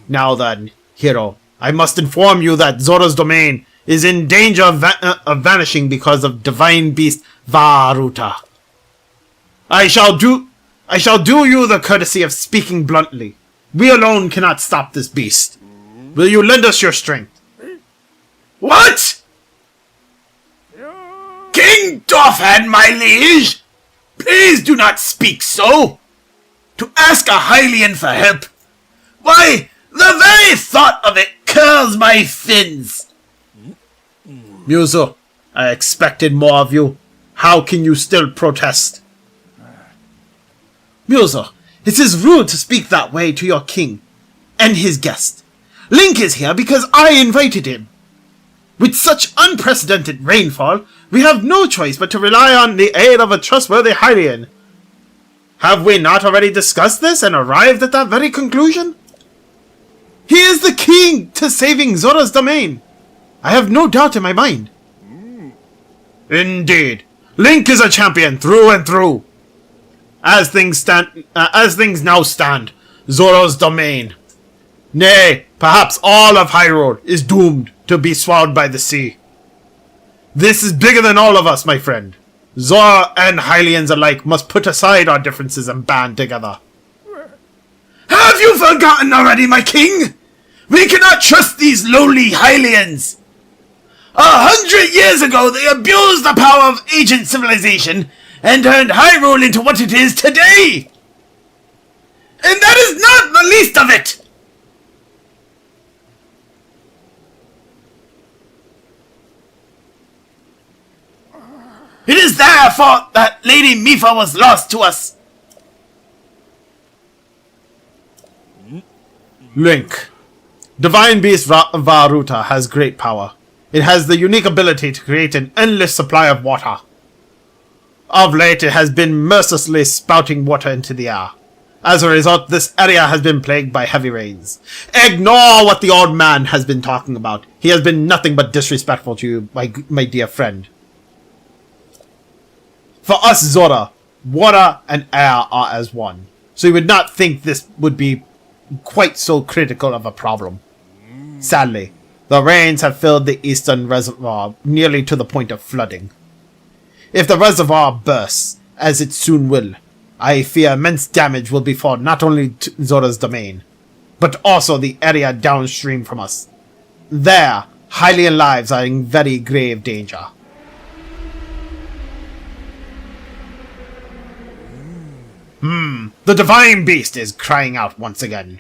Speaker 5: Now then, hero, I must inform you that Zora's domain is in danger of vanishing because of divine beast Varuta. I shall do you the courtesy of speaking bluntly. We alone cannot stop this beast. Will you lend us your strength? What? King Doffhead, my liege! Please do not speak so! To ask a Hylian for help? Why, the very thought of it curls my fins! Muso, I expected more of you. How can you still protest? Muso, it is rude to speak that way to your king and his guest. Link is here because I invited him. With such unprecedented rainfall, we have no choice but to rely on the aid of a trustworthy Hylian. Have we not already discussed this and arrived at that very conclusion? He is the key to saving Zora's domain. I have no doubt in my mind. Indeed, Link is a champion through and through. As things now stand, Zora's domain, nay, perhaps all of Hyrule, is doomed to be swallowed by the sea. This is bigger than all of us, my friend. Zora and Hylians alike must put aside our differences and band together. Have you forgotten already, my king? We cannot trust these lowly Hylians. 100 years ago, they abused the power of ancient civilization and turned Hyrule into what it is today. And that is not the least of it. It is their fault that Lady Mipha was lost to us. Link. Divine Beast Varuta has great power. It has the unique ability to create an endless supply of water. Of late, it has been mercilessly spouting water into the air. As a result, this area has been plagued by heavy rains. Ignore what the old man has been talking about. He has been nothing but disrespectful to you, my dear friend. For us, Zora, water and air are as one. So you would not think this would be quite so critical of a problem. Sadly, the rains have filled the eastern reservoir nearly to the point of flooding. If the reservoir bursts, as it soon will, I fear immense damage will befall not only to Zora's domain, but also the area downstream from us. There, Hylian lives are in very grave danger. The Divine Beast is crying out once again.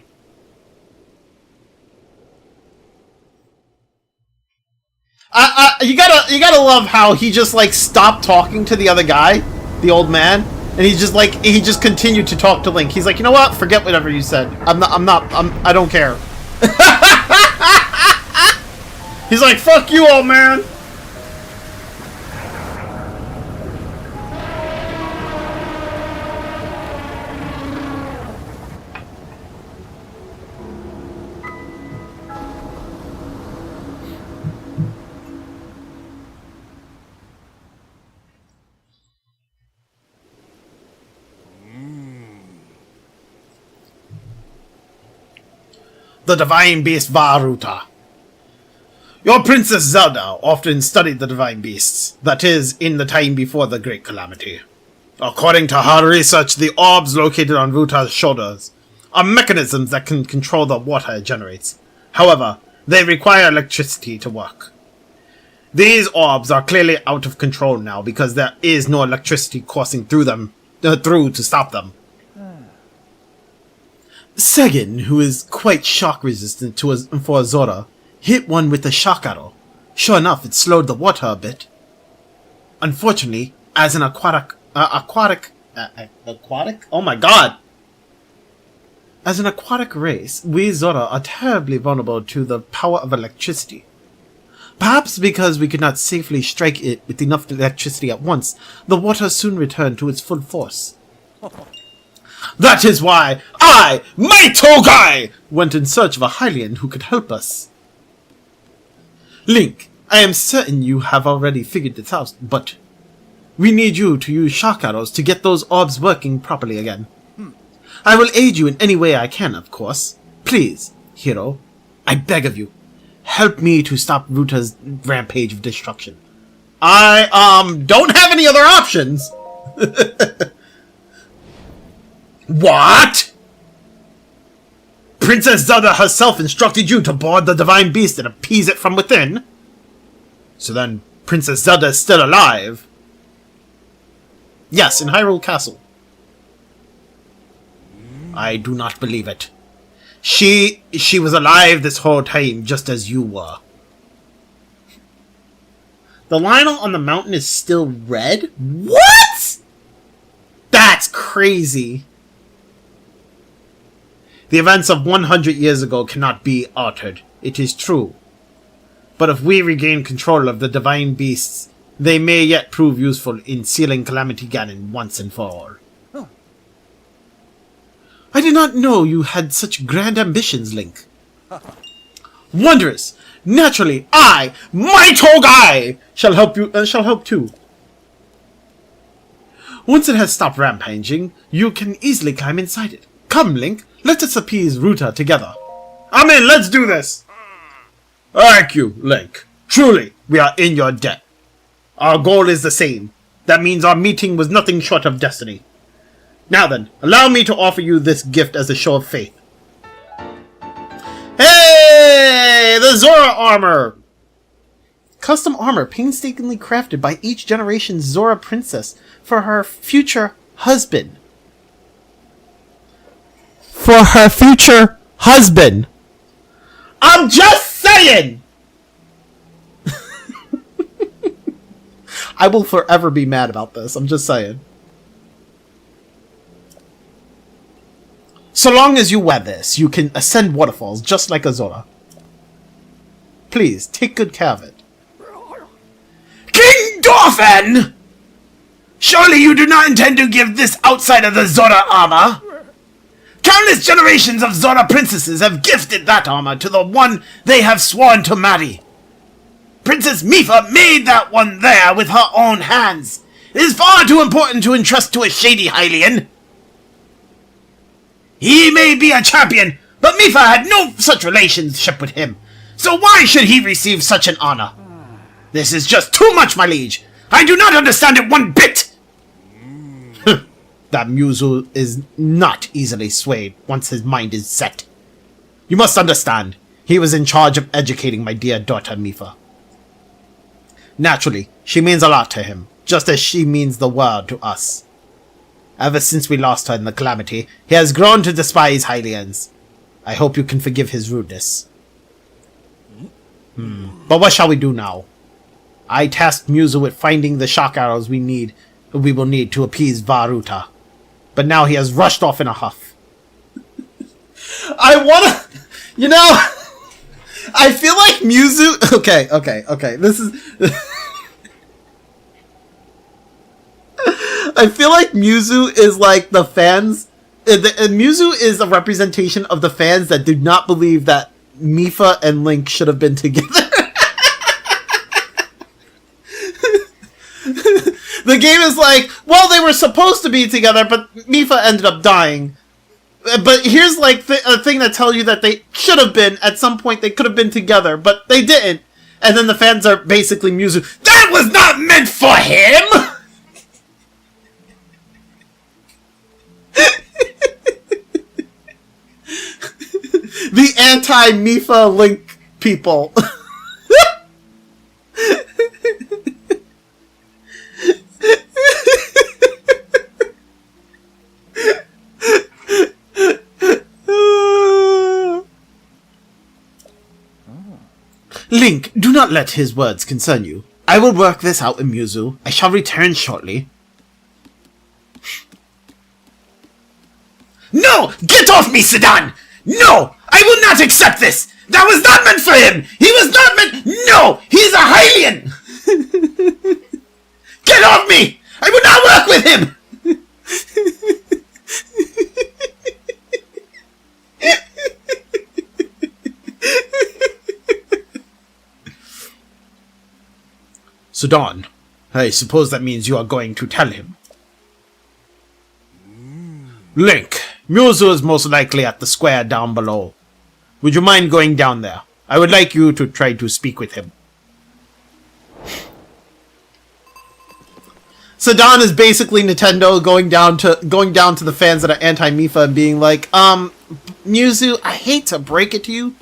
Speaker 5: You gotta love how he just like stopped talking to the other guy, the old man, and he just continued to talk to Link. He's like, you know what? Forget whatever you said. I don't care. He's like, fuck you, old man. The Divine Beast Varuta. Your Princess Zelda often studied the divine beasts, that is, in the time before the Great Calamity. According to her research, the orbs located on Ruta's shoulders are mechanisms that can control the water it generates. However, they require electricity to work. These orbs are clearly out of control now because there is no electricity coursing through to stop them. Segin, who is quite shock resistant for Zora, hit one with a shock arrow. Sure enough, it slowed the water a bit. Unfortunately, as an aquatic? Oh my god! As an aquatic race, we Zora are terribly vulnerable to the power of electricity. Perhaps because we could not safely strike it with enough electricity at once, the water soon returned to its full force. That is why I, my Togai, went in search of a Hylian who could help us. Link, I am certain you have already figured this out, but we need you to use shock arrows to get those orbs working properly again. I will aid you in any way I can, of course. Please, hero, I beg of you, help me to stop Ruta's rampage of destruction. I, don't have any other options. What? Princess Zelda herself instructed you to board the divine beast and appease it from within? So then, Princess Zelda is still alive? Yes, in Hyrule Castle. I do not believe it. She was alive this whole time, just as you were. The Lionel on the mountain is still red? What? That's crazy. The events of 100 years ago cannot be altered. It is true. But if we regain control of the divine beasts, they may yet prove useful in sealing Calamity Ganon once and for all. Oh. I did not know you had such grand ambitions, Link. Wondrous! Naturally, I, my Togai, shall help too. Once it has stopped rampaging, you can easily climb inside it. Come, Link, let us appease Ruta together. I'm in, let's do this! Thank you, Link. Truly, we are in your debt. Our goal is the same. That means our meeting was nothing short of destiny. Now then, allow me to offer you this gift as a show of faith. Hey! The Zora armor! Custom armor painstakingly crafted by each generation's Zora princess for her future husband. For her future husband! I'm just saying! I will forever be mad about this, I'm just saying. So long as you wear this, you can ascend waterfalls just like a Zora. Please, take good care of it. King Dolphin! Surely you do not intend to give this outsider the Zora armor? Countless generations of Zora princesses have gifted that armor to the one they have sworn to marry. Princess Mipha made that one there with her own hands. It is far too important to entrust to a shady Hylian. He may be a champion, but Mipha had no such relationship with him. So why should he receive such an honor? This is just too much, my liege. I do not understand it one bit. That Muzu is not easily swayed once his mind is set. You must understand, he was in charge of educating my dear daughter Mipha. Naturally, she means a lot to him, just as she means the world to us. Ever since we lost her in the Calamity, he has grown to despise Hylians. I hope you can forgive his rudeness. But what shall we do now? I tasked Muzu with finding the shock arrows we will need to appease Varuta. But now he has rushed off in a huff. I wanna... You know... I feel like Muzu... Okay. This is... I feel like Muzu is like the fans... Muzu is a representation of the fans that did not believe that Mipha and Link should have been together. The game is like, well, they were supposed to be together, but Mipha ended up dying. But here's like a thing that tells you that they should have been, at some point they could have been together, but they didn't.
Speaker 1: And then the fans are basically musing, that was not meant for him! The anti-Mifa Link people. Link, do not let his words concern you. I will work this out, Muzu. I shall return shortly. No! Get off me, Sedan! No! I will not accept this! That was not meant for him! He was not meant... No! He's a Hylian! Get off me! I will not work with him! Sudan, I suppose that means you are going to tell him. Link, Muzu is most likely at the square down below. Would you mind going down there? I would like you to try to speak with him. Sudan is basically Nintendo going down to the fans that are anti-Mifa and being like, Muzu, I hate to break it to you,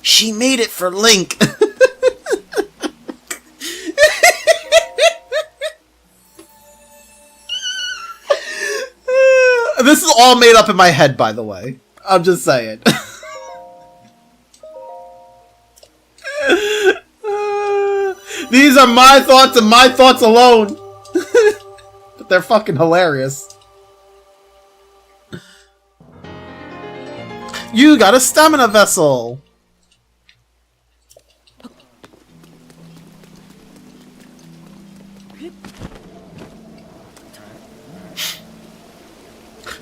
Speaker 1: she made it for Link. This is all made up in my head, by the way. I'm just saying. These are my thoughts and my thoughts alone. But they're fucking hilarious. You got a stamina vessel.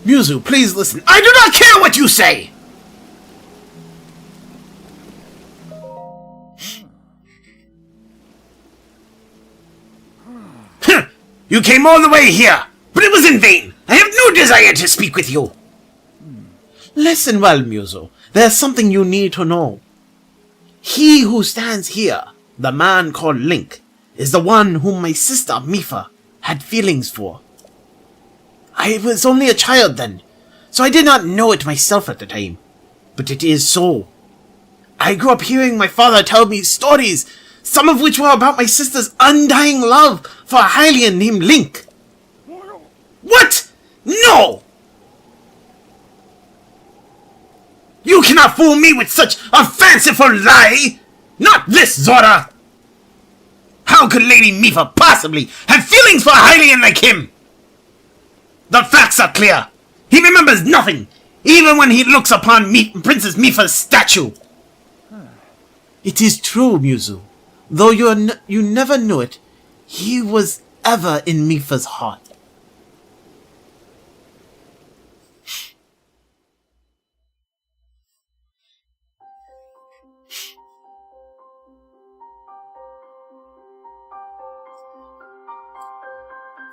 Speaker 1: Muzu, please listen. I do not care what you say! You came all the way here, but it was in vain. I have no desire to speak with you. Listen well, Muzu. There's something you need to know. He who stands here, the man called Link, is the one whom my sister Mifa had feelings for. I was only a child then, so I did not know it myself at the time. But it is so. I grew up hearing my father tell me stories, some of which were about my sister's undying love for a Hylian named Link. What? No! You cannot fool me with such a fanciful lie! Not this, Zora! How could Lady Mifa possibly have feelings for a Hylian like him? The facts are clear. He remembers nothing, even when he looks upon Princess Mifa's statue. It is true, Muzu. Though you never knew it, he was ever in Mifa's heart.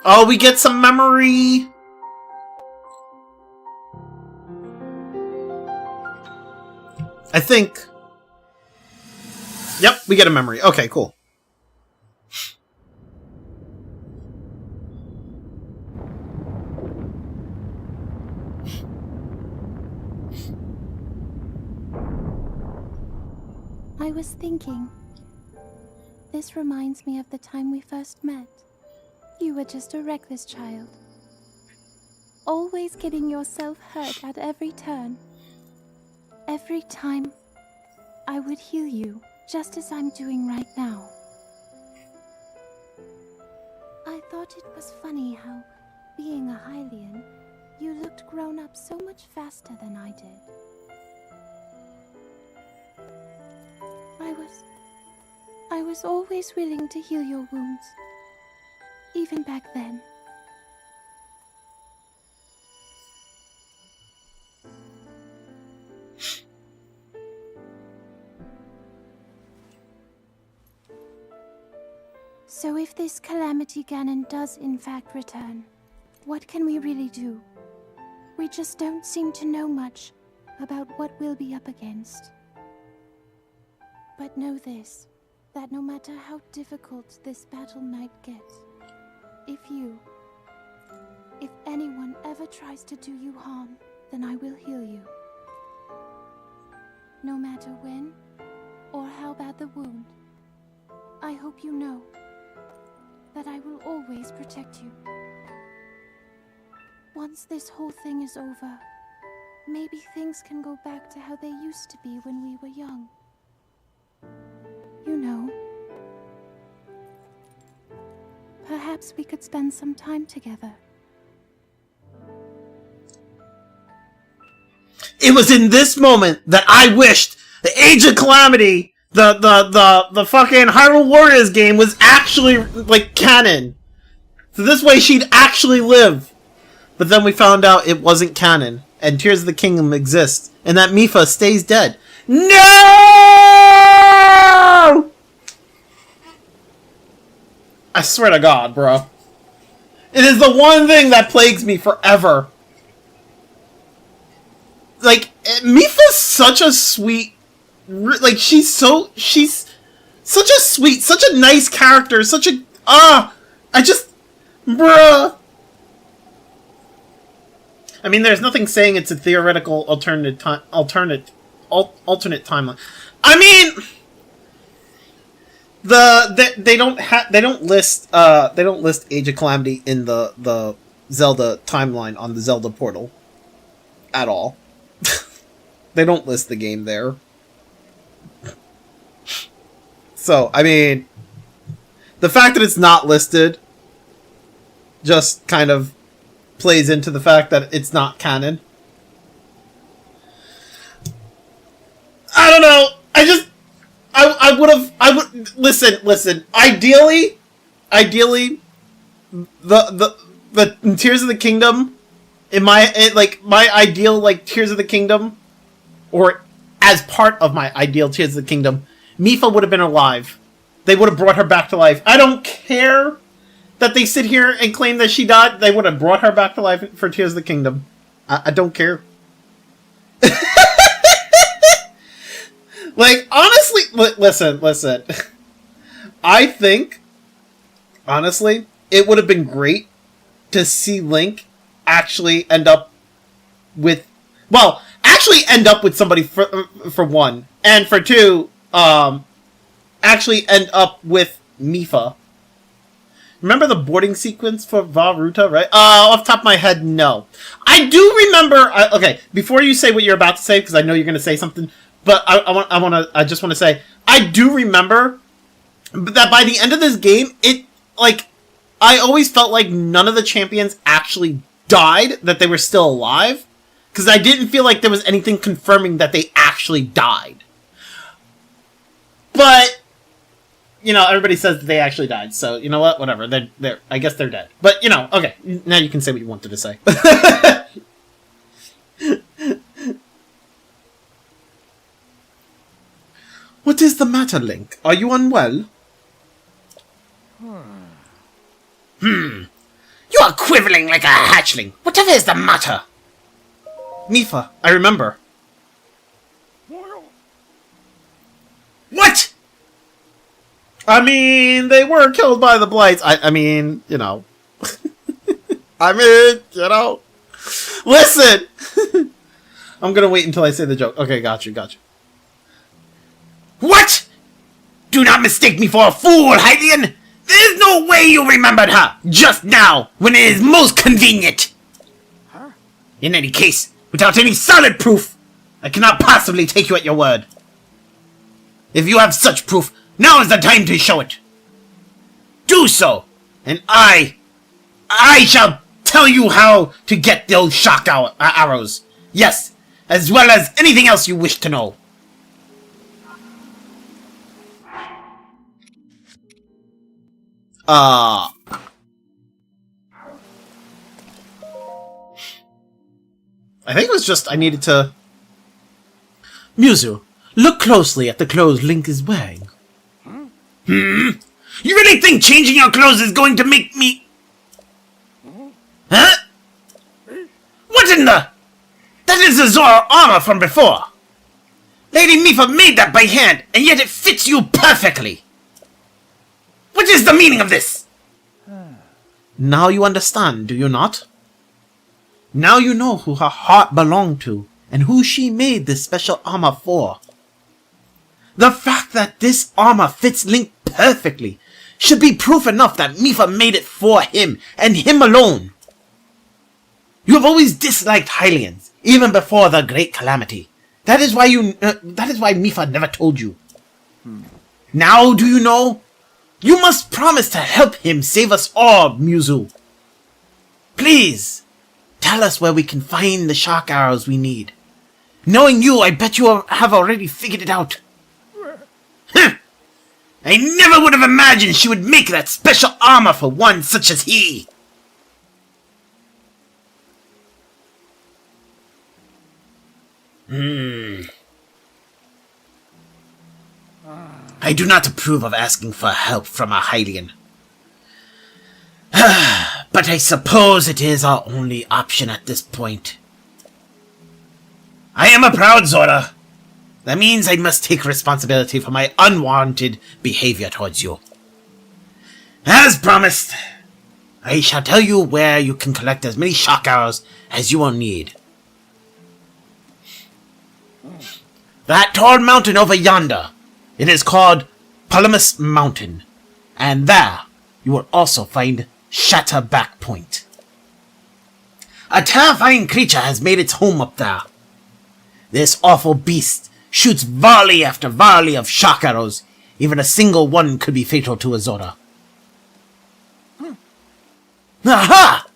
Speaker 1: Oh, we get some memory. I think. Yep, we get a memory. Okay, cool.
Speaker 6: I was thinking. This reminds me of the time we first met. You were just a reckless child. Always getting yourself hurt at every turn. Every time, I would heal you, just as I'm doing right now. I thought it was funny how, being a Hylian, you looked grown up so much faster than I did. I was always willing to heal your wounds, even back then. So if this Calamity Ganon does in fact return, what can we really do? We just don't seem to know much about what we'll be up against. But know this, that no matter how difficult this battle might get, if anyone ever tries to do you harm, then I will heal you. No matter when or how bad the wound, I hope you know that I will always protect you. Once this whole thing is over, maybe things can go back to how they used to be when we were young. You know, perhaps we could spend some time together.
Speaker 1: It was in this moment that I wished the Age of Calamity, the fucking Hyrule Warriors game was actually, like, canon. So this way she'd actually live. But then we found out it wasn't canon, and Tears of the Kingdom exists, and that Mipha stays dead. No! I swear to God, bro. It is the one thing that plagues me forever. Like, Mipha's such a sweet... Like, she's such a sweet, such a nice character, such a... Bruh. I mean, there's nothing saying it's a theoretical alternate timeline. I mean... They don't list Age of Calamity in the Zelda timeline on the Zelda portal. At all. They don't list the game there. So, I mean, the fact that it's not listed just kind of plays into the fact that it's not canon. I don't know. I would listen. Ideally, the Tears of the Kingdom, my ideal, like, Tears of the Kingdom, or as part of my ideal Tears of the Kingdom, Mipha would have been alive. They would have brought her back to life. I don't care that they sit here and claim that she died. They would have brought her back to life for Tears of the Kingdom. I don't care. Like, honestly, listen. I think, honestly, it would have been great to see Link actually end up with somebody for one, and for two, actually end up with Mipha. Remember the boarding sequence for Vah Ruta, right? Off the top of my head, no. I do remember. Okay, before you say what you're about to say, because I know you're going to say something, but I just want to say, I do remember that by the end of this game, I always felt like none of the champions actually died, that they were still alive, because I didn't feel like there was anything confirming that they actually died. But, you know, everybody says that they actually died, so, you know what, whatever, I guess they're dead. But, you know, okay, now you can say what you wanted to say. What is the matter, Link? Are you unwell? You are quivering like a hatchling. Whatever is the matter? Mipha, I remember. What? I mean, they were killed by the Blights. I mean, you know. Listen! I'm gonna wait until I say the joke. Okay, got you. What? Do not mistake me for a fool, Hylian! There is no way you remembered her just now, when it is most convenient! Huh? In any case, without any solid proof, I cannot possibly take you at your word. If you have such proof, now is the time to show it. Do so, and I shall tell you how to get those shock arrows. Yes, as well as anything else you wish to know. I think it was just I needed to... Muzu, look closely at the clothes Link is wearing. You really think changing your clothes is going to make me... Huh? What in the... That is the Zora armor from before. Lady Mipha made that by hand, and yet it fits you perfectly.
Speaker 5: What is the meaning of this? Now you understand, do you not? Now you know who her heart belonged to, and who she made this special armor for. The fact that this armor fits Link perfectly should be proof enough that Mipha made it for him, and him alone. You have always disliked Hylians, even before the Great Calamity. That is why Mipha never told you. Now do you know? You must promise to help him save us all, Muzu. Please, tell us where we can find the shark arrows we need. Knowing you, I bet you have already figured it out. I never would have imagined she would make that special armor for one such as he. I do not approve of asking for help from a Hylian. But I suppose it is our only option at this point. I am a proud Zora. That means I must take responsibility for my unwanted behavior towards you. As promised, I shall tell you where you can collect as many shock arrows as you will need. That tall mountain over yonder. It is called Polymus Mountain. And there you will also find Shatterback Point. A terrifying creature has made its home up there. This awful beast shoots volley after volley of shock arrows. Even a single one could be fatal to a Zora. Aha!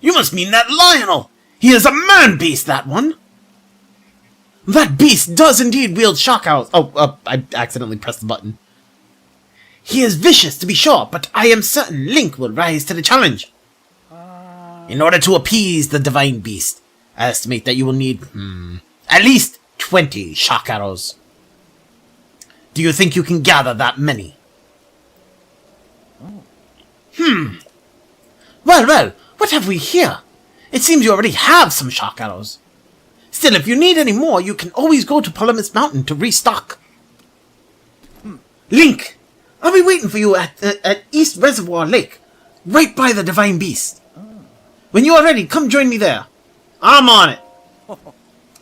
Speaker 5: You must mean that Lionel! He is a man-beast, that one! That beast does indeed wield shock arrows. Oh, I accidentally pressed the button. He is vicious, to be sure, but I am certain Link will rise to the challenge. In order to appease the divine beast, I estimate that you will need, at least 20 shock arrows. Do you think you can gather that many? Well, what have we here? It seems you already have some shock arrows. Still, if you need any more, you can always go to Polymus Mountain to restock. Link, I'll be waiting for you at East Reservoir Lake, right by the Divine Beast. When you are ready, come join me there. I'm on it.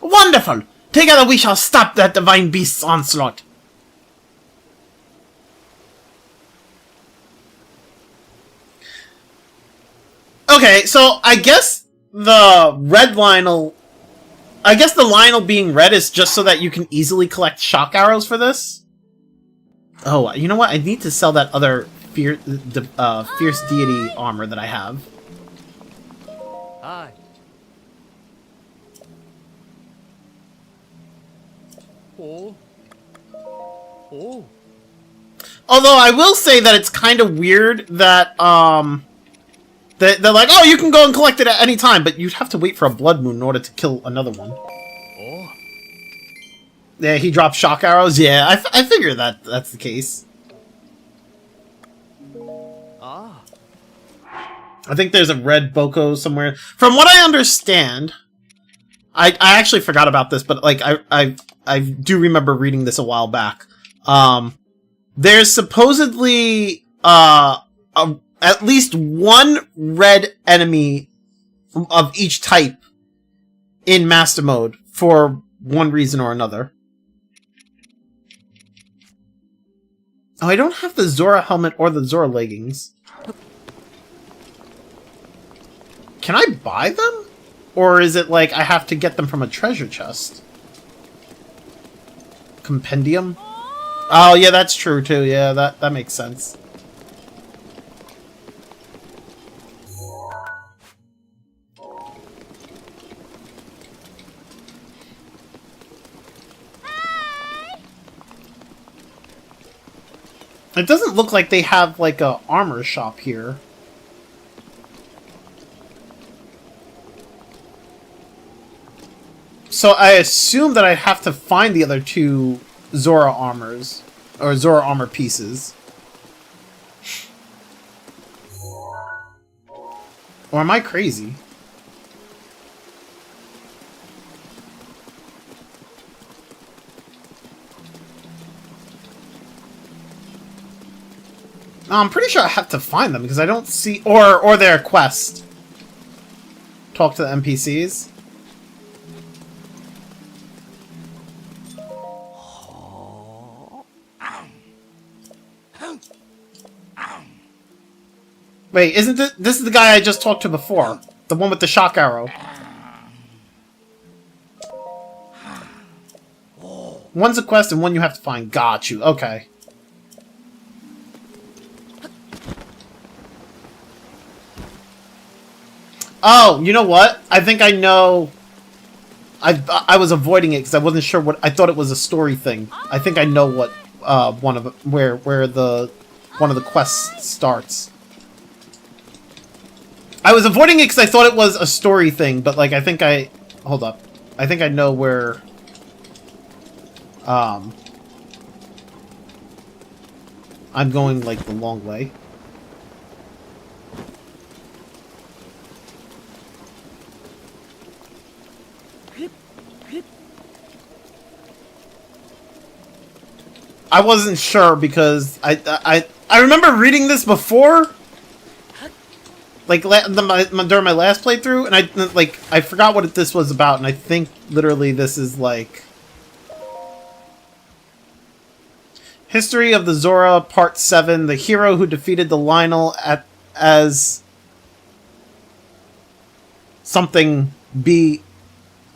Speaker 5: Wonderful! Together we shall stop that Divine Beast's onslaught.
Speaker 1: Okay, so I guess the red Lionel... I guess the Lionel being red is just so that you can easily collect shock arrows for this? Oh, you know what? I need to sell that other fierce deity armor that I have.
Speaker 3: Hi. Oh.
Speaker 1: Although I will say that it's kind of weird that, they're like, oh, you can go and collect it at any time, but you'd have to wait for a blood moon in order to kill another one.
Speaker 3: Oh.
Speaker 1: Yeah, he drops shock arrows? Yeah, I figure that's the case.
Speaker 3: Ah.
Speaker 1: I think there's a red Boko somewhere. From what I understand, I actually forgot about this, but like I do remember reading this a while back. There's supposedly at least one red enemy of each type in Master Mode for one reason or another. Oh, I don't have the Zora helmet or the Zora leggings. Can I buy them? Or is it like I have to get them from a treasure chest? Compendium? Oh, yeah, that's true too. Yeah, that makes sense. It doesn't look like they have, like, a armor shop here. So I assume that I have to find the other two Zora armors. Or Zora armor pieces. Or am I crazy?
Speaker 5: I'm pretty sure I have to find them because I don't see... Or their quest. Talk to the NPCs. Wait, isn't this is the guy I just talked to before? The one with the shock arrow. One's a quest and one you have to find. Got you. Okay. Oh, you know what? I think I know. I was avoiding it because I wasn't sure what. I thought it was a story thing. I think I know what one of where the one of the quests starts. I was avoiding it because I thought it was a story thing, but like I think I hold up. I think I know where. I'm going like the long way. I wasn't sure because I remember reading this before, like during my last playthrough, and I forgot what this was about, and I think literally this is like History of the Zora Part 7: The hero who defeated the Lionel as something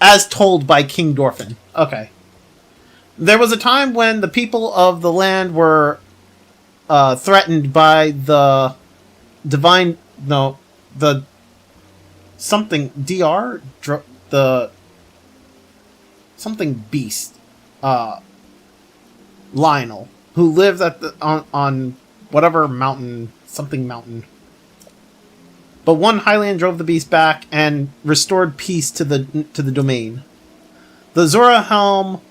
Speaker 5: as told by King Dorfin. Okay. There was a time when the people of the land were threatened by the divine... No, the... Something... DR? The... Something beast. Lionel. Who lived at on whatever mountain... Something mountain. But one Hylian drove the beast back and restored peace to the domain. The Zora helm...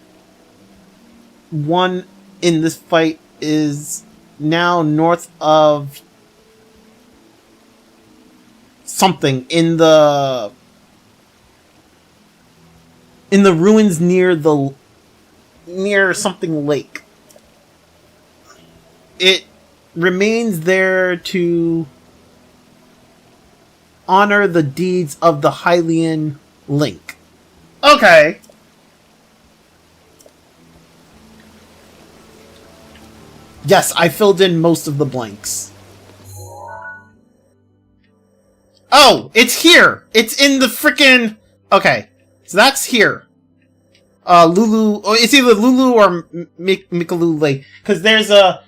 Speaker 5: One in this fight is now north of something in the ruins near something lake. It remains there to honor the deeds of the Hylian Link. Okay. Yes, I filled in most of the blanks. Oh, it's here! It's in the frickin'... Okay, so that's here. Lulu... Oh, it's either Lulu or Mikaloo Lake. Because there's a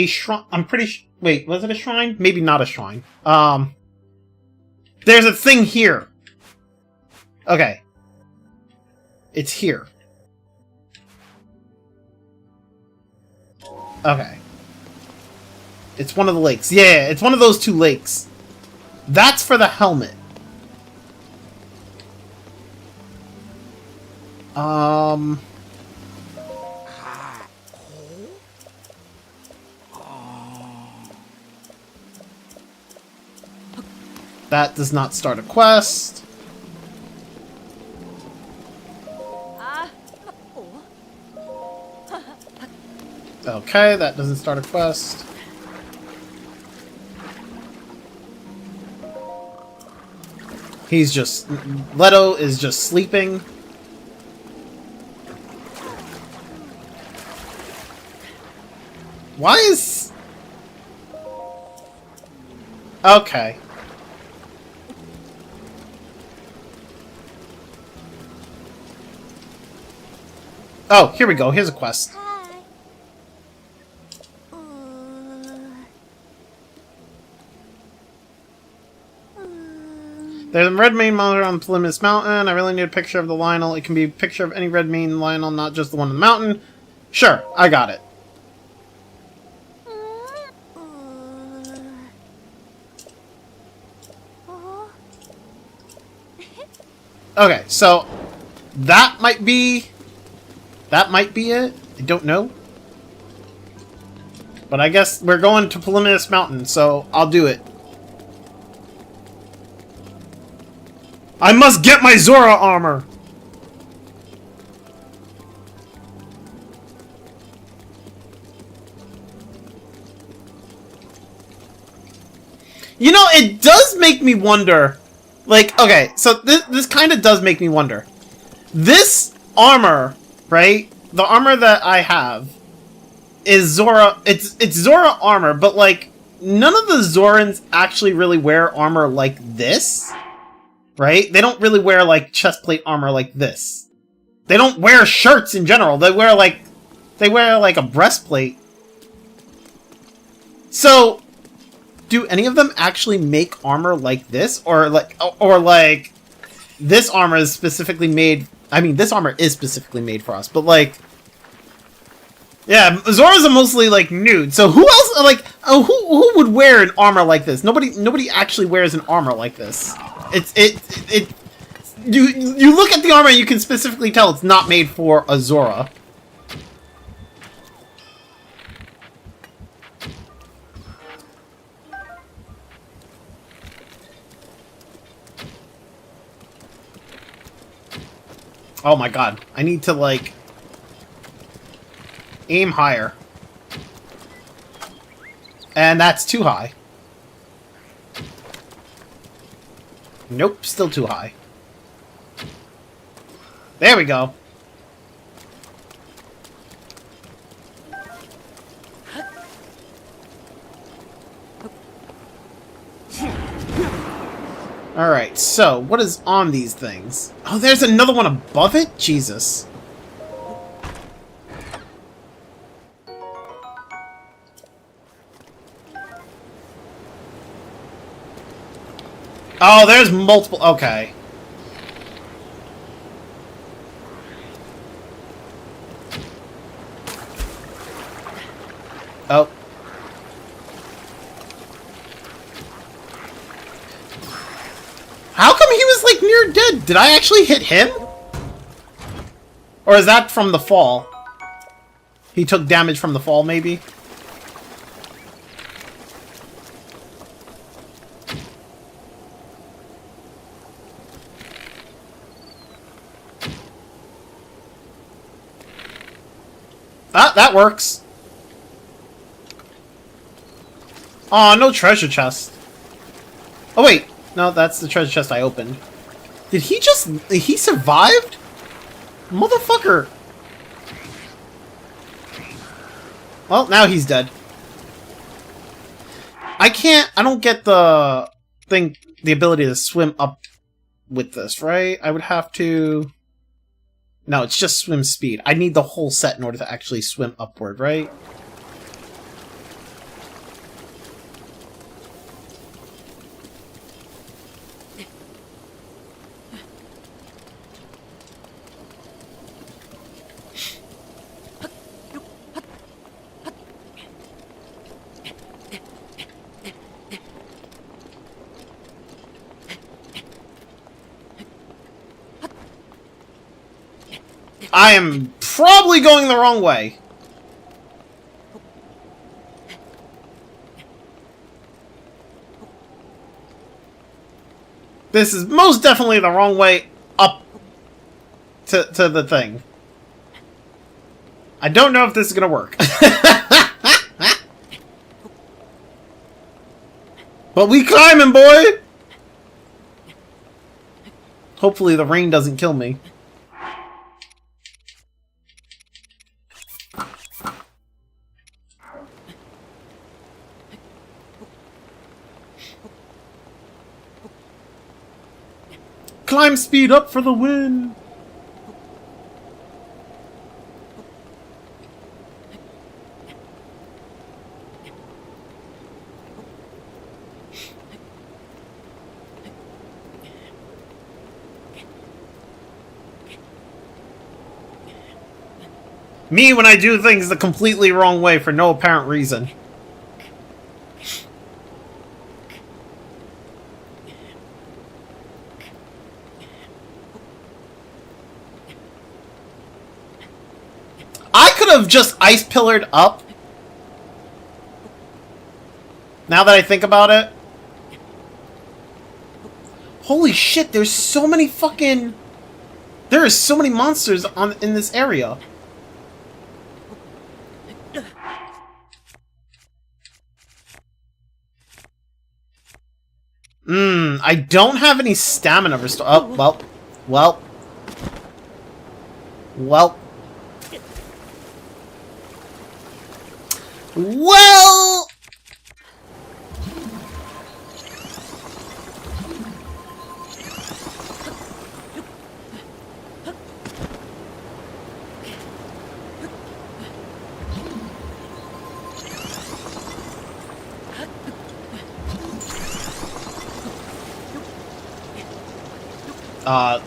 Speaker 5: shrine... I'm pretty sure... Wait, was it a shrine? Maybe not a shrine. There's a thing here. Okay. It's here. Okay. It's one of the lakes. Yeah, it's one of those two lakes. That's for the helmet. That does not start a quest. Okay, that doesn't start a quest. He's just... Leto is just sleeping. Why is... Okay. Oh, here we go. Here's a quest. There's a red mane monitor on Plymouth Mountain. I really need a picture of the Lionel. It can be a picture of any red mane Lionel, not just the one on the mountain. Sure, I got it. Okay, so that might be it. I don't know. But I guess we're going to Plymouth Mountain, so I'll do it. I must get my Zora armor!
Speaker 1: You know, it does make me wonder. Like, okay, so this kind of does make me wonder. This armor, right? The armor that I have is Zora. It's Zora armor, but like none of the Zorans actually really wear armor like this, right? They don't really wear like chestplate armor like this. They don't wear shirts in general. They wear like a breastplate. So, do any of them actually make armor like this, or like this armor is specifically made? I mean, this armor is specifically made for us, but like, yeah, Zora's are mostly like nude. So who else? Like, who would wear an armor like this? Nobody actually wears an armor like this. You look at the armor and you can specifically tell it's not made for a Zora. Oh my god, I need to like aim higher. And that's too high. Nope, still too high. There we go. Alright, so, what is on these things? Oh, there's another one above it? Jesus. Oh, there's multiple... Okay. Oh. How come he was, like, near dead? Did I actually hit him? Or is that from the fall? He took damage from the fall, maybe? Ah, that works. Aw, no treasure chest. Oh, wait. No, that's the treasure chest I opened. Did he just... He survived? Motherfucker. Well, now he's dead. I don't get the thing, the ability to swim up with this, right? I would have to... No, it's just swim speed. I need the whole set in order to actually swim upward, right? I am probably going the wrong way. This is most definitely the wrong way up to the thing. I don't know if this is gonna work. But we climbing, boy! Hopefully the rain doesn't kill me. Climb speed up for the win! Me when I do things the completely wrong way for no apparent reason. I could have just ice pillared up. Now that I think about it. Holy shit, there's so many fucking... There are so many monsters in this area. I don't have any stamina restore. Oh, well. Well. Well. Well!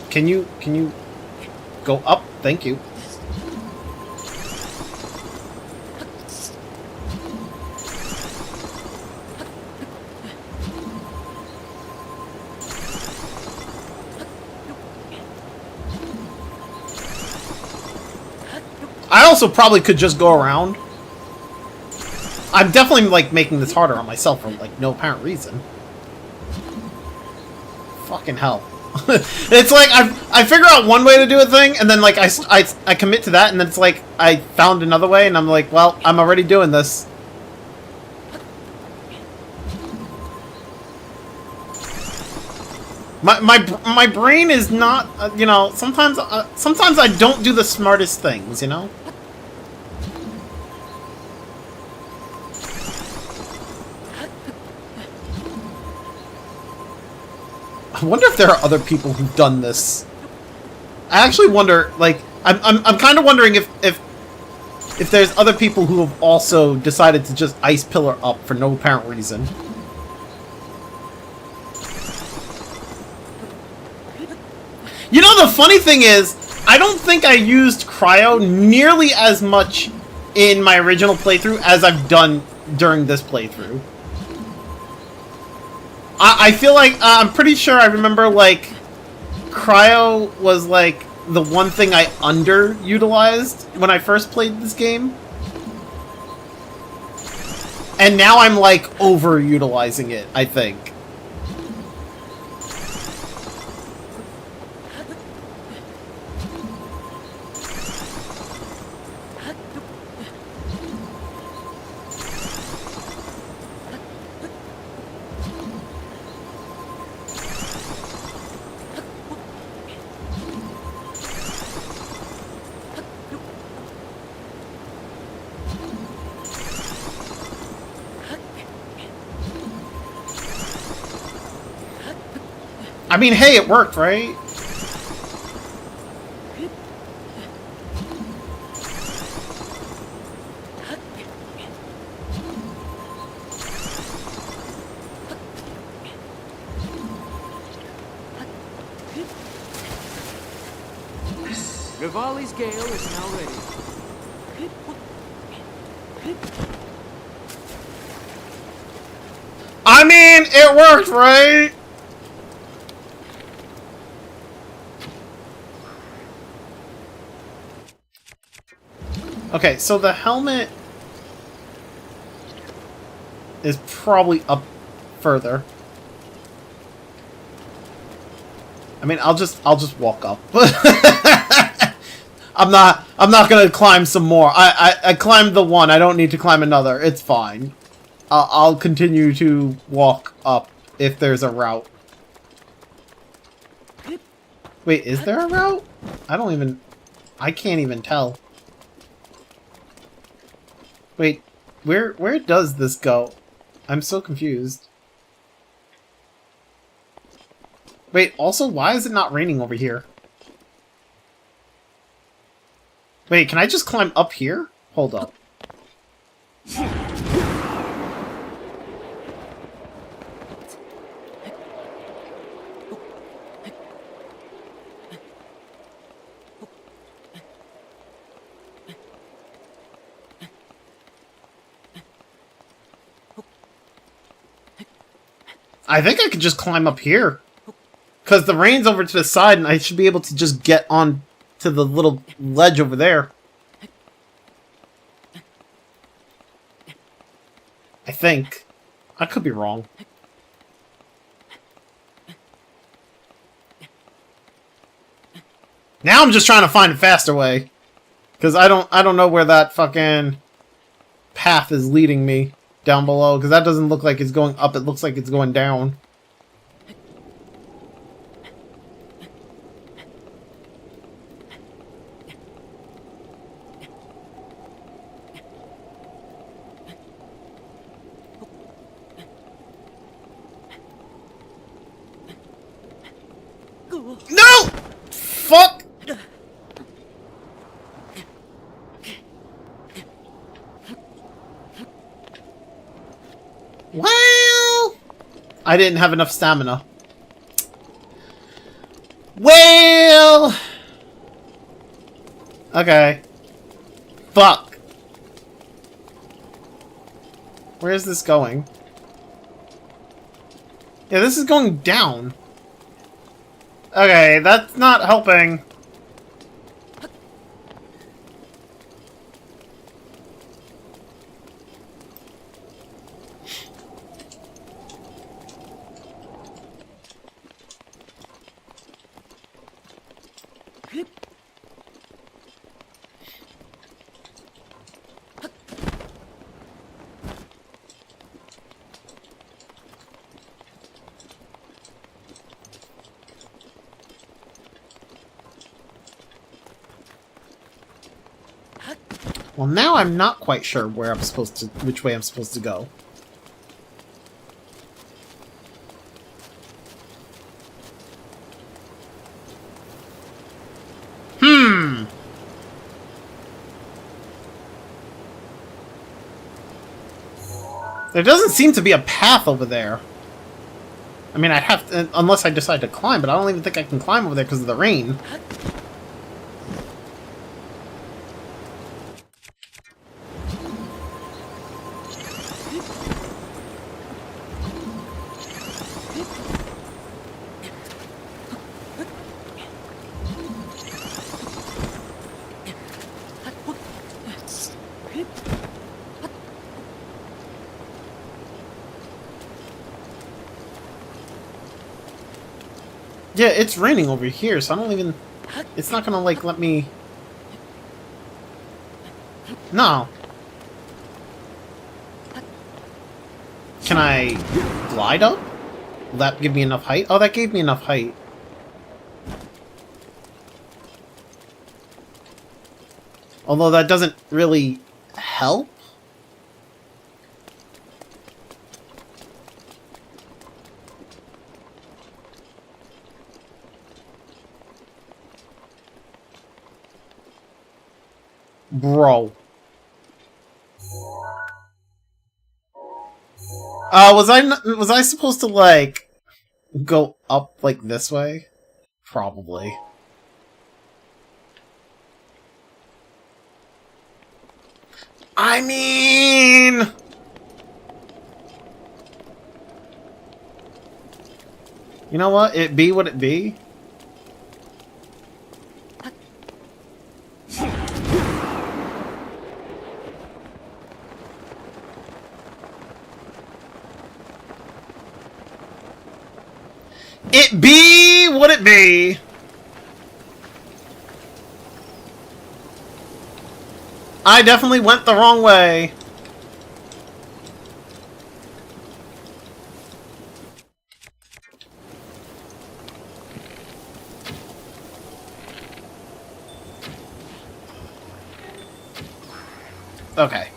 Speaker 1: Can you go up? Thank you. I also probably could just go around. I'm definitely, like, making this harder on myself for, like, no apparent reason. Fucking hell. It's like, I figure out one way to do a thing, and then, like, I commit to that, and then it's like, I found another way, and I'm like, well, I'm already doing this. My brain is not, you know, sometimes I don't do the smartest things, you know? I wonder if there are other people who've done this. I actually wonder, like, I'm kind of wondering if there's other people who have also decided to just ice pillar up for no apparent reason. You know, the funny thing is, I don't think I used cryo nearly as much in my original playthrough as I've done during this playthrough. I feel like, I'm pretty sure I remember, like, cryo was, like, the one thing I underutilized when I first played this game. And now I'm, like, overutilizing it, I think. I mean, hey, it worked, right?
Speaker 3: Rivali's gale is now ready.
Speaker 1: I mean, it worked, right? Okay, so the helmet is probably up further. I mean, I'll just walk up. I'm not gonna climb some more. I climbed the one. I don't need to climb another. It's fine. I'll continue to walk up if there's a route. Wait, is there a route? I can't even tell. Wait, where does this go? I'm so confused. Wait, also, why is it not raining over here? Wait, can I just climb up here? Hold up. I think I could just climb up here. Because the rain's over to the side, and I should be able to just get on to the little ledge over there. I think. I could be wrong. Now I'm just trying to find a faster way. Because I don't know where that fucking path is leading me down below. Because that doesn't look like it's going up. It looks like it's going down. No! Fuck! Well... I didn't have enough stamina. Well... Okay. Fuck. Where is this going? Yeah, this is going down. Okay, that's not helping. Well, now I'm not quite sure where I'm supposed to, which way I'm supposed to go. There doesn't seem to be a path over there. I mean, I'd have to, unless I decide to climb, but I don't even think I can climb over there because of the rain. Yeah, it's raining over here, so I don't even... It's not gonna, like, let me... No. Can I glide up? Will that give me enough height? Oh, that gave me enough height. Although that doesn't really help. Bro. Was I supposed to, like, go up, like, this way? Probably. I mean... You know what? It be what it be. It be what it be. I definitely went the wrong way. Okay.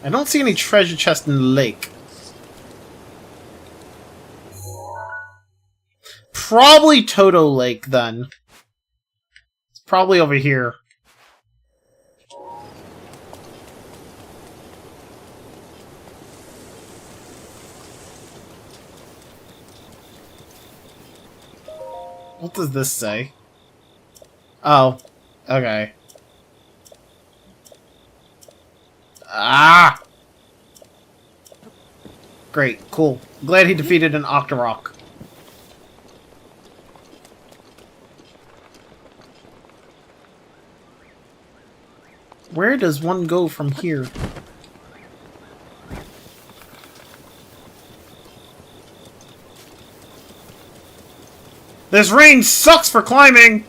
Speaker 1: I don't see any treasure chest in the lake. Probably Toto Lake, then. It's probably over here. What does this say? Oh, okay. Ah! Great, cool. Glad he defeated an Octorok. Where does one go from here? This rain sucks for climbing!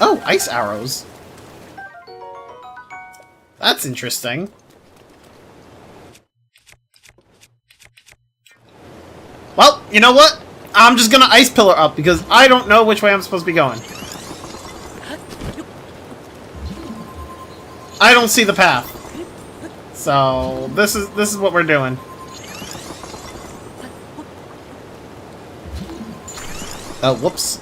Speaker 1: Oh, ice arrows. That's interesting. Well, you know what? I'm just gonna ice pillar up because I don't know which way I'm supposed to be going. I don't see the path. So this is what we're doing. Oh, whoops.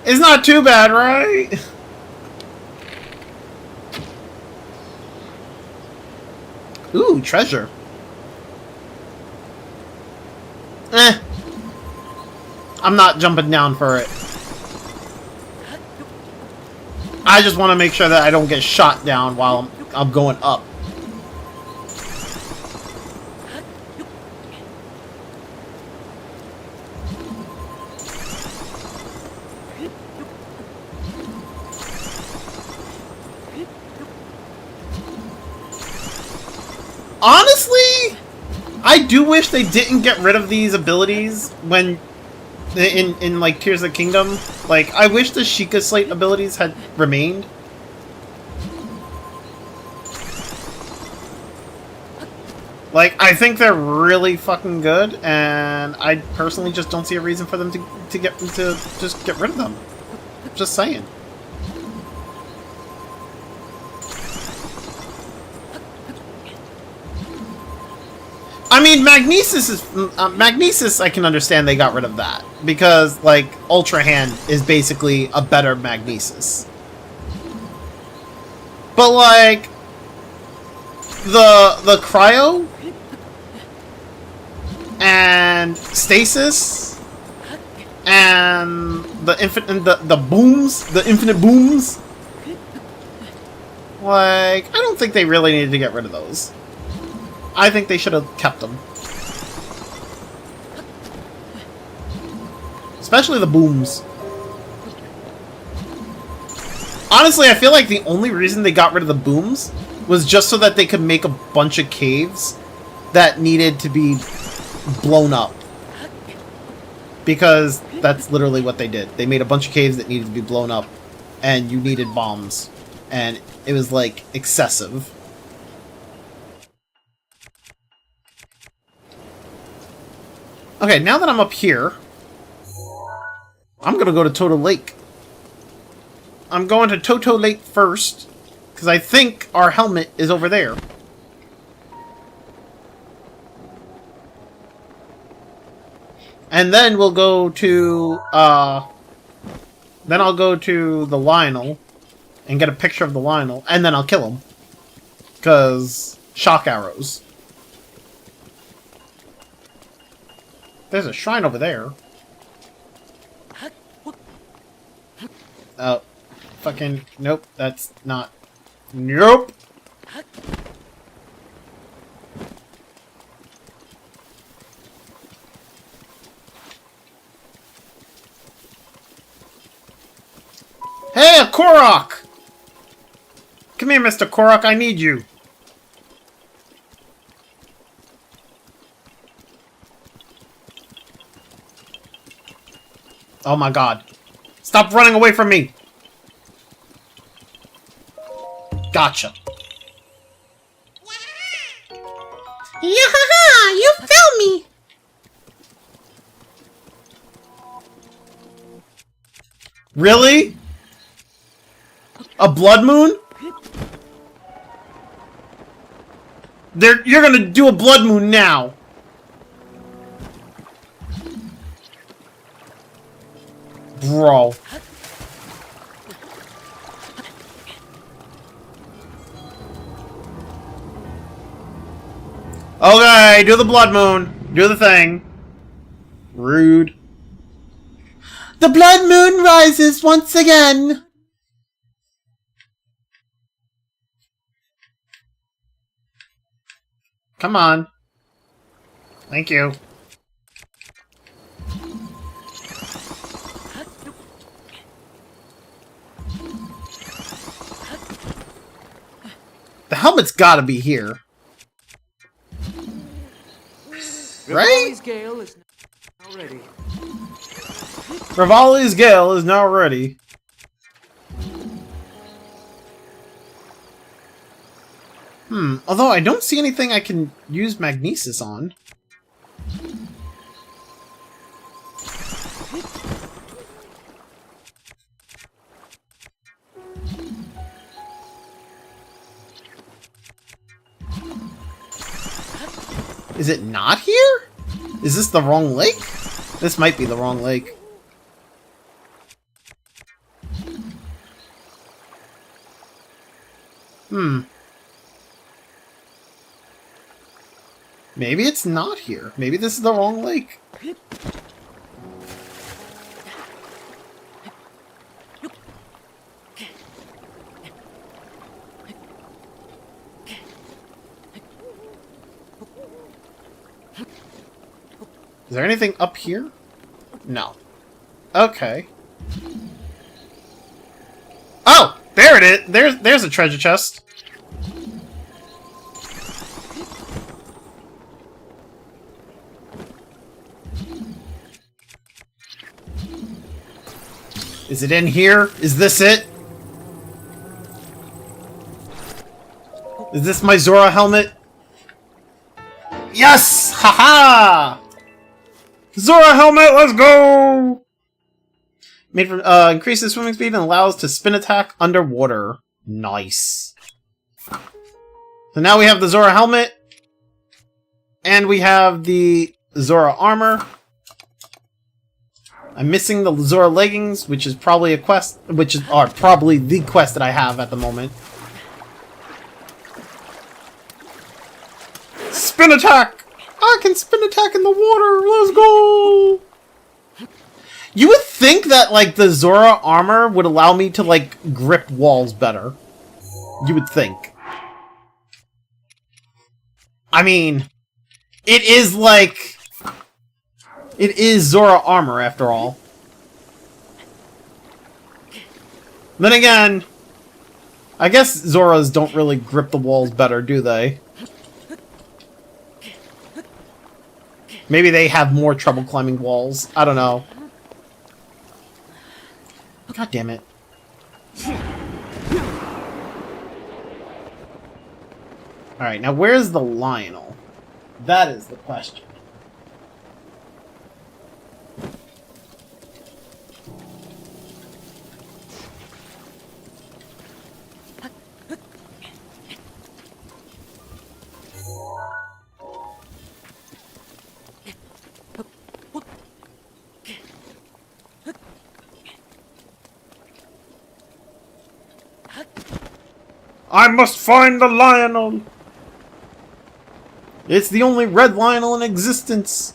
Speaker 1: It's not too bad, right? Ooh, treasure. Eh. I'm not jumping down for it. I just want to make sure that I don't get shot down while I'm going up. Honestly, I do wish they didn't get rid of these abilities when in like Tears of the Kingdom. Like, I wish the Sheikah Slate abilities had remained. Like, I think they're really fucking good, and I personally just don't see a reason for them to just get rid of them. Just saying. I mean, Magnesis, I can understand they got rid of that. Because, like, Ultra Hand is basically a better Magnesis. But, like, the Cryo and Stasis and the Infinite Booms, like, I don't think they really needed to get rid of those. I think they should have kept them. Especially the booms. Honestly, I feel like the only reason they got rid of the booms was just so that they could make a bunch of caves that needed to be blown up. Because that's literally what they did. They made a bunch of caves that needed to be blown up, and you needed bombs. And it was, like, excessive. Okay, now that I'm up here, I'm gonna go to Toto Lake. I'm going to Toto Lake first, because I think our helmet is over there. And then we'll go to, then I'll go to the Lionel and get a picture of the Lionel, and then I'll kill him. Because shock arrows. There's a shrine over there. Oh. Fucking... Nope, that's not... Nope! Hey, a Korok! Come here, Mr. Korok, I need you. Oh my god. Stop running away from me! Gotcha. Yeah, you found me! Really? A blood moon? You're gonna do a blood moon now. Bro. Okay, do the blood moon. Do the thing. Rude. The blood moon rises once again. Come on. Thank you. The helmet's gotta be here. Right?
Speaker 3: Gale is now ready.
Speaker 5: Rivali's Gale is now ready. Although I don't see anything I can use magnesis on. Is it not here? Is this the wrong lake? This might be the wrong lake. Maybe it's not here. Maybe this is the wrong lake. Is there anything up here? No. Okay. Oh! There it is! There's a treasure chest. Is it in here? Is this it? Is this my Zora helmet? Yes! Haha! Zora helmet, let's go! Made from increases swimming speed and allows to spin attack underwater. Nice. So now we have the Zora helmet, and we have the Zora armor. I'm missing the Zora leggings, which is probably a quest, are probably the quest that I have at the moment. Spin attack! I can spin attack in the water! Let's go! You would think that, like, the Zora armor would allow me to, like, grip walls better. You would think. I mean, it is, like... It is Zora armor, after all. Then again, I guess Zoras don't really grip the walls better, do they? Maybe they have more trouble climbing walls. I don't know. God damn it. Alright, now where's the Lionel? That is the question. I must find the Lionel! It's the only red Lionel in existence!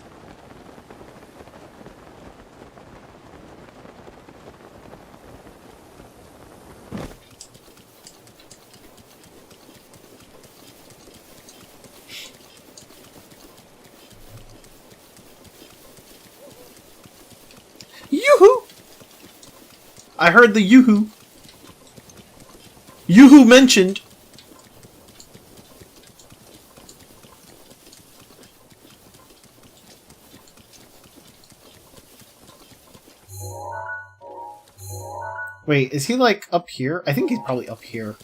Speaker 5: Yoo-hoo! I heard the yoo-hoo. Yoo-hoo mentioned. Wait, is he like up here? I think he's probably up here.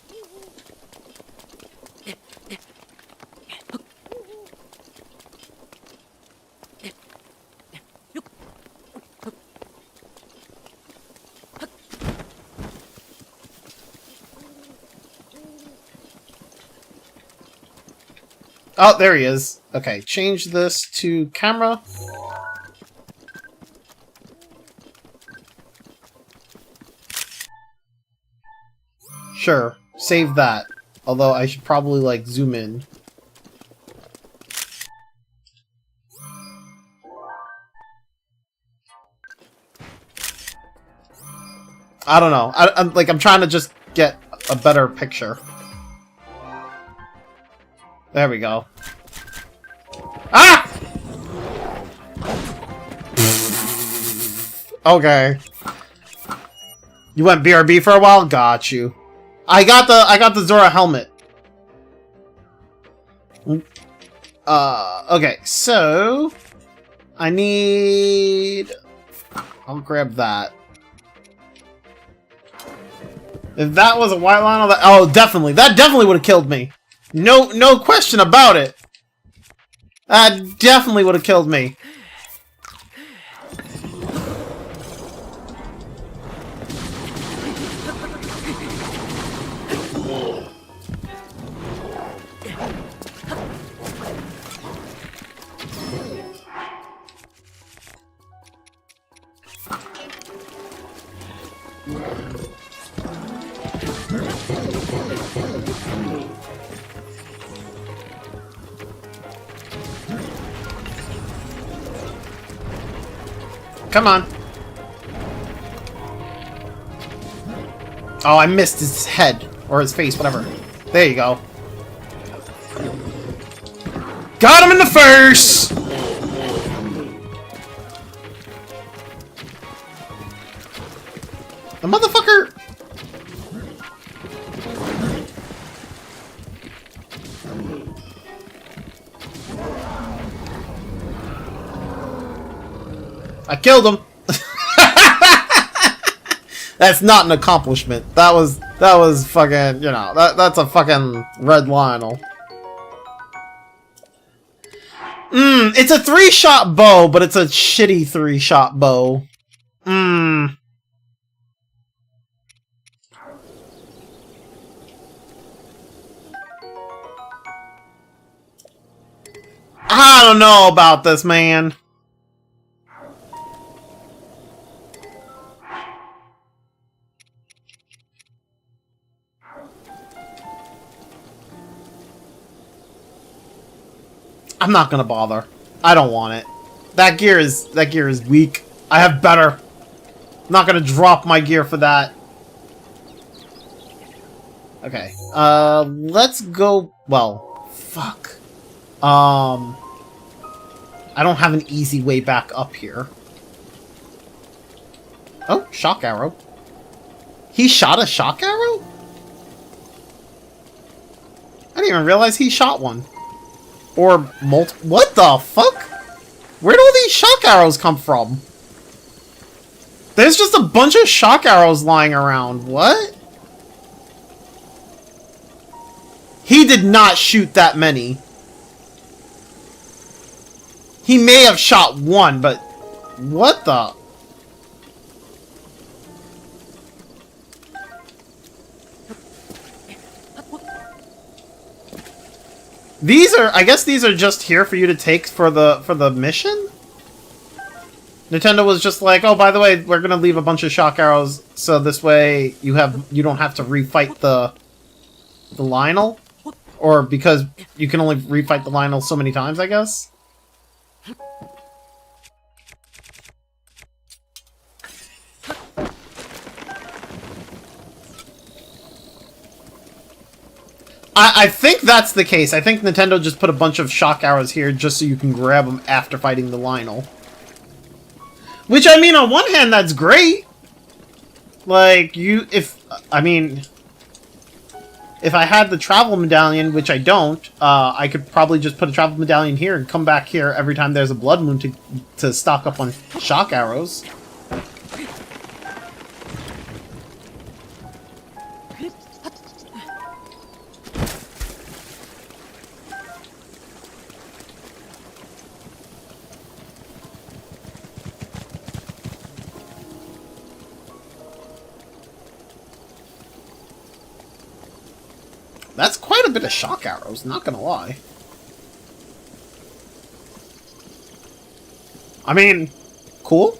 Speaker 5: Oh, there he is. Okay, change this to camera. Sure, save that. Although I should probably, like, zoom in. I don't know. I'm trying to just get a better picture. There we go. Ah! Okay. You went BRB for a while? Got you. I got the Zora helmet. Okay, so I need
Speaker 1: I'll grab that. If that was a white Lionel, that definitely. That definitely would have killed me. No question about it. That definitely would have killed me. Come on. Oh, I missed his head. Or his face, whatever. There you go. Got him in the face! The motherfucker... I killed him. That's not an accomplishment. That was fucking, you know, that's a fucking red Lionel. It's a 3-shot bow, but it's a shitty 3-shot bow. I don't know about this, man. I'm not gonna bother. I don't want it. That gear is weak. I have better. I'm not gonna drop my gear for that. Okay. Let's go. Well, fuck. I don't have an easy way back up here. Oh, shock arrow. He shot a shock arrow? I didn't even realize he shot one. Or what the fuck? Where do all these shock arrows come from? There's just a bunch of shock arrows lying around. What? He did not shoot that many. He may have shot one, but what the? These are, I guess these are just here for you to take for the mission? Nintendo was just like, oh, by the way, we're gonna leave a bunch of shock arrows so this way you don't have to refight the Lionel? Or because you can only refight the Lionel so many times, I guess? I think that's the case. I think Nintendo just put a bunch of shock arrows here just so you can grab them after fighting the Lionel. Which, I mean, on one hand, that's great. Like, if I had the travel medallion, which I don't, I could probably just put a travel medallion here and come back here every time there's a blood moon to stock up on shock arrows. That's quite a bit of shock arrows, not gonna lie. I mean, cool.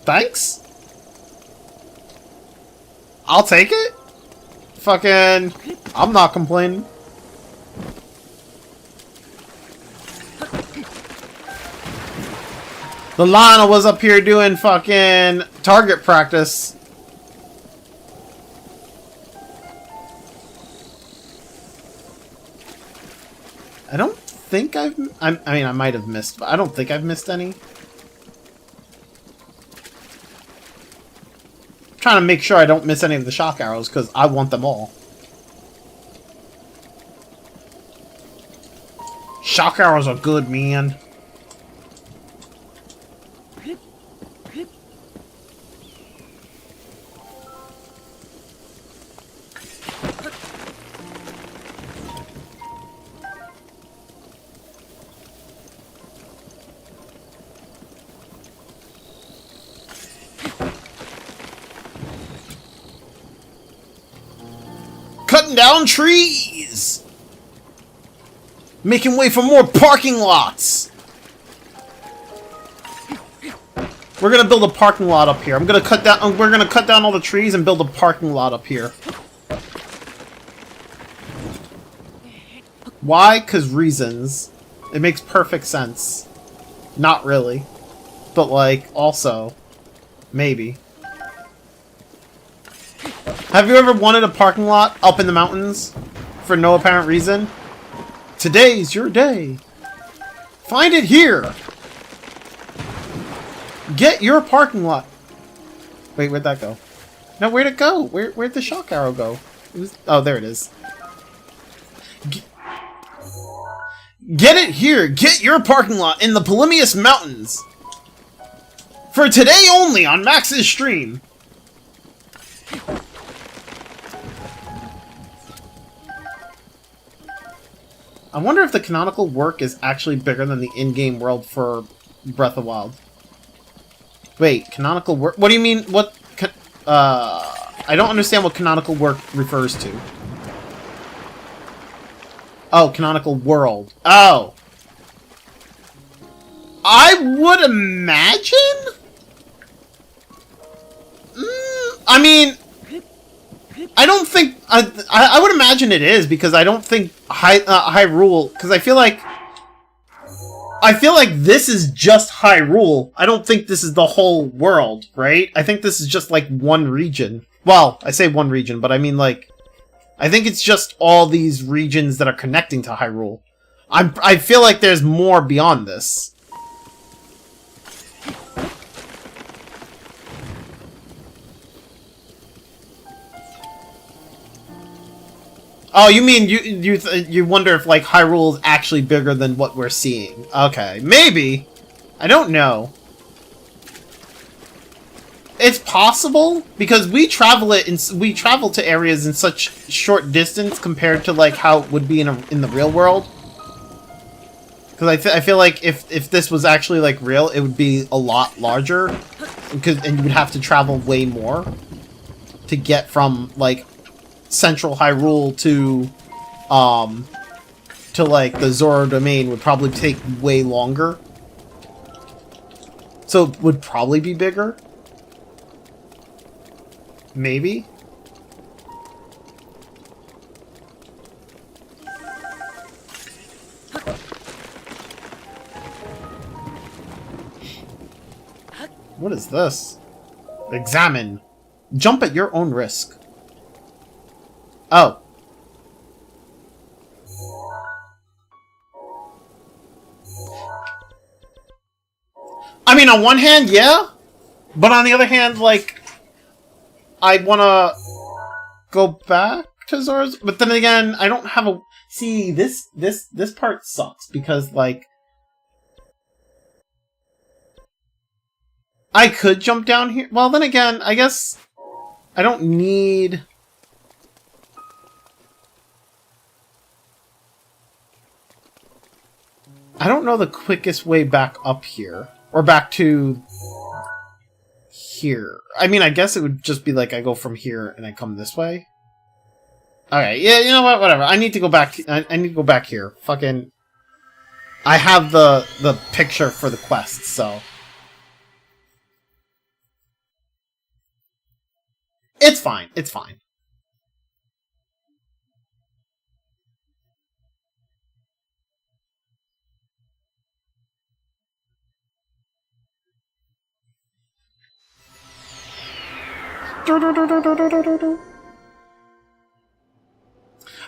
Speaker 1: Thanks. I'll take it. Fucking, I'm not complaining. The Lionel was up here doing fucking target practice. I don't think I mean, I might have missed, but I don't think I've missed any. I'm trying to make sure I don't miss any of the shock arrows, because I want them all. Shock arrows are good, man.
Speaker 5: cutting down trees! Making way for more parking lots! We're gonna build a parking lot up here. We're gonna cut down all the trees and build a parking lot up here. Why? 'Cause reasons. It makes perfect sense. Not really. But, like, also. Maybe. Have you ever wanted a parking lot up in the mountains? For no apparent reason? Today's your day. Find it here! Get your parking lot! Wait, where'd that go? No, where'd it go? Where'd the shock arrow go? Oh, there it is. Get it here! Get your parking lot in the Polymnius Mountains! For today only on Max's stream! I wonder if the canonical work is actually bigger than the in-game world for Breath of the Wild. Wait, canonical work? What do you mean? What? I don't understand what canonical work refers to. Oh, canonical world. Oh! I would imagine? I mean... I don't think... I would imagine it is, because I don't think Hyrule... Because I feel like this is just Hyrule. I don't think this is the whole world, right? I think this is just, like, one region. Well, I say one region, but I mean, like... I think it's just all these regions that are connecting to Hyrule. I feel like there's more beyond this. Oh, you mean you wonder if, like, Hyrule is actually bigger than what we're seeing? Okay, maybe. I don't know. It's possible because we travel to areas in such short distance compared to, like, how it would be in the real world. Because I feel like if this was actually, like, real, it would be a lot larger, and you would have to travel way more to get from, like, Central Hyrule to like the Zora domain would probably take way longer. So it would probably be bigger. Maybe. What is this? Examine. Jump at your own risk. Oh. I mean, on one hand, yeah. But on the other hand, like, I want to go back to Zora's. But then again, I don't have a... See, this part sucks because, like... I could jump down here. Well, then again, I guess I don't need... I don't know the quickest way back up here. Or back to... here. I mean, I guess it would just be like I go from here and I come this way. Alright, yeah, you know what? Whatever. I need to go back... I need to go back here. Fucking... I have the picture for the quest, so... It's fine. It's fine.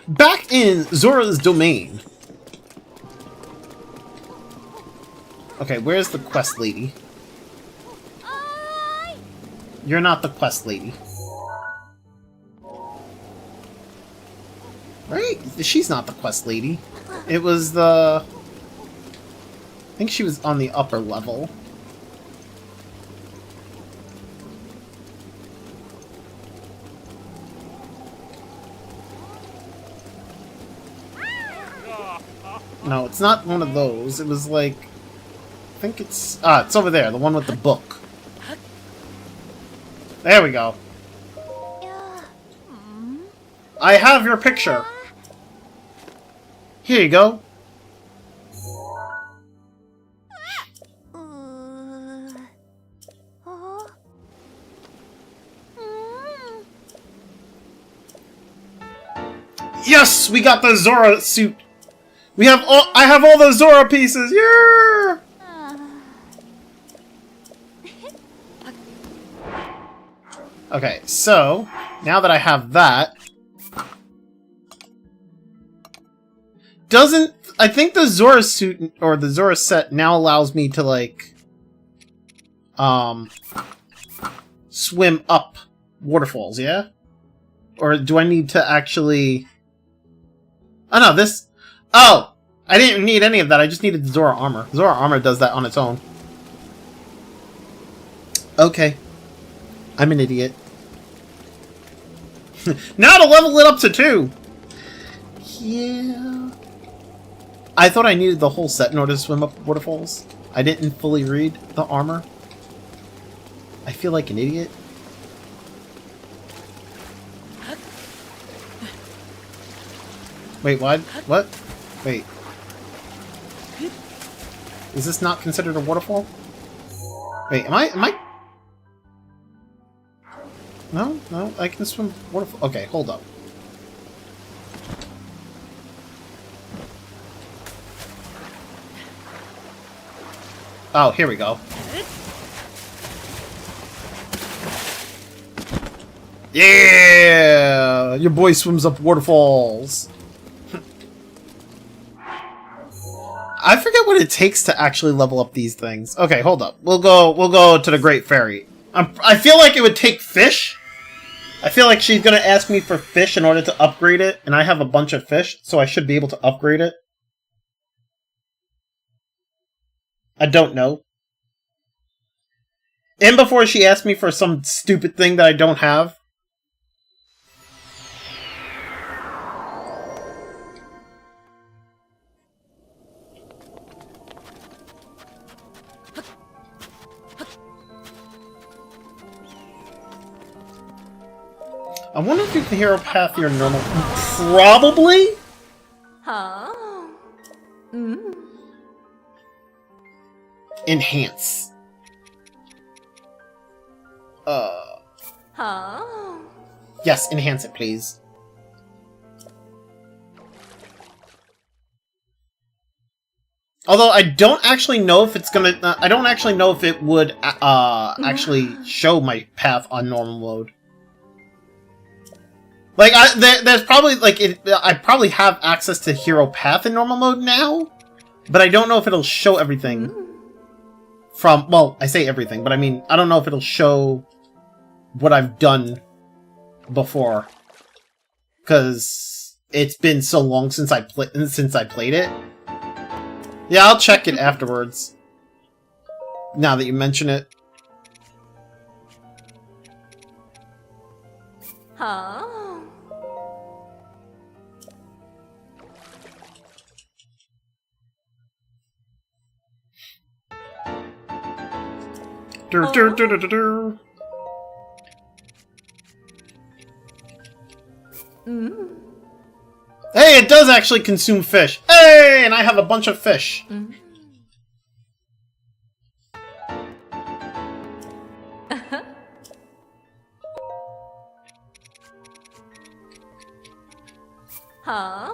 Speaker 5: Back in Zora's domain. Okay, where's the quest lady? You're not the quest lady. Right? She's not the quest lady. It was the... I think she was on the upper level. No, it's not one of those. It was like... I think it's... Ah, it's over there. The one with the book. There we go.
Speaker 1: I have your picture. Here you go. Yes, we got the Zora suit. We have all. I have all the Zora pieces. Yeah. Okay, so now that I have that, I think the Zora suit or the Zora set now allows me to like swim up waterfalls, yeah? Or do I need to actually... Oh no, this... Oh! I didn't need any of that, I just needed the Zora armor. Zora armor does that on its own. Okay. I'm an idiot. Now to level it up to 2! Yeah... I thought I needed the whole set in order to swim up waterfalls. I didn't fully read the armor. I feel like an idiot. Wait, what? What? Wait. Is this not considered a waterfall? Wait, am I... No, no, I can swim waterfall. Okay, hold up. Oh, here we go. Yeah! Your boy swims up waterfalls. I forget what it takes to actually level up these things. Okay, hold up. We'll go to the Great Fairy. I feel like it would take fish. I feel like she's gonna ask me for fish in order to upgrade it, and I have a bunch of fish, so I should be able to upgrade it. I don't know. And before she asked me for some stupid thing that I don't have. I wonder if you can hero path your normal... Probably?
Speaker 2: Huh?
Speaker 1: Enhance.
Speaker 2: Huh?
Speaker 1: Yes, enhance it, please. Although I don't actually know if it's gonna... I don't actually know if it would actually show my path on normal mode. Like, there's probably, like, I probably have access to hero path in normal mode now, but I don't know if it'll show everything from... Well, I say everything, but I mean, I don't know if it'll show what I've done before. Because it's been so long since I played it. Yeah, I'll check it afterwards. Now that you mention it.
Speaker 2: Huh?
Speaker 1: Hey, it does actually consume fish. Hey, and I have a bunch of fish.
Speaker 2: Huh?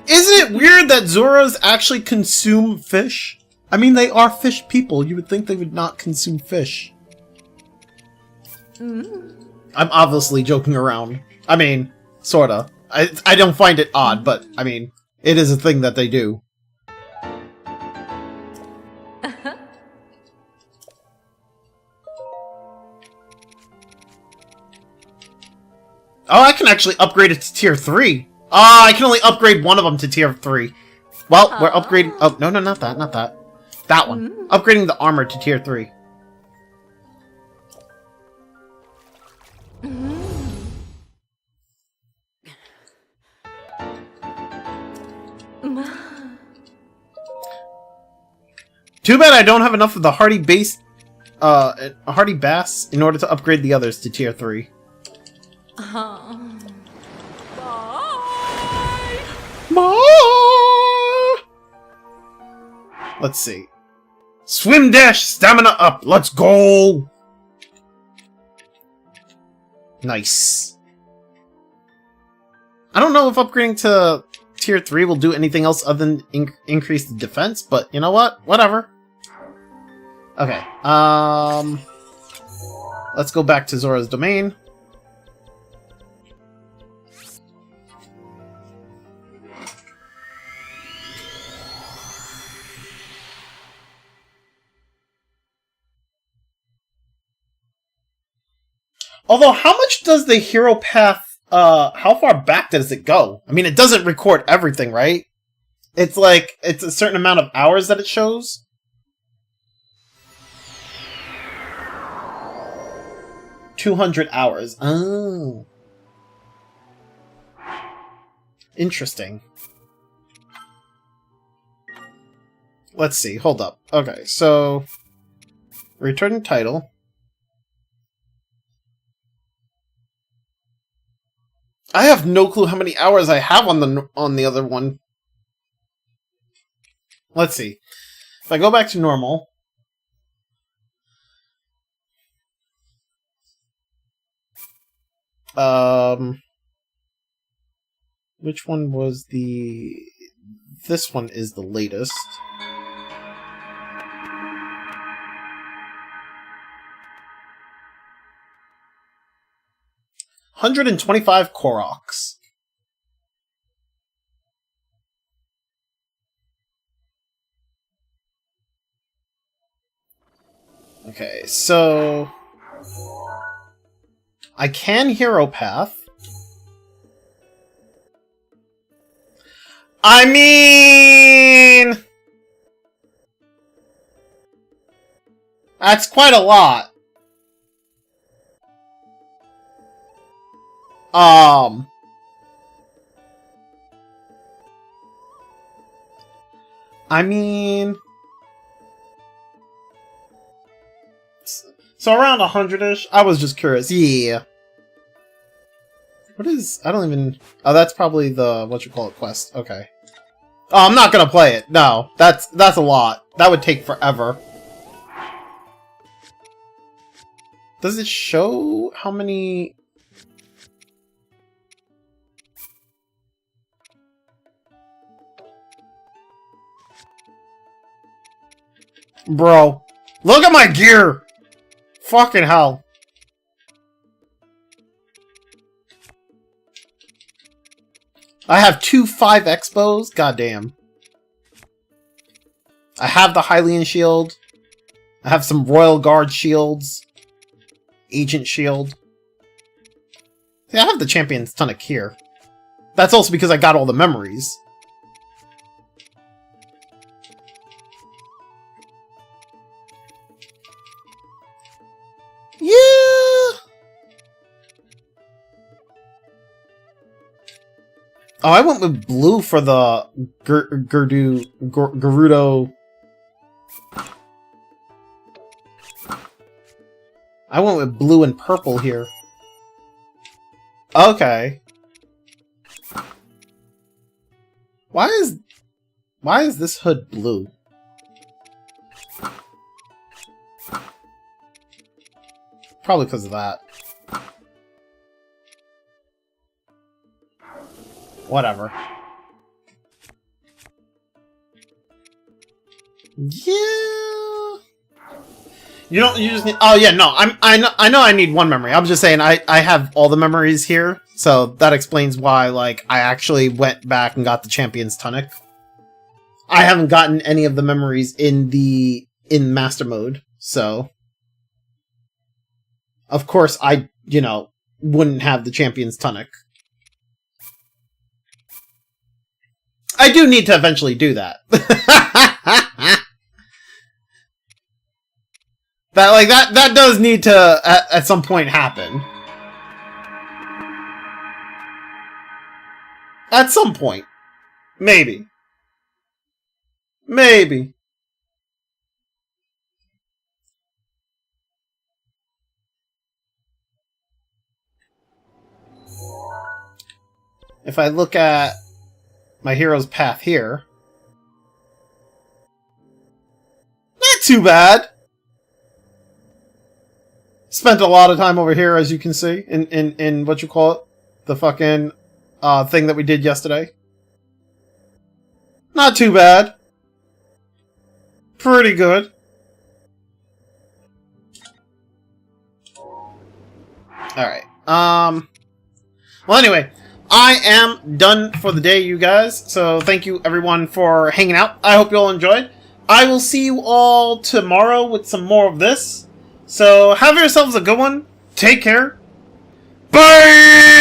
Speaker 1: Isn't it weird that Zoras actually consume fish? I mean, they are fish people. You would think they would not consume fish. I'm obviously joking around. I mean, sorta. I don't find it odd, but, I mean, it is a thing that they do. Oh, I can actually upgrade it to tier 3. Ah, I can only upgrade one of them to tier 3. Well, we're upgrading... Oh, no, not that, not that. That one. Upgrading the armor to tier 3. Too bad I don't have enough of the hardy base, hardy bass in order to upgrade the others to tier 3.
Speaker 2: Bye.
Speaker 1: Let's see. Swim dash, stamina up. Let's go. Nice. I don't know if upgrading to tier 3 will do anything else other than increase the defense, but you know what? Whatever. Okay. Let's go back to Zora's domain. Although, how much does the hero path, how far back does it go? I mean, it doesn't record everything, right? It's like, it's a certain amount of hours that it shows. $200 hours. Oh. Interesting. Let's see, hold up. Okay, so... Return title. I have no clue how many hours I have on the other one. Let's see. If I go back to normal. Which one was the... This one is the latest. $125 Koroks. Okay, so... I can hero path. I mean... That's quite a lot. I mean... So around 100-ish? I was just curious. Yeah. What is... I don't even... Oh, that's probably the... What-you-call-it quest. Okay. Oh, I'm not gonna play it. No. That's a lot. That would take forever. Does it show how many... Bro, look at my gear! Fucking hell. I have 2 5X bows? Goddamn. I have the Hylian shield. I have some Royal Guard shields. Agent shield. Yeah, I have the Champion's Tunic here. That's also because I got all the memories. Yeah. Oh, I went with blue for the Gerudo. I went with blue and purple here. Okay. Why is this hood blue? Probably because of that. Whatever. Yeah. You just need... Oh, yeah, no. I know I need one memory. I was just saying I have all the memories here, so that explains why, like, I actually went back and got the Champion's Tunic. I haven't gotten any of the memories in Master Mode, so... Of course, I, wouldn't have the Champion's Tunic. I do need to eventually do that. That does need to, at some point, happen. At some point. Maybe. Maybe. if I look at my hero's path here, not too bad. Spent a lot of time over here, as you can see, in what you call it, the fucking thing that we did yesterday. Not too bad. Pretty good. Alright. Well, anyway, I am done for the day, you guys. So thank you, everyone, for hanging out. I hope you all enjoyed. I will see you all tomorrow with some more of this. So have yourselves a good one. Take care. Bye!